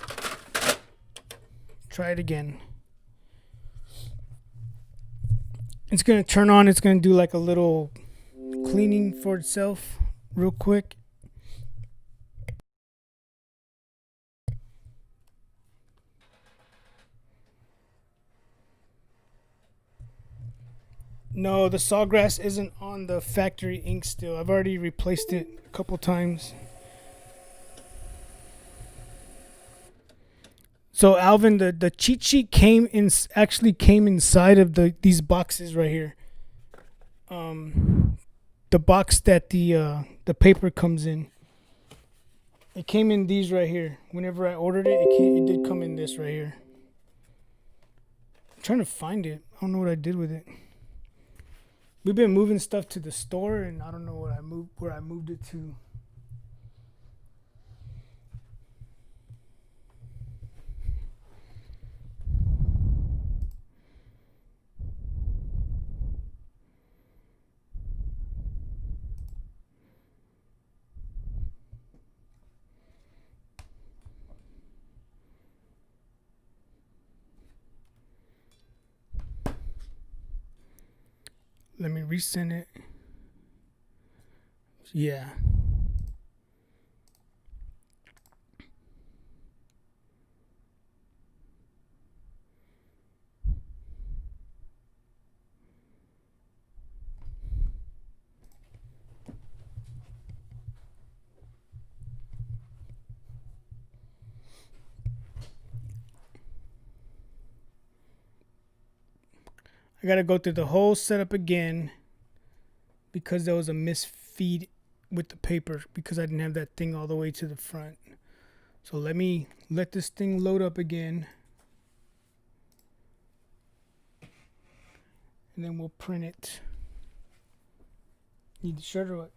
Try it again. It's going to turn on. It's going to do like a little cleaning for itself real quick. No, the sawgrass isn't on the factory ink still. I've already replaced it a couple times. So Alvin, the cheat sheet actually came inside of these boxes right here. The box that the paper comes in. It came in these right here. Whenever I ordered it, it did come in this right here. I'm trying to find it. I don't know what I did with it. We've been moving stuff to the store, and I don't know where I moved it to. Let me resend it. Yeah. I gotta go through the whole setup again because there was a misfeed with the paper because I didn't have that thing all the way to the front. So let me let this thing load up again. And then we'll print it. Need the shirt or what?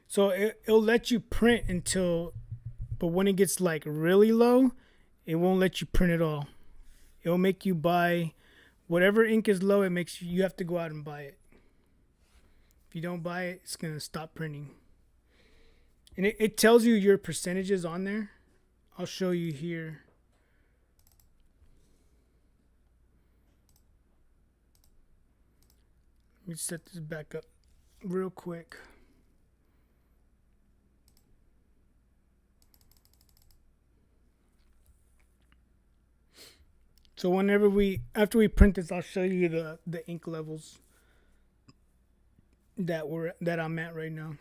So it'll let you print until, but when it gets like really low, it won't let you print at all. It'll make you buy whatever ink is low. It makes you have to go out and buy it. If you don't buy it, it's gonna stop printing. And it tells you your percentages on there. I'll show you here. Let me set this back up real quick. So after we print this, I'll show you the ink levels that I'm at right now.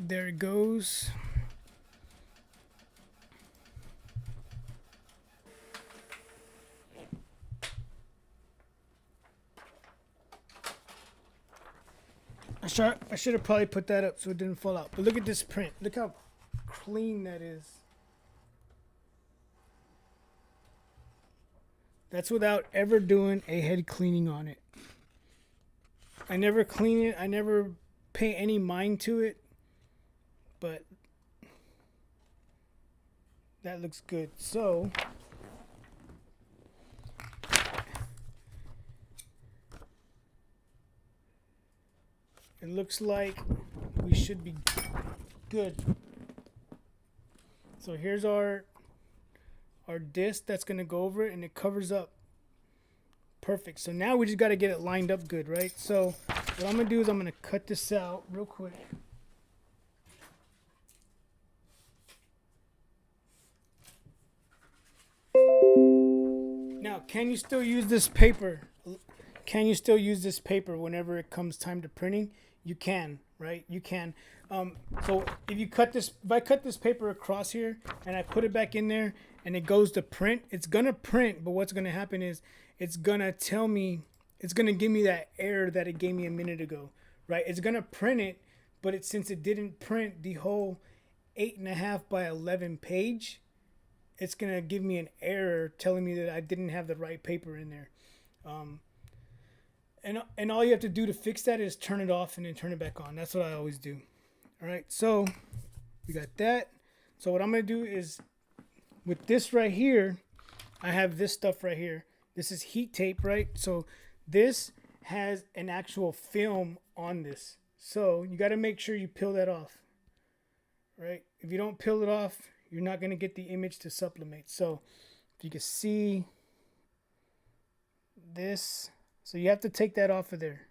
There it goes. I should have probably put that up so it didn't fall out. But look at this print. Look how clean that is. That's without ever doing a head cleaning on it. I never clean it. I never pay any mind to it. But that looks good. So it looks like we should be good. So here's our disc that's going to go over it, and it covers up perfect. So now we just got to get it lined up good, right? So what I'm going to do is I'm going to cut this out real quick. Now, can you still use this paper? Can you still use this paper whenever it comes time to printing? You can, right? You can. So if I cut this paper across here and I put it back in there and it goes to print, it's gonna print. But what's gonna happen is it's gonna give me that error that it gave me a minute ago, right? It's gonna print it, but since it didn't print the whole 8.5 by 11 page, it's gonna give me an error telling me that I didn't have the right paper in there. And all you have to do to fix that is turn it off and then turn it back on. That's what I always do. All right, so we got that. So what I'm gonna do is with this right here, I have this stuff right here. This is heat tape, right? So this has an actual film on this. So you got to make sure you peel that off, right? If you don't peel it off, you're not going to get the image to sublimate. So if you can see this, so you have to take that off of there.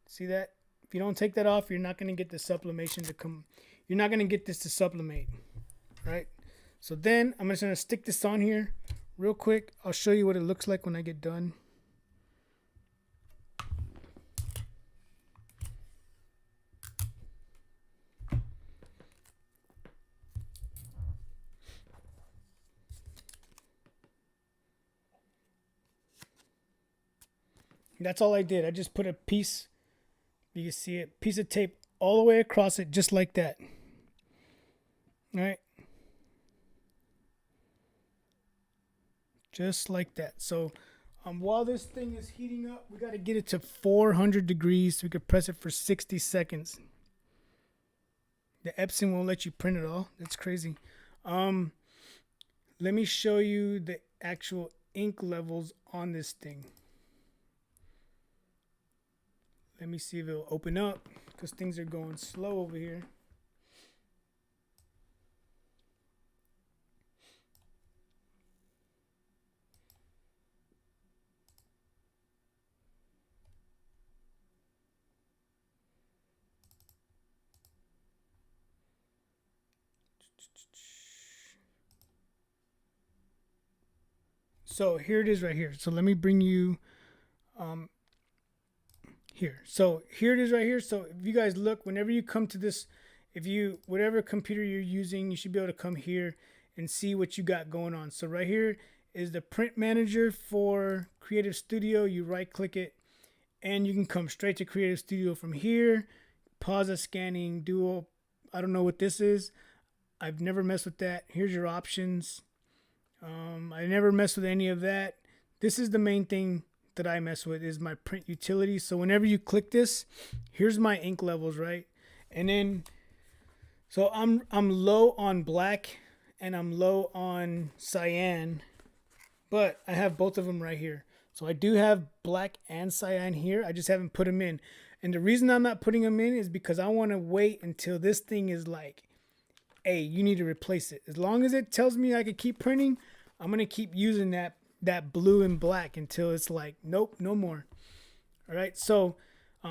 See that? If you don't take that off, you're not going to get the sublimation to come. You're not going to get this to sublimate, right? So then I'm just going to stick this on here real quick. I'll show you what it looks like when I get done. That's all I did. I just put a piece, you can see it, piece of tape all the way across it, just like that. All right. Just like that. So while this thing is heating up, we got to get it to 400 degrees so we can press it for 60 seconds. The Epson won't let you print it all. That's crazy. Let me show you the actual ink levels on this thing. Let me see if it'll open up because things are going slow over here. So here it is right here. So let me bring you here. So here it is right here. So if you guys look, whenever you come to this, whatever computer you're using, you should be able to come here and see what you got going on. So right here is the print manager for Creative Studio. You right click it and you can come straight to Creative Studio from here. Pause the scanning, dual. I don't know what this is. I've never messed with that. Here's your options. I never mess with any of that. This is the main thing that I mess with is my print utility. So whenever you click this, here's my ink levels, right? And then, so I'm low on black and I'm low on cyan, but I have both of them right here. So I do have black and cyan here. I just haven't put them in. And the reason I'm not putting them in is because I want to wait until this thing is like, hey, you need to replace it. As long as it tells me I can keep printing, I'm going to keep using that blue and black until it's like, nope, no more. All right. So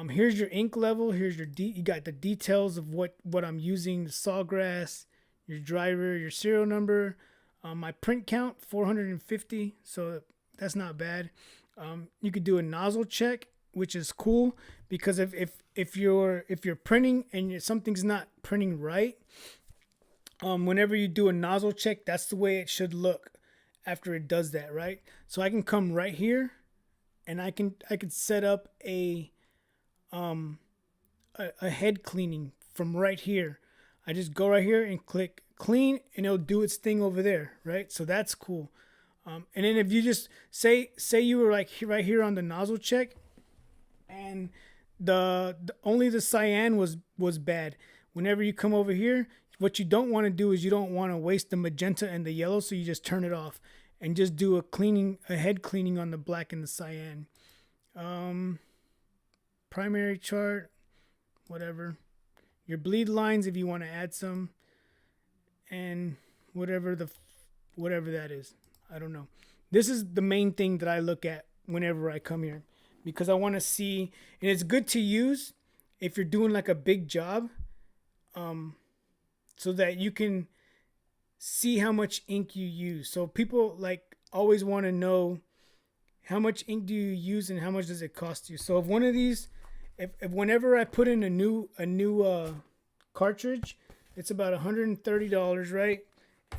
here's your ink level. Here's your you got the details of what I'm using, the sawgrass, your driver, your serial number, my print count, 450. So that's not bad. You could do a nozzle check, which is cool because if you're printing and something's not printing right, whenever you do a nozzle check, that's the way it should look after it does that, right? So I can come right here and I could set up a head cleaning from right here. I just go right here and click clean and it'll do its thing over there, right? So that's cool. And then if you just say you were like right here on the nozzle check and the only the cyan was bad. Whenever you come over here, what you don't want to do is you don't want to waste the magenta and the yellow, so you just turn it off and just do a head cleaning on the black and the cyan. Primary chart, whatever. Your bleed lines if you want to add some, and whatever that is. I don't know. This is the main thing that I look at whenever I come here because I want to see, and it's good to use if you're doing like a big job. So that you can see how much ink you use. So people like always want to know how much ink do you use and how much does it cost you. So if one of these, if whenever I put in a new cartridge, it's about $130, right?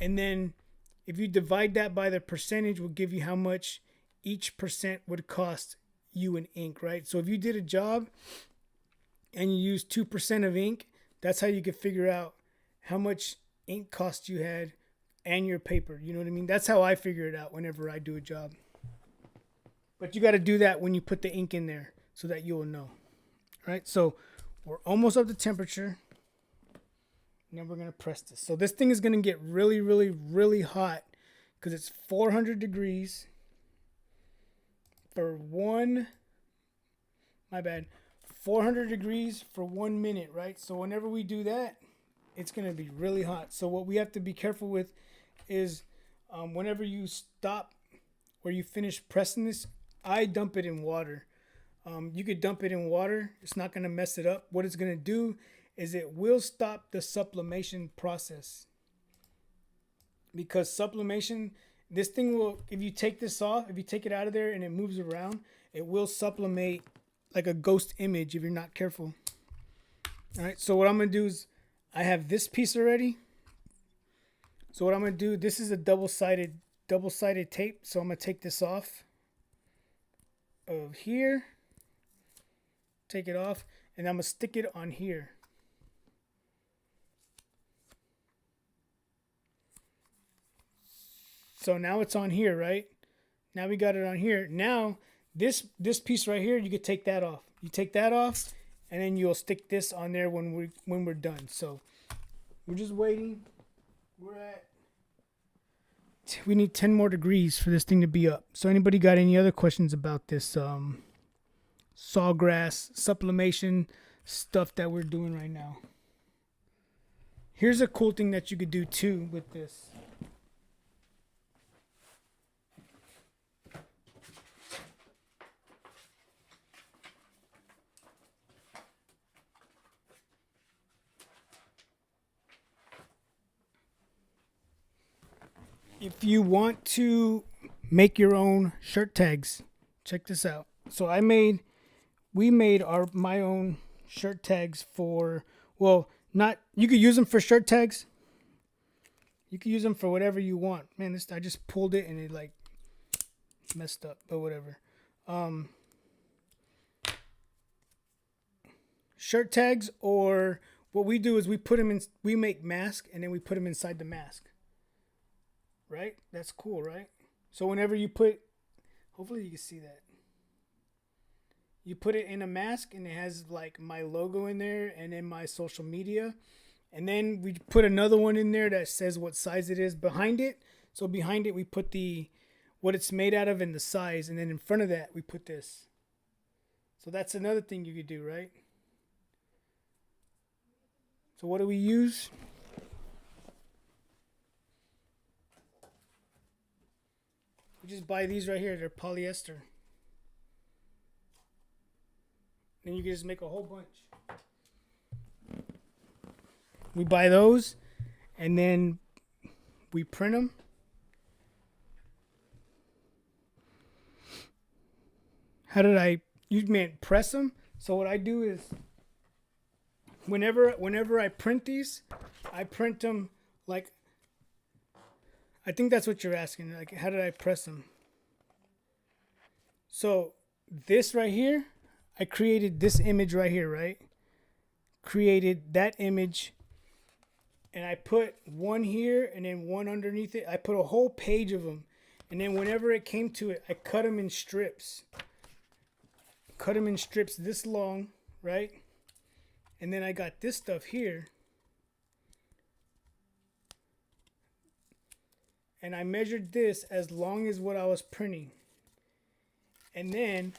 And then if you divide that by the percentage, will give you how much each percent would cost you in ink, right? So if you did a job and you use 2% of ink, that's how you can figure out how much ink cost you had and your paper. You know what I mean? That's how I figure it out whenever I do a job. But you got to do that when you put the ink in there so that you will know. All right, so we're almost up to temperature. Now we're going to press this. So this thing is going to get really, really, really hot because it's 400 degrees for 400 degrees for 1 minute, right? So whenever we do that, it's going to be really hot. So what we have to be careful with is whenever you stop or you finish pressing this, I dump it in water. You could dump it in water. It's not going to mess it up. What it's going to do is it will stop the sublimation process. Because sublimation, this thing will, if you take this off, if you take it out of there and it moves around, it will sublimate like a ghost image if you're not careful. All right, so what I'm going to do is I have this piece already. So what I'm going to do, this is a double-sided tape. So I'm going to take this off of here. Take it off, and I'm going to stick it on here. So now it's on here, right? Now we got it on here. Now this piece right here, you could take that off. You take that off, and then you'll stick this on there when we're done. So we're just waiting. We need 10 more degrees for this thing to be up. So anybody got any other questions about this sawgrass sublimation stuff that we're doing right now? Here's a cool thing that you could do too with this. If you want to make your own shirt tags, check this out. So we made my own shirt tags for, well, not, you could use them for shirt tags. You could use them for whatever you want. Man, I just pulled it and it like messed up, but whatever. Shirt tags, or what we do is we make masks and then we put them inside the mask. Right? That's cool, right? So whenever you put, hopefully you can see that. You put it in a mask and it has like my logo in there and then my social media. And then we put another one in there that says what size it is behind it. So behind it we put what it's made out of and the size. And then in front of that we put this. So that's another thing you could do, right? So what do we use? We just buy these right here. They're polyester. Then you can just make a whole bunch. We buy those and then we print them. You meant press them? So what I do is whenever I print these, I print them like, I think that's what you're asking. Like, how did I press them? So this right here, I created this image right here, right? Created that image. And I put one here and then one underneath it. I put a whole page of them. And then whenever it came to it, I cut them in strips. Cut them in strips this long, right? And then I got this stuff here. And I measured this as long as what I was printing. And then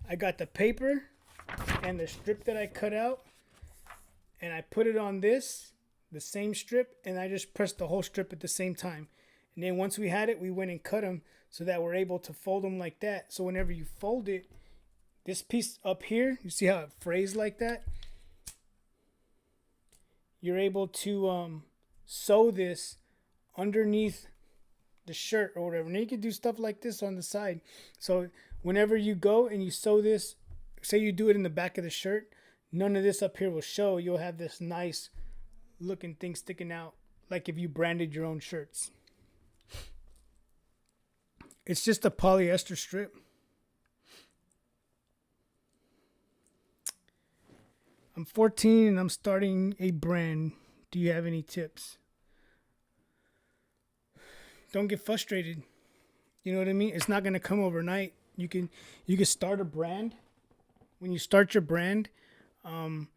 I got the paper and the strip that I cut out. And I put it on the same strip. And I just pressed the whole strip at the same time. And then once we had it, we went and cut them so that we're able to fold them like that. So whenever you fold it, this piece up here, you see how it frays like that? You're able to sew this underneath the shirt or whatever. Now you can do stuff like this on the side. So whenever you go and you sew this, say you do it in the back of the shirt, none of this up here will show. You'll have this nice looking thing sticking out like if you branded your own shirts. It's just a polyester strip. I'm 14 and I'm starting a brand. Do you have any tips? Don't get frustrated. You know what I mean? It's not gonna come overnight. You can start a brand. When you start your brand, um,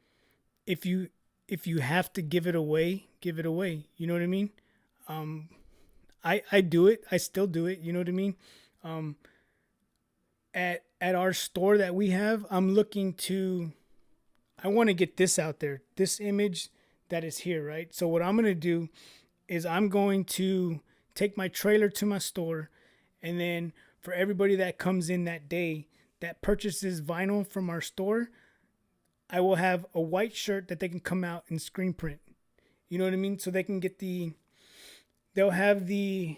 if you if you have to give it away, give it away. You know what I mean? Um, I do it. I still do it. You know what I mean? Um, at our store that we have, I'm looking to. I want to get this out there. This image that is here, right? So what I'm gonna do is I'm going to take my trailer to my store, and then for everybody that comes in that day that purchases vinyl from our store, I will have a white shirt that they can come out and screen print. You know what I mean? So they can get they'll have the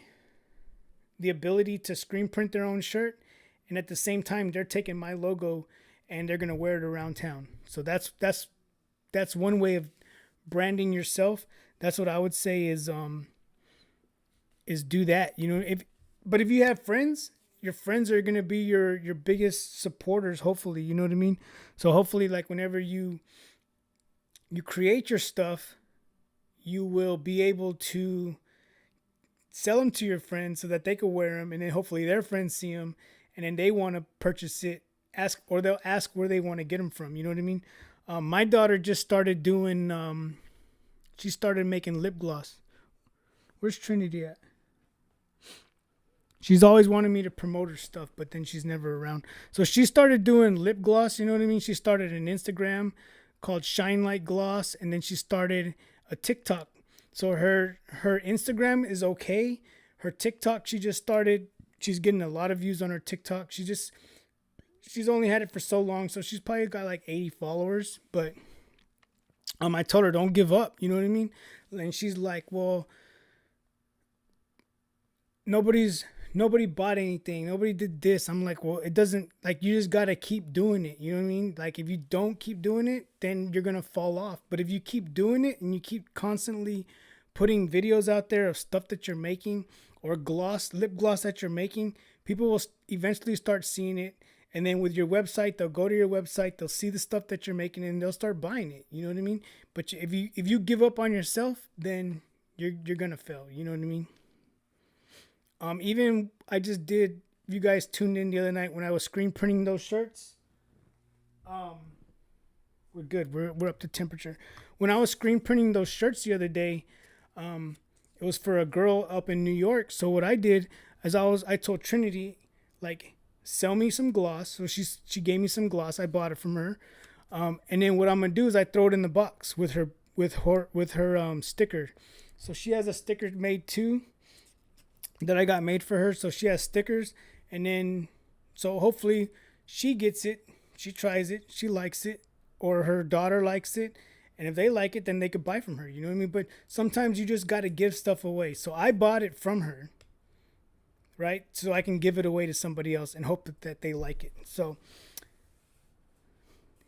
ability to screen print their own shirt, and at the same time they're taking my logo and they're gonna wear it around town. So that's one way of branding yourself. That's what I would say is do that. You know, if you have friends, your friends are gonna be your biggest supporters. Hopefully, you know what I mean. So hopefully, like whenever you create your stuff, you will be able to sell them to your friends so that they can wear them, and then hopefully their friends see them, and then they want to purchase it. They'll ask where they want to get them from. You know what I mean? My daughter just started doing. She started making lip gloss. Where's Trinity at? She's always wanted me to promote her stuff, but then she's never around. So she started doing lip gloss, you know what I mean? She started an Instagram called Shine Light Gloss, and then she started a TikTok. So her Instagram is okay. Her TikTok, she just started. She's getting a lot of views on her TikTok. She's only had it for so long, so she's probably got like 80 followers. But I told her don't give up. You know what I mean? And she's like, well, nobody bought anything. Nobody did this. I'm like, well, it doesn't, like, you just got to keep doing it. You know what I mean? Like, if you don't keep doing it, then you're going to fall off. But if you keep doing it and you keep constantly putting videos out there of stuff that you're making or lip gloss that you're making, people will eventually start seeing it. And then with your website, they'll go to your website, they'll see the stuff that you're making, and they'll start buying it. You know what I mean? But if you give up on yourself, then you're going to fail. You know what I mean? Even I just did. You guys tuned in the other night when I was screen printing those shirts. We're good. We're up to temperature. When I was screen printing those shirts the other day, it was for a girl up in New York. So what I did is I told Trinity, like, sell me some gloss. So she gave me some gloss. I bought it from her. And then what I'm gonna do is I throw it in the box with her sticker. So she has a sticker made too that I got made for her. So she has stickers, and then so hopefully she gets it, she tries it, she likes it, or her daughter likes it, and if they like it, then they could buy from her. You know what I mean? But sometimes you just got to give stuff away. So I bought it from her, right? So I can give it away to somebody else and hope that they like it. So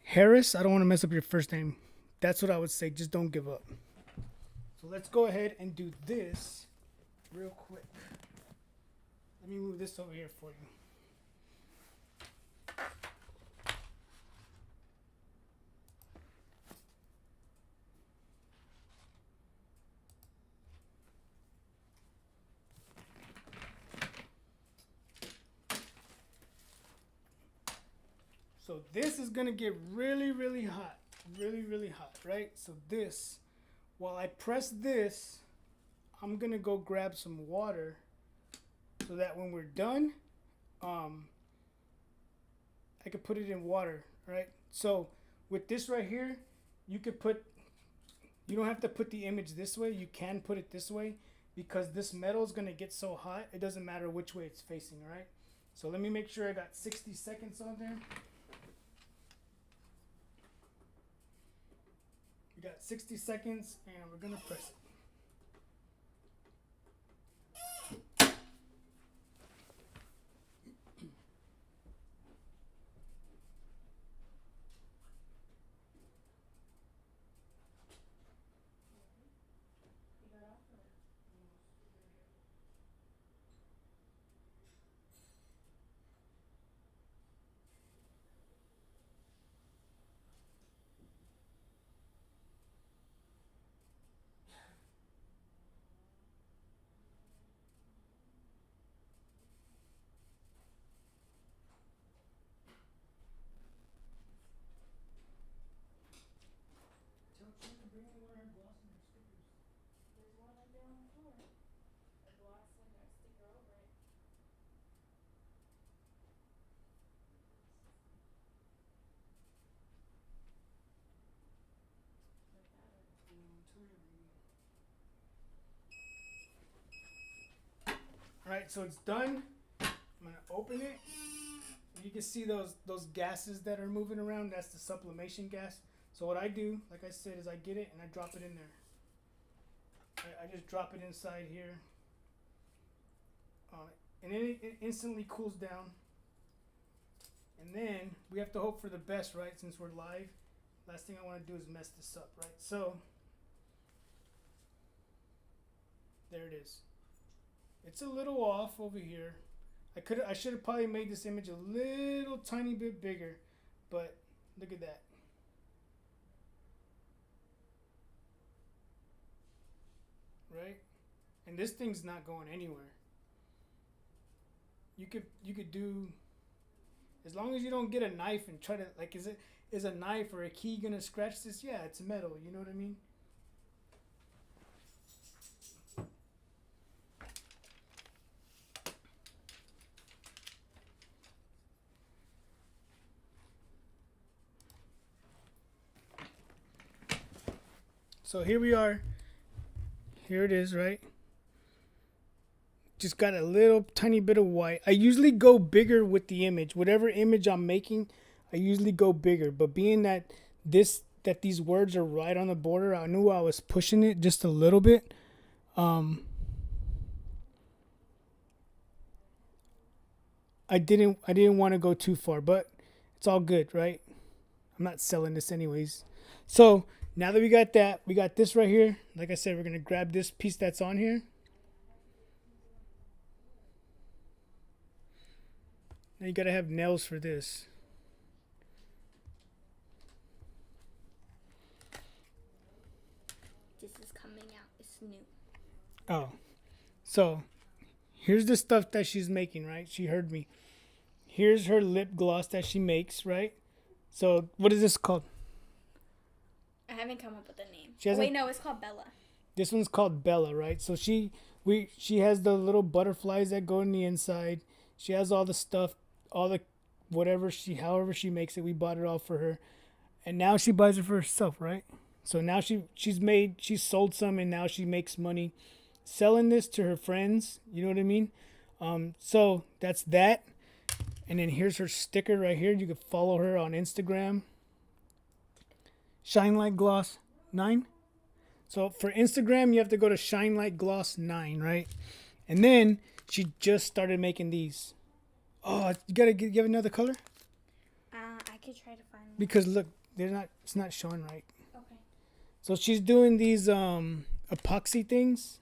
Harris, I don't want to mess up your first name. That's what I would say. Just don't give up. So let's go ahead and do this real quick. Let me move this over here for you. So this is going to get really, really hot. Really, really hot, right? So this, while I press this, I'm going to go grab some water so that when we're done, I could put it in water, right? So with this right here, you don't have to put the image this way. You can put it this way because this metal is going to get so hot, it doesn't matter which way it's facing, right? So let me make sure I got 60 seconds on there. We got 60 seconds and we're going to press it. Alright, so it's done. I'm gonna open it. You can see those gases that are moving around. That's the sublimation gas. So what I do, like I said, is I get it and I drop it in there. I just drop it inside here. And then it instantly cools down. And then we have to hope for the best, right? Since we're live. Last thing I want to do is mess this up, right? So there it is. It's a little off over here. I should have probably made this image a little tiny bit bigger, but look at that. Right? And this thing's not going anywhere. You could do, as long as you don't get a knife and try to, like, is a knife or a key gonna scratch this? Yeah, it's metal, you know what I mean? So here we are. Here it is, right? Just got a little tiny bit of white. I usually go bigger with the image. Whatever image I'm making, I usually go bigger. But being that these words are right on the border, I knew I was pushing it just a little bit. I didn't want to go too far, but it's all good, right? I'm not selling this anyways. So now that we got that, we got this right here. Like I said, we're gonna grab this piece that's on here. Now you gotta have nails for this. This is coming out. It's new. Oh, so here's the stuff that she's making, right? She heard me. Here's her lip gloss that she makes, right? So what is this called? I haven't come up with a name. She hasn't- Wait, no, it's called Bella. This one's called Bella, right? So she has the little butterflies that go in the inside. She has all the stuff, all the however she makes it. We bought it all for her, and now she buys it for herself, right? So now she's sold some, and now she makes money selling this to her friends. You know what I mean? So that's that. And then here's her sticker right here. You can follow her on Instagram. Shine Light Gloss 9. So for Instagram, you have to go to Shine Light Gloss 9, right? And then she just started making these. Oh, you gotta give another color? I could try to find one. Because look, it's not showing right. Okay. So she's doing these epoxy things.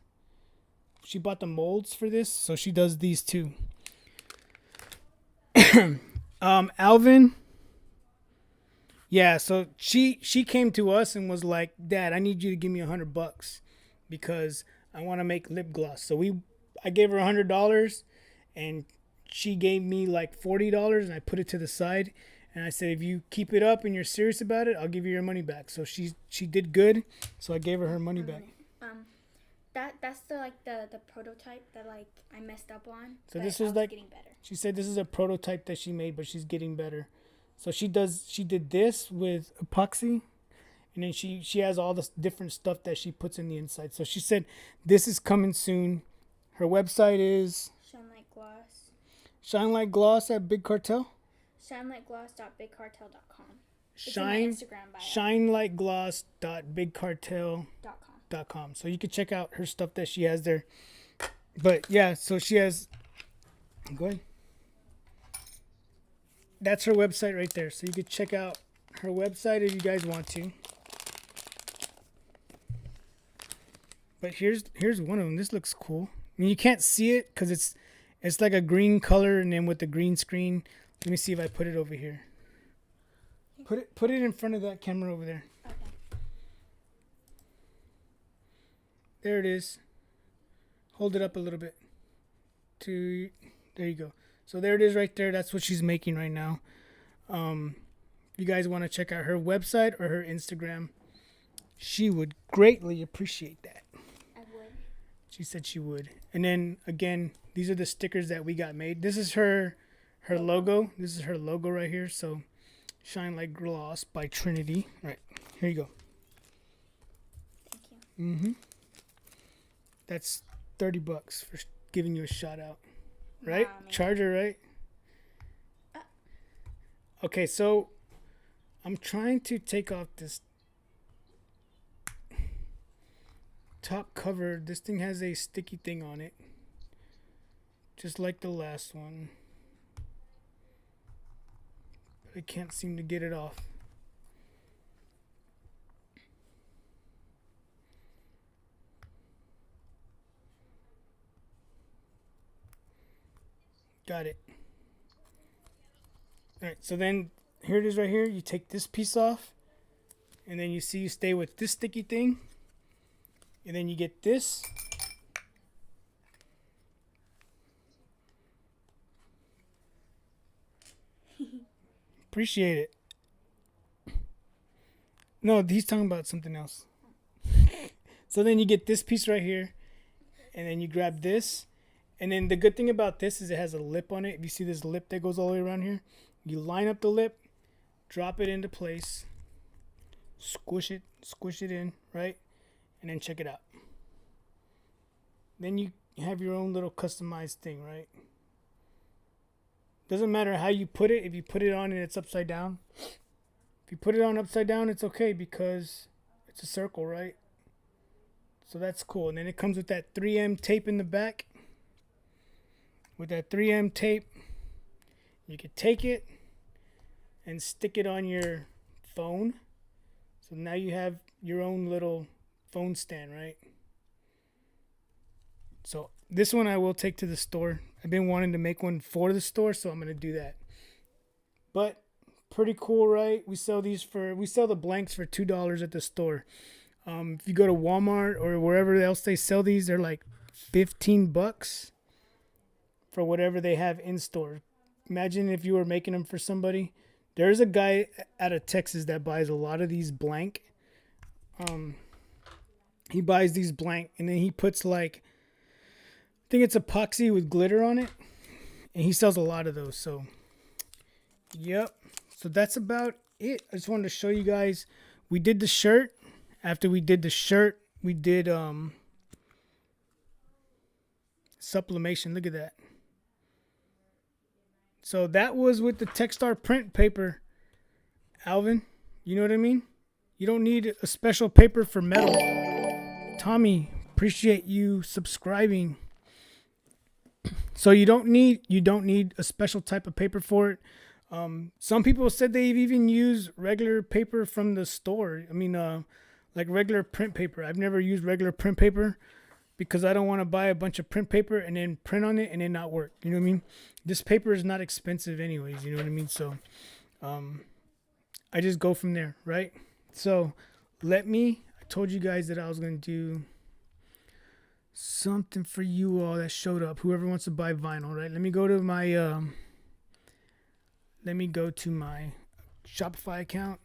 She bought the molds for this, so she does these too. Alvin. Yeah, so she came to us and was like, "Dad, I need you to give me $100 because I want to make lip gloss." So I gave her $100, and she gave me like $40, and I put it to the side, and I said, "If you keep it up and you're serious about it, I'll give you your money back." So she did good, so I gave her money back. That's the prototype that like I messed up on. So this was like, getting better. she said this is a prototype that she made, but she's getting better. So she did this with epoxy, and then she has all this different stuff that she puts in the inside. So she said this is coming soon. Her website is Shine Light Gloss. Shine Light Gloss at Big Cartel. ShineLightGloss.BigCartel.com. Shine Instagram bio. ShineLightGloss.BigCartel.com. So you can check out her stuff that she has there. But yeah, so she has. Go ahead. That's her website right there. So you can check out her website if you guys want to. But here's one of them. This looks cool. I mean, you can't see it because it's like a green color, and then with the green screen. Let me see if I put it over here. Put it in front of that camera over there. Okay. There it is. Hold it up a little bit. There you go. So there it is right there. That's what she's making right now. If you guys want to check out her website or her Instagram, she would greatly appreciate that. I would. She said she would. And then again, these are the stickers that we got made. This is her logo. This is her logo right here. So Shine Light Gloss by Trinity. Right. Here you go. Thank you. That's $30 for giving you a shout out. right? Nah, man. Charger, right? Okay, so I'm trying to take off this top cover. This thing has a sticky thing on it, just like the last one. I can't seem to get it off. Got it. Alright, so then here it is right here. You take this piece off, and then you see you stay with this sticky thing, and then you get this. Appreciate it. No, he's talking about something else. So then you get this piece right here, and then you grab this. And then the good thing about this is it has a lip on it. If you see this lip that goes all the way around here, you line up the lip, drop it into place, squish it in, right? And then check it out. Then you have your own little customized thing, right? Doesn't matter how you put it. If you put it on and it's upside down, if you put it on upside down, it's okay because it's a circle, right? So that's cool. And then it comes with that 3M tape in the back. With that 3M tape, you can take it and stick it on your phone. So now you have your own little phone stand, right? So this one I will take to the store. I've been wanting to make one for the store, so I'm going to do that. But pretty cool, right? We sell the blanks for $2 at the store. If you go to Walmart or wherever else they sell these, they're like $15 for whatever they have in store. Imagine if you were making them for somebody. There's a guy out of Texas that buys a lot of these blank. He buys these blank and then he puts like, I think it's epoxy with glitter on it. And he sells a lot of those. So, yep. So that's about it. I just wanted to show you guys. We did the shirt. After we did the shirt, we did sublimation. Look at that. So that was with the Techstar print paper, Alvin. You know what I mean? You don't need a special paper for metal. Tommy, appreciate you subscribing. So you don't need a special type of paper for it. Some people said they've even used regular paper from the store. I mean, like regular print paper. I've never used regular print paper because I don't want to buy a bunch of print paper and then print on it and then not work. You know what I mean? This paper is not expensive anyways. You know what I mean? So, I just go from there, right? So, I told you guys that I was going to do something for you all that showed up. Whoever wants to buy vinyl, right? Let me go to my Shopify account.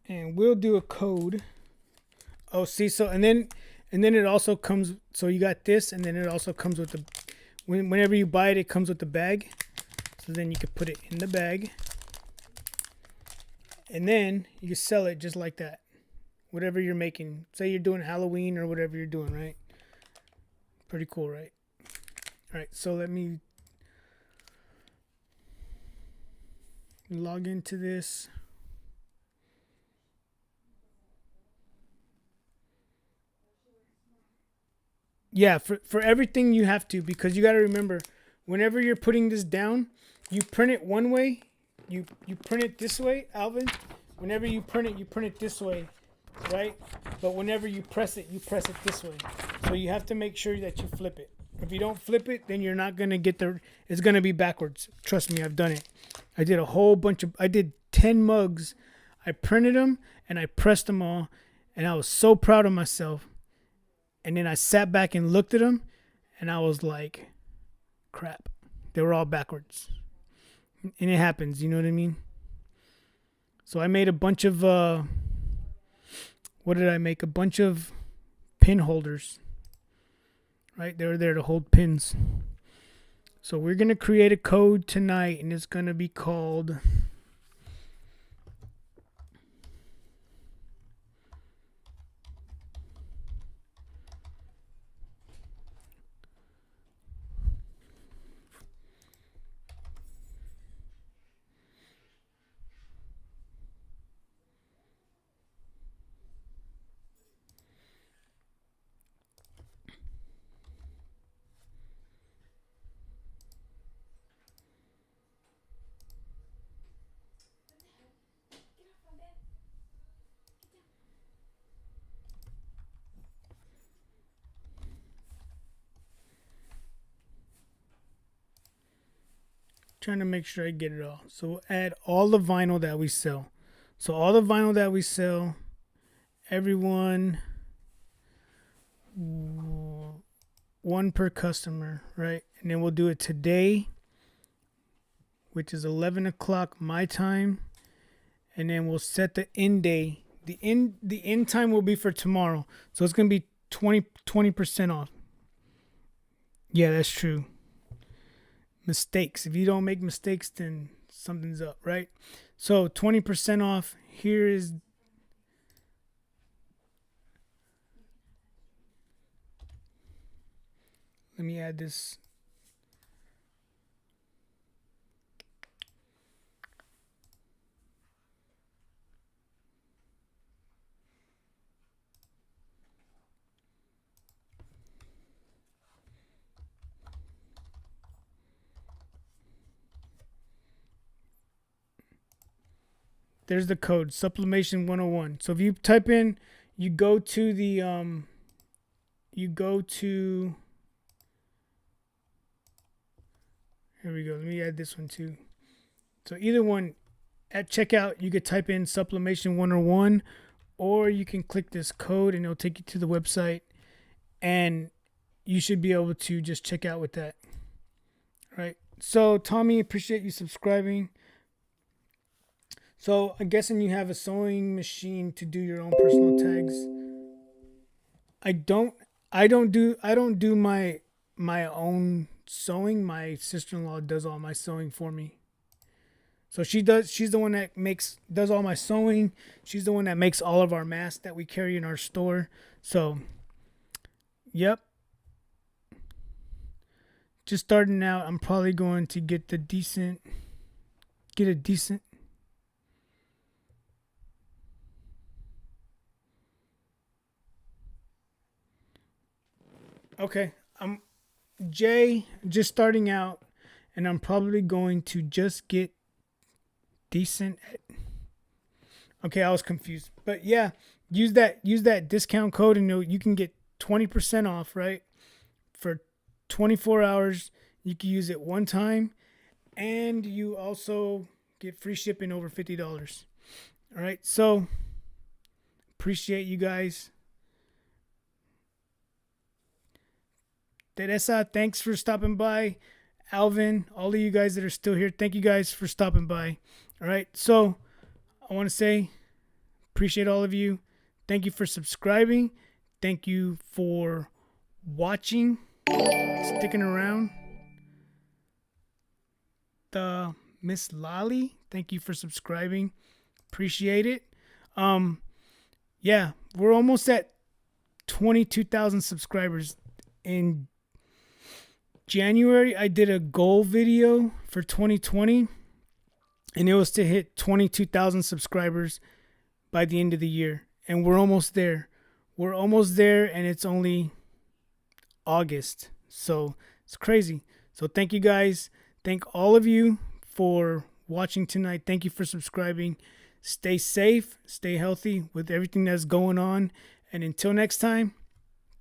And we'll do a code. Oh, see, so and then it also comes. So you got this, and then it also comes with the. Whenever you buy it, it comes with the bag. So then you can put it in the bag, and then you can sell it just like that. Whatever you're making, say you're doing Halloween or whatever you're doing, right? Pretty cool, right? All right, so let me log into this. Yeah, for everything you have to, because you got to remember, whenever you're putting this down, you print it one way, you print it this way, Alvin. Whenever you print it this way, right? But whenever you press it this way. So you have to make sure that you flip it. If you don't flip it, then you're not going to get it's going to be backwards. Trust me, I've done it. I did 10 mugs. I printed them and I pressed them all, and I was so proud of myself. And then I sat back and looked at them, and I was like, crap. They were all backwards. And it happens, you know what I mean? So I made a bunch of, what did I make? A bunch of pin holders. Right? They were there to hold pins. So we're going to create a code tonight, and it's going to be called trying to make sure I get it all. So we'll add all the vinyl that we sell. So all the vinyl that we sell, everyone, one per customer, right? And then we'll do it today, which is 11 o'clock my time. And then we'll set the end day. The end time will be for tomorrow. So it's going to be 20% off. Yeah, that's true. Mistakes. If you don't make mistakes, then something's up, right? So 20% off. Here is let me add this. There's the code, Sublimation 101. So if you type in, you go to the, here we go. Let me add this one too. So either one, at checkout, you could type in Sublimation 101, or you can click this code and it'll take you to the website, and you should be able to just check out with that. All right. So Tommy, appreciate you subscribing. So I'm guessing you have a sewing machine to do your own personal tags. I don't do my own sewing. My sister-in-law does all my sewing for me. So she's the one that does all my sewing. She's the one that makes all of our masks that we carry in our store. So yep. Just starting out, I'm probably going to get a decent. Okay, I'm Jay, just starting out, and I'm probably going to just get decent. Okay, I was confused, but yeah, use that discount code, and you can get 20% off, right? For 24 hours, you can use it one time, and you also get free shipping over $50. All right, so appreciate you guys. Teresa, thanks for stopping by. Alvin, all of you guys that are still here, thank you guys for stopping by. All right, so I want to say appreciate all of you. Thank you for subscribing. Thank you for watching, sticking around. The Miss Lolly, thank you for subscribing. Appreciate it. Yeah, we're almost at 22,000 subscribers. In January, I did a goal video for 2020, and it was to hit 22,000 subscribers by the end of the year. And we're almost there. And it's only August. So it's crazy. So thank you guys. Thank all of you for watching tonight. Thank you for subscribing. Stay safe, stay healthy with everything that's going on. And until next time,